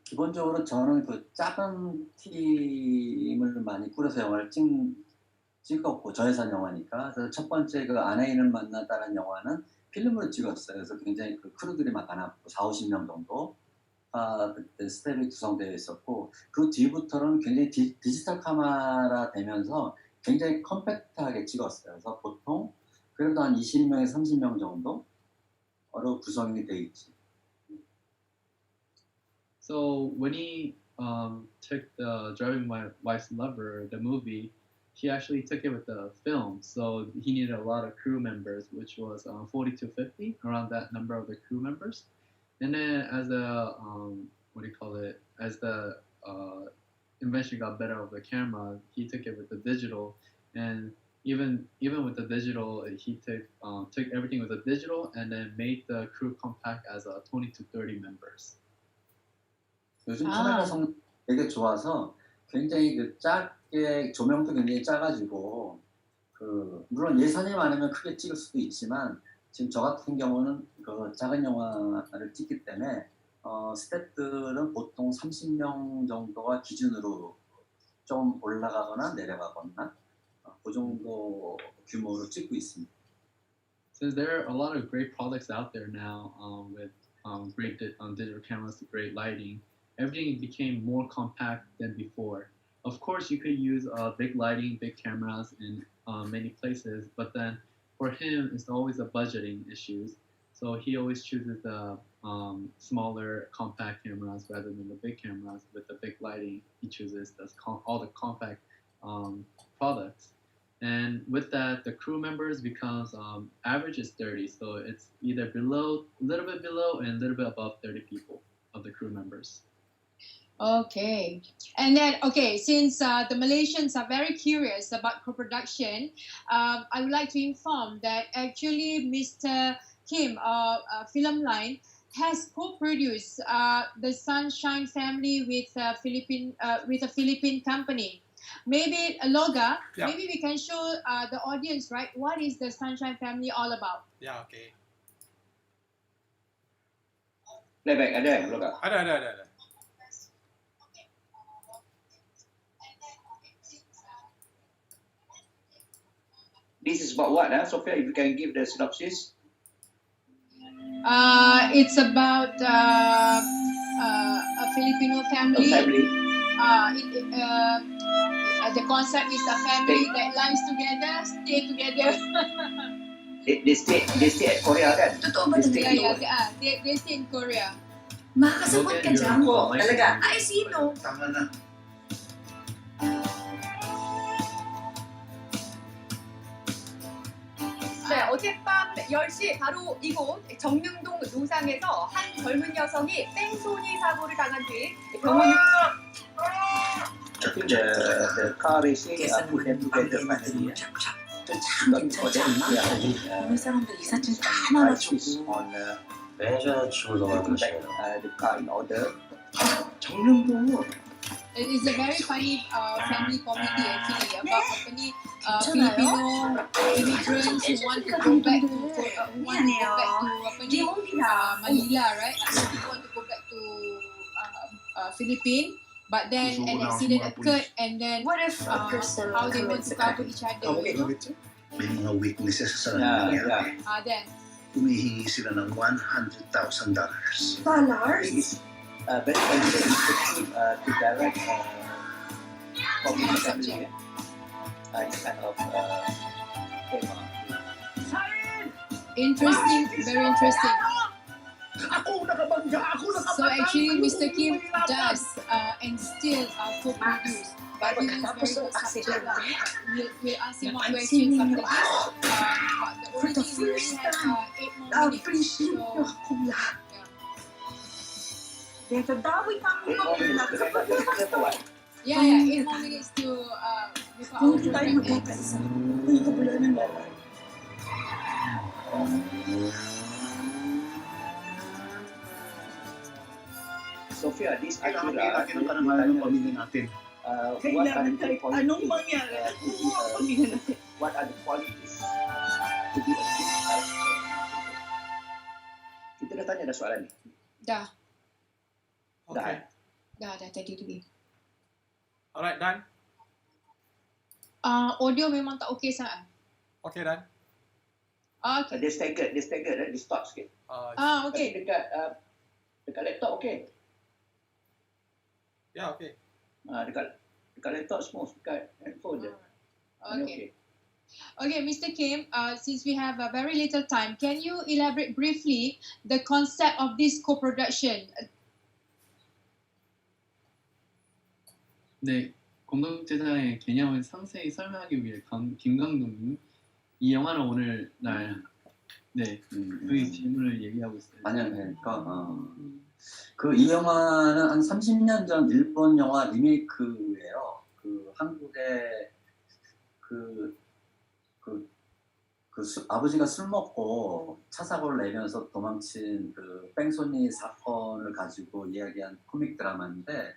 Speaker 4: 기본적으로 저는 작은 팀을 많이 꾸려서 영화를 찍었고 저예산 영화니까. 그래서 첫 번째 아내인을 만났다는 영화는 필름으로 찍었어요. 그래서 굉장히 크루들이 많았고 40-50명 정도 그때 스텝이 구성되어 있었고, 그 뒤부터는 굉장히 디지털 카메라 되면서 굉장히 컴팩트하게 찍었어요. 그래서 보통 그래도 한 20명에서 30명 정도로 구성이 되어 있지.
Speaker 6: So when he took the Driving My Wife's Lover, the movie, he actually took it with the film. So he needed a lot of crew members, which was 40 to 50, around that number of the crew members. And then as the as the invention got better of the camera, he took it with the digital, and even with the digital, he took everything with the digital and then made the crew compact as 20 to 30 members.
Speaker 4: 요즘 카메라 성능 되게 좋아서 굉장히 작게 조명도 굉장히 작아지고 물론 예산이 많으면 크게 찍을 수도 있지만 지금 저 같은 경우는 작은 영화를 찍기 때문에 스태프들은 보통 30명 정도가 기준으로 좀 올라가거나 내려가거나 그 정도 규모로 찍고 있습니다.
Speaker 6: Since there are a lot of great products out there now with great digital cameras, great lighting, everything became more compact than before. Of course, you could use big lighting, big cameras in many places, but then for him, it's always a budgeting issues. So he always chooses the smaller, compact cameras rather than the big cameras with the big lighting. He chooses all the compact products. And with that, the crew members becomes average is 30. So it's either a little bit below and a little bit above 30 people of the crew members.
Speaker 3: Okay. And then, since the Malaysians are very curious about co-production, I would like to inform that actually Mr. Kim, Film Line, has co-produced the Sunshine Family with a Philippine company. Maybe, Loga, maybe we can show the audience, right? What is the Sunshine Family all about?
Speaker 1: Yeah, okay.
Speaker 2: Playback ada belum?
Speaker 1: Ada.
Speaker 2: This is about what, Sophia? If you can give the synopsis.
Speaker 3: It's about a Filipino family. The concept is a family that lives together, stay together.
Speaker 2: They stay at Korea kan?
Speaker 3: Totoo ba talaga? They stay in Korea.
Speaker 6: Makasagot ka dyan po.
Speaker 7: talaga. Ay, sino?
Speaker 11: Tama na.
Speaker 13: 네, 어젯밤 10시 바로 이곳 정릉동 노상에서 한 젊은 여성이 뺑소니 사고를 당한 뒤 병원을
Speaker 2: I think the car racing put them together finally.
Speaker 7: 참 괜찮지 않나? 오늘 사람들 이삿짐 다 나눠주고.
Speaker 2: On
Speaker 5: 매년 치고
Speaker 2: putting back the car in order.
Speaker 7: 정릉동
Speaker 3: It is a very funny family comedy actually about Filipino immigrants who want to go back to Manila, right? They want to go back to Philippines, but then an accident occurred, and then
Speaker 7: What if a person
Speaker 3: how they want
Speaker 7: commits
Speaker 3: to
Speaker 7: a
Speaker 3: cover
Speaker 7: crime?
Speaker 3: each other. You know?
Speaker 11: May mga witnesses sa
Speaker 2: Yeah.
Speaker 3: Then
Speaker 11: Humihingi sila ng $100,000.
Speaker 7: Dollars?
Speaker 2: Very confident to direct comedy family. This kind of tema.
Speaker 3: interesting, very interesting.
Speaker 10: Ako nakabangga! Ako nakabangga!
Speaker 3: So actually, Mr. Kim does and still co-produce. But he is very good subject. We'll ask him more questions after this. But the only thing we only have 8 more minutes.
Speaker 7: Appreciate
Speaker 3: So,
Speaker 7: niyo akong lahat. Dito dawit ang mga
Speaker 3: yeah, 8 more minutes to before our
Speaker 7: Hindi tayo
Speaker 3: program ends.
Speaker 7: magkakaisa. Uy, kabulanan mo.
Speaker 2: Sophia, this
Speaker 10: Kailangan
Speaker 2: Akira,
Speaker 10: natin ang karangalan ng pamilya natin.
Speaker 2: what are
Speaker 7: Kailangan
Speaker 2: the
Speaker 7: kahit
Speaker 2: qualities?
Speaker 7: anong mangyari. Pamilya natin.
Speaker 2: What are the qualities to be a good husband? Kita dah tanya dah soalan ni.
Speaker 3: Dah,
Speaker 1: Okay.
Speaker 3: dah tadi tu.
Speaker 1: Alright, done.
Speaker 3: Audio memang tak okey sangat.
Speaker 1: Okay, done.
Speaker 3: Okay.
Speaker 2: Dia staggered, dia stop sikit.
Speaker 3: Okay.
Speaker 2: Tapi dekat laptop okey.
Speaker 1: Yeah, okay.
Speaker 2: Dekat laptop smooth, dekat handphone je.
Speaker 3: Okay. Okay, Mr. Kim, since we have a very little time, can you elaborate briefly the concept of this co-production?
Speaker 6: 네, 공동 제작의 개념을 상세히 설명하기 위해 김강동님 이 영화는 오늘 날 그 질문을 얘기하고 있어요.
Speaker 4: 그러니까 이 영화는 한 30년 전 일본 영화 리메이크예요. 그 한국의 아버지가 술 먹고 차 사고를 내면서 도망친 그 뺑소니 사건을 가지고 이야기한 코믹 드라마인데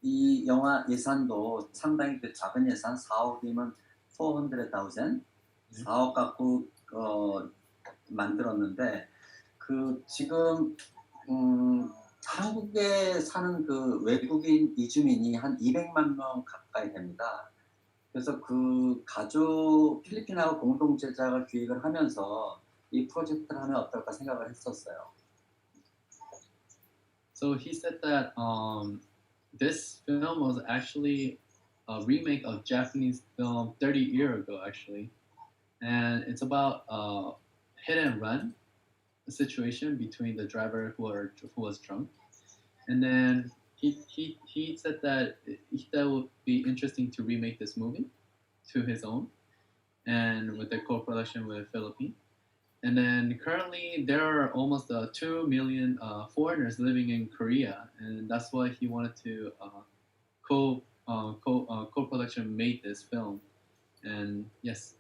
Speaker 4: 이 영화 예산도 상당히 작은 예산, 4억이면 400,000, 4억 갖고 만들었는데 지금 한국에 사는 그 외국인 이주민이 한 200만 명 가까이 됩니다. 그래서 필리핀하고 공동 제작을 기획을 하면서 이 프로젝트를 하면 어떨까 생각을 했었어요.
Speaker 6: So he said that this film was actually a remake of Japanese film 30 years ago, actually, and it's about hit and run situation between the driver who was drunk, and then he said that that would be interesting to remake this movie to his own, and with a co-production with Philippines. And then currently there are almost 2 million foreigners living in Korea, and that's why he wanted to co-production made this film. And yes.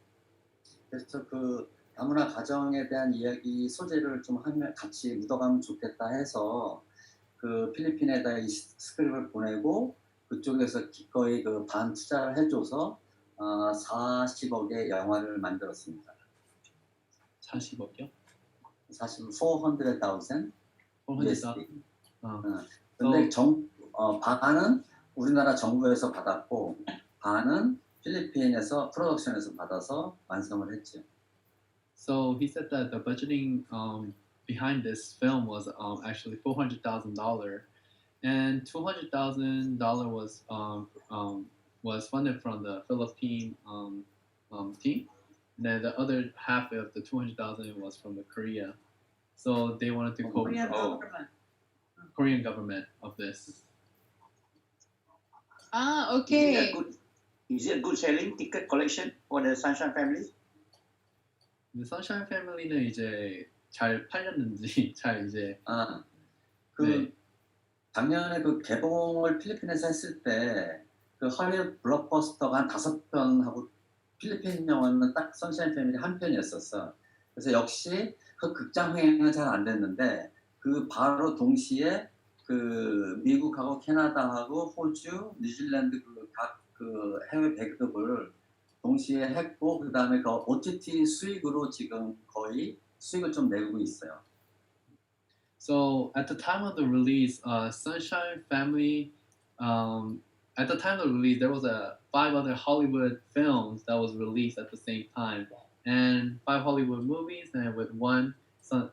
Speaker 4: 그래서 다문화 가정에 대한 이야기 소재를 좀 하면 같이 묻어가면 좋겠다 해서 필리핀에다 이 스크립을 보내고 그쪽에서 기꺼이 반 투자를 해줘서 40억의 영화를 만들었습니다.
Speaker 6: 40억이요?
Speaker 4: 사실 400,000 USD.
Speaker 6: 400,000. 어.
Speaker 4: 근데 반은 우리나라 정부에서 받았고 반은 필리핀에서 프로덕션에서 받아서 완성을 했죠.
Speaker 6: So he said that the budgeting behind this film was actually $400,000, and $200,000 was funded from the Philippine team. And then the other half of the 200,000 was from the Korea. So they wanted to
Speaker 7: Korean government.
Speaker 6: Korean government of this.
Speaker 3: Okay.
Speaker 2: Is it a good selling ticket collection for the Sunshine family?
Speaker 6: 근데 Sunshine Family는 이제 잘 팔렸는지 잘 이제
Speaker 4: 그 작년에 그 개봉을 필리핀에서 했을 때 그 할리우드 블록버스터가 한 5편 하고 필리핀 영화는 딱 선샤인 패밀리 한 편이었었어. 그래서 역시 그 극장 흥행은 잘 안 됐는데 그 바로 동시에 그 미국하고 캐나다하고 호주, 뉴질랜드 각 그 해외 배급을 동시에 했고 그 다음에 그 OTT 수익으로 지금 거의 수익을 좀 내고 있어요.
Speaker 6: So at the time of the release, Sunshine Family, at the time of the release, there was 5 other Hollywood films that was released at the same time, and 5 Hollywood movies, and with one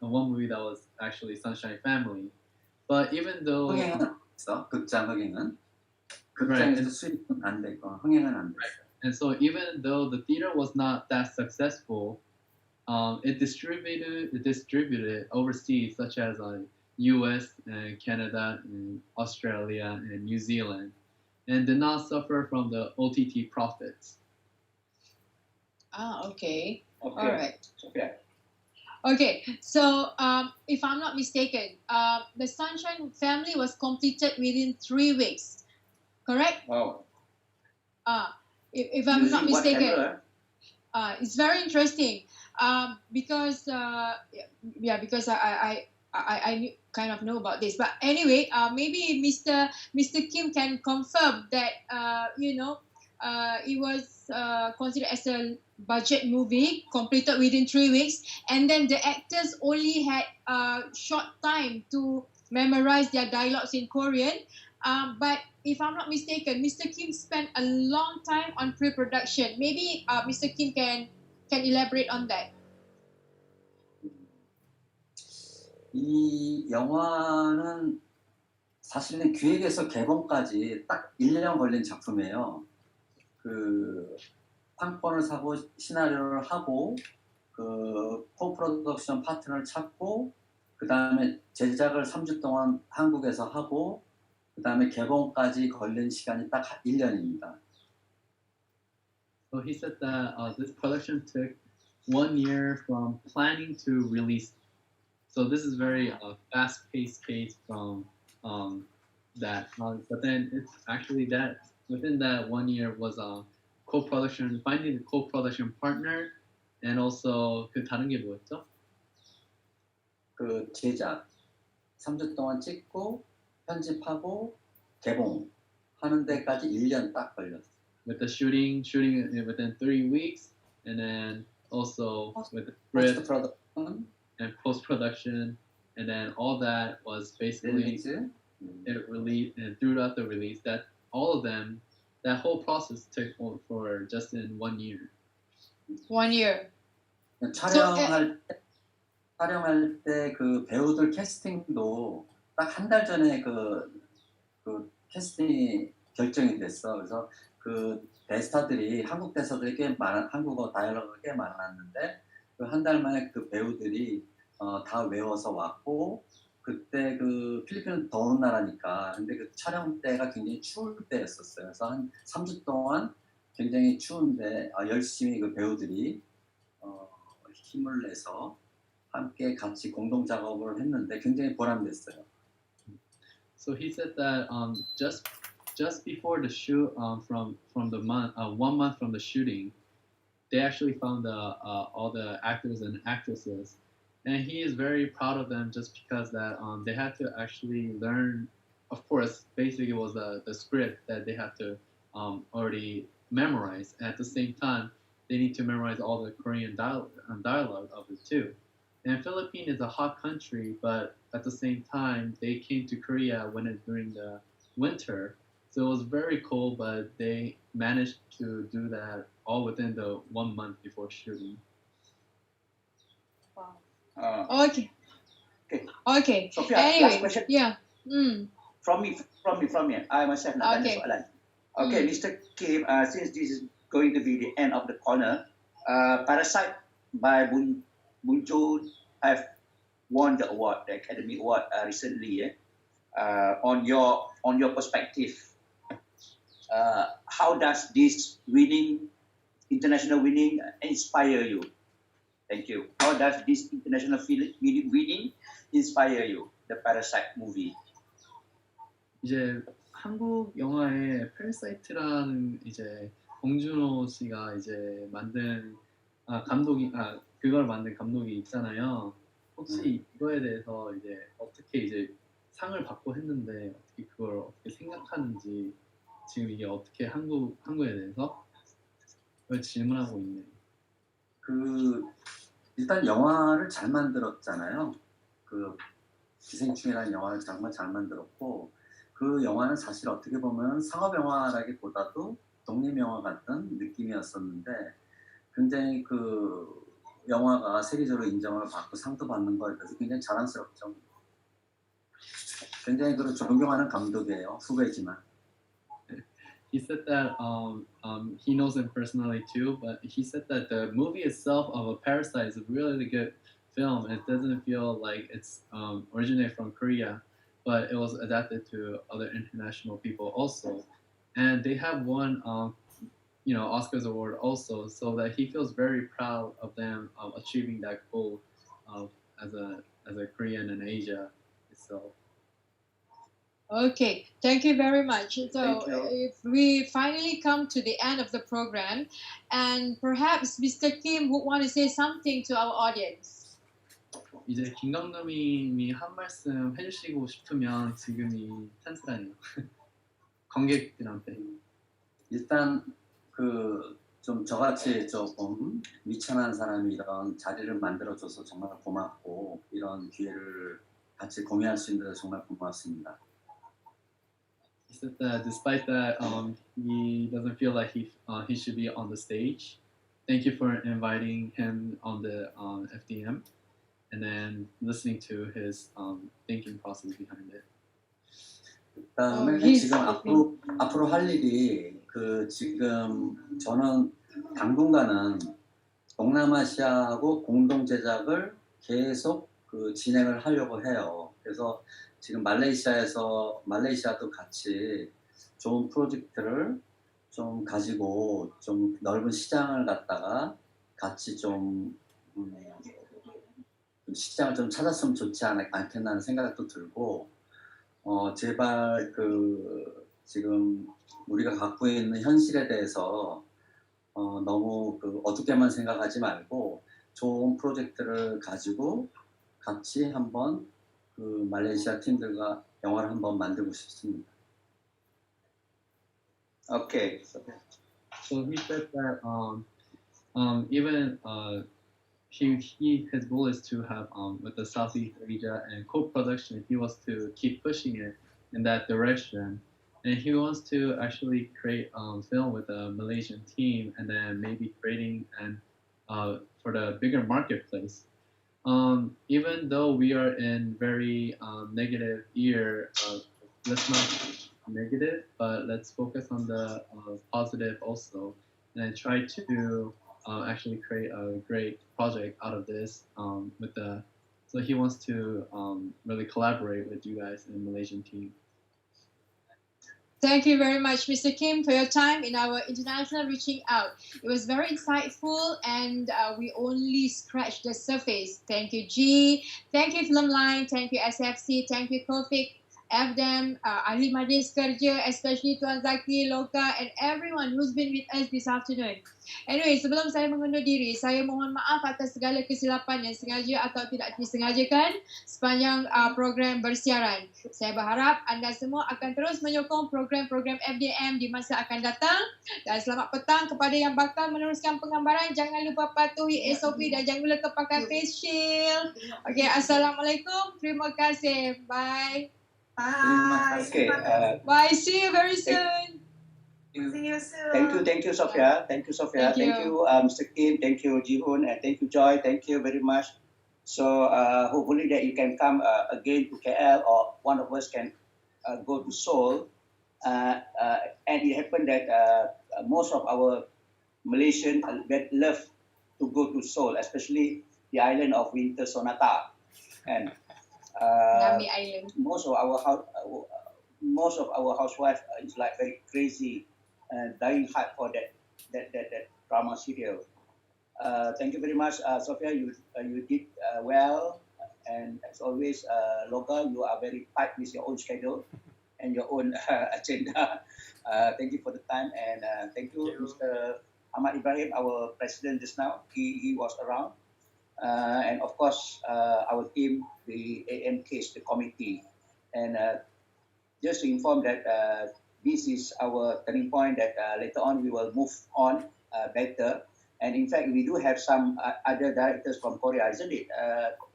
Speaker 6: movie that was actually Sunshine Family. But even though
Speaker 4: 흥행은 있어, 극장 흥행은 극장에서 수익은 안 되고 흥행은 안 됐어.
Speaker 6: And so even though the theater was not that successful, it distributed overseas, such as U.S. and Canada and Australia and New Zealand, and did not suffer from the OTT profits.
Speaker 3: Okay. All
Speaker 2: Okay.
Speaker 3: right.
Speaker 2: Sophia.
Speaker 3: Okay, so if I'm not mistaken, the Sunshine Family was completed within 3 weeks, correct?
Speaker 2: Wow.
Speaker 3: If I'm not
Speaker 2: Using what
Speaker 3: mistaken,
Speaker 2: camera?
Speaker 3: it's very interesting because because I knew, kind of know about this. But anyway, maybe Mr. Kim can confirm that it was considered as a budget movie completed within 3 weeks, and then the actors only had a short time to memorize their dialogues in Korean. But if I'm not mistaken, Mr. Kim spent a long time on pre-production. Maybe Mr. Kim can elaborate on that.
Speaker 4: 이 영화는 사실은 기획에서 개봉까지 딱 1년 걸린 작품이에요. 그 판권을 사고 시나리오를 하고 그 코프로덕션 파트너를 찾고 그 다음에 제작을 3주 동안 한국에서 하고 그 다음에 개봉까지 걸린 시간이 딱 1년입니다.
Speaker 6: So he said that this production took 1 year from planning to release. So this is very fast-paced case from that. But then it's actually that within that 1 year was co-production, finding a co-production partner, and also 그 다른 게 뭐였죠?
Speaker 4: 그 제작 3주 동안 찍고 편집하고 개봉하는 데까지 1년 딱 걸렸어요.
Speaker 6: With the shooting within 3 weeks, and then also with the script and post-production, and then all that was basically it released, and throughout the release, that all of them, that whole process took for just in 1 year.
Speaker 3: 1 year.
Speaker 4: 촬영할 때 그 배우들 캐스팅도 딱 한 달 전에 그 캐스팅이 결정이 됐어. 그래서 그 대스타들이 한국 대사들이 꽤 많아, 한국어 다이얼로그가 꽤 많았는데 그 한 달 만에 그 배우들이 다 외워서 왔고 그때 그 필리핀은 더운 나라니까 근데 그 촬영 때가 굉장히 추울 때였었어요. 그래서 한 3주 동안 굉장히 추운데 열심히 그 배우들이 힘을 내서 함께 같이 공동 작업을 했는데 굉장히 보람됐어요.
Speaker 6: So he said that just before the shoot, from the month 1 month from the shooting, they actually found all the actors and actresses, and he is very proud of them just because that they had to actually learn. Of course, basically it was the script that they had to already memorize. And at the same time, they need to memorize all the Korean dialogue of it too. And Philippines is a hot country, but at the same time, they came to Korea when it during the winter. So it was very cold, but they managed to do that all within the 1 month before shooting.
Speaker 3: Okay.
Speaker 2: Okay.
Speaker 3: Okay.
Speaker 2: Sophia,
Speaker 3: Anyway,
Speaker 2: last question.
Speaker 3: yeah.
Speaker 2: From me. I myself nak tanya
Speaker 3: Okay.
Speaker 2: soalan. Okay, Mr. Kim, since this is going to be the end of the corner, Parasite by Boon Joon have won the award, the Academy Award recently. On your perspective, how does this international winning inspire you? Thank you. How does this international winning inspire you? The Parasite movie.
Speaker 6: 이제 한국 영화에 패러사이트라는 이제 봉준호 씨가 이제 만든 그걸 만든 감독이 있잖아요. 혹시 이거에 대해서 이제 어떻게 이제 상을 받고 했는데 어떻게 그걸 어떻게 생각하는지 지금 이게 어떻게 한국에 대해서 그걸 질문하고 있네요.
Speaker 4: 일단 영화를 잘 만들었잖아요. 기생충이라는 영화를 정말 잘 만들었고 그 영화는 사실 어떻게 보면 상업 영화라기보다도 독립 영화 같은 느낌이었었는데 굉장히 그 영화가 세계적으로 인정을 받고 상도 받는 거에 대해서 굉장히 자랑스럽죠. 굉장히 존경하는 감독이에요. 후배지만.
Speaker 6: He said that he knows him personally too, but he said that the movie itself of A Parasite is a really good film. It doesn't feel like it's originated from Korea, but it was adapted to other international people also, and they have won Oscars award also, so that he feels very proud of them achieving that goal as a Korean in Asia itself.
Speaker 3: Okay, thank you very much. So if we finally come to the end of the program, and perhaps Mr. Kim would want to say something to our audience.
Speaker 6: 이제 김 감독님이 한 말씀 해주시고 싶으면 지금이 찬스라네요. 관객들한테.
Speaker 4: 일단 좀 저같이 조금 미천한 사람이 이런 자리를 만들어줘서 정말 고맙고 이런 기회를 같이 공유할 수 있는 데서 정말 고맙습니다.
Speaker 6: He said that despite that he doesn't feel like he should be on the stage. Thank you for inviting him on the FDM and then listening to his thinking process behind it.
Speaker 4: 그다음에 지금 앞으로 할 일이 지금 저는 당분간은 동남아시아하고 공동 제작을 계속 진행을 하려고 해요. 그래서 지금 말레이시아도 같이 좋은 프로젝트를 좀 가지고 좀 넓은 시장을 갖다가 같이 좀 시장을 좀 찾았으면 좋지 않겠나 하는 생각도 들고 제발 지금 우리가 갖고 있는 현실에 대해서 너무 어둡게만 생각하지 말고 좋은 프로젝트를 가지고 같이 한번 말레이시아 팀들과 영화를 한번 만들고 싶습니다.
Speaker 2: Okay.
Speaker 6: So he said that even his goal is to have with the Southeast Asia and co-production. He wants to keep pushing it in that direction, and he wants to actually create film with a Malaysian team, and then maybe creating for the bigger marketplace. Even though we are in very negative year, let's not negative, but let's focus on the positive also, and try to actually create a great project out of this so he wants to really collaborate with you guys in the Malaysian team.
Speaker 3: Thank you very much, Mr. Kim, for your time in our International Reaching Out. It was very insightful, and we only scratched the surface. Thank you, G. Thank you, Film Line. Thank you, SFC. Thank you, Kofik. Fdam, ahli majlis kerja, especially Tuan Zaki, Loka, and everyone who's been with us this afternoon. Anyway, sebelum saya mengundur diri, saya mohon maaf atas segala kesilapan yang sengaja atau tidak disengajakan sepanjang program bersiaran. Saya berharap anda semua akan terus menyokong program-program FDM di masa akan datang. Dan selamat petang kepada yang bakal meneruskan penggambaran. Jangan lupa patuhi SOP dan jangan lupa pakai face shield. Okay, Assalamualaikum. Terima kasih. Bye.
Speaker 7: Bye.
Speaker 2: Okay.
Speaker 3: Bye. See you very soon.
Speaker 7: See you soon.
Speaker 2: Thank you, Sophia. Thank you, Sophia.
Speaker 3: Thank
Speaker 2: Thank you, Mr. Kim. Thank you, Jihun, and thank you, Joy. Thank you very much. So hopefully that you can come again to KL, or one of us can go to Seoul. And it happened that most of our Malaysian love to go to Seoul, especially the island of Winter Sonata. And
Speaker 3: Nami Island.
Speaker 2: most of our housewives is like very crazy and dying hard for that drama serial. Thank you very much, Sophia. You did well, and as always, Loga, you are very tight with your own schedule and your own agenda. Thank you for the time, and thank you, Mr. Ahmad Ibrahim, our president just now. He was around. And of course, our team, the AMKs, the committee. And just to inform that this is our turning point, that later on we will move on better. And in fact, we do have some other directors from Korea, isn't it,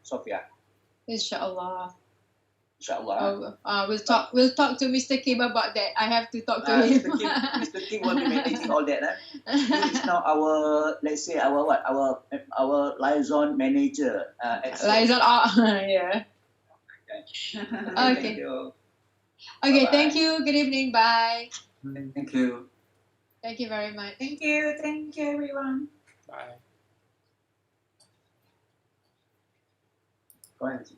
Speaker 2: Sophia?
Speaker 3: Inshallah.
Speaker 2: Inshallah.
Speaker 3: We'll talk to Mr. Kim about that. I have to talk to him.
Speaker 2: Mr. Kim will be managing all that. He is now our, let's say, our liaison manager.
Speaker 3: Liaison, yeah. Okay.
Speaker 2: Thank you.
Speaker 3: Okay,
Speaker 2: Bye-bye.
Speaker 3: thank you. Good evening. Bye.
Speaker 4: Thank you.
Speaker 3: Thank you very much.
Speaker 7: Thank you. Thank you, everyone.
Speaker 1: Bye.
Speaker 4: Go ahead.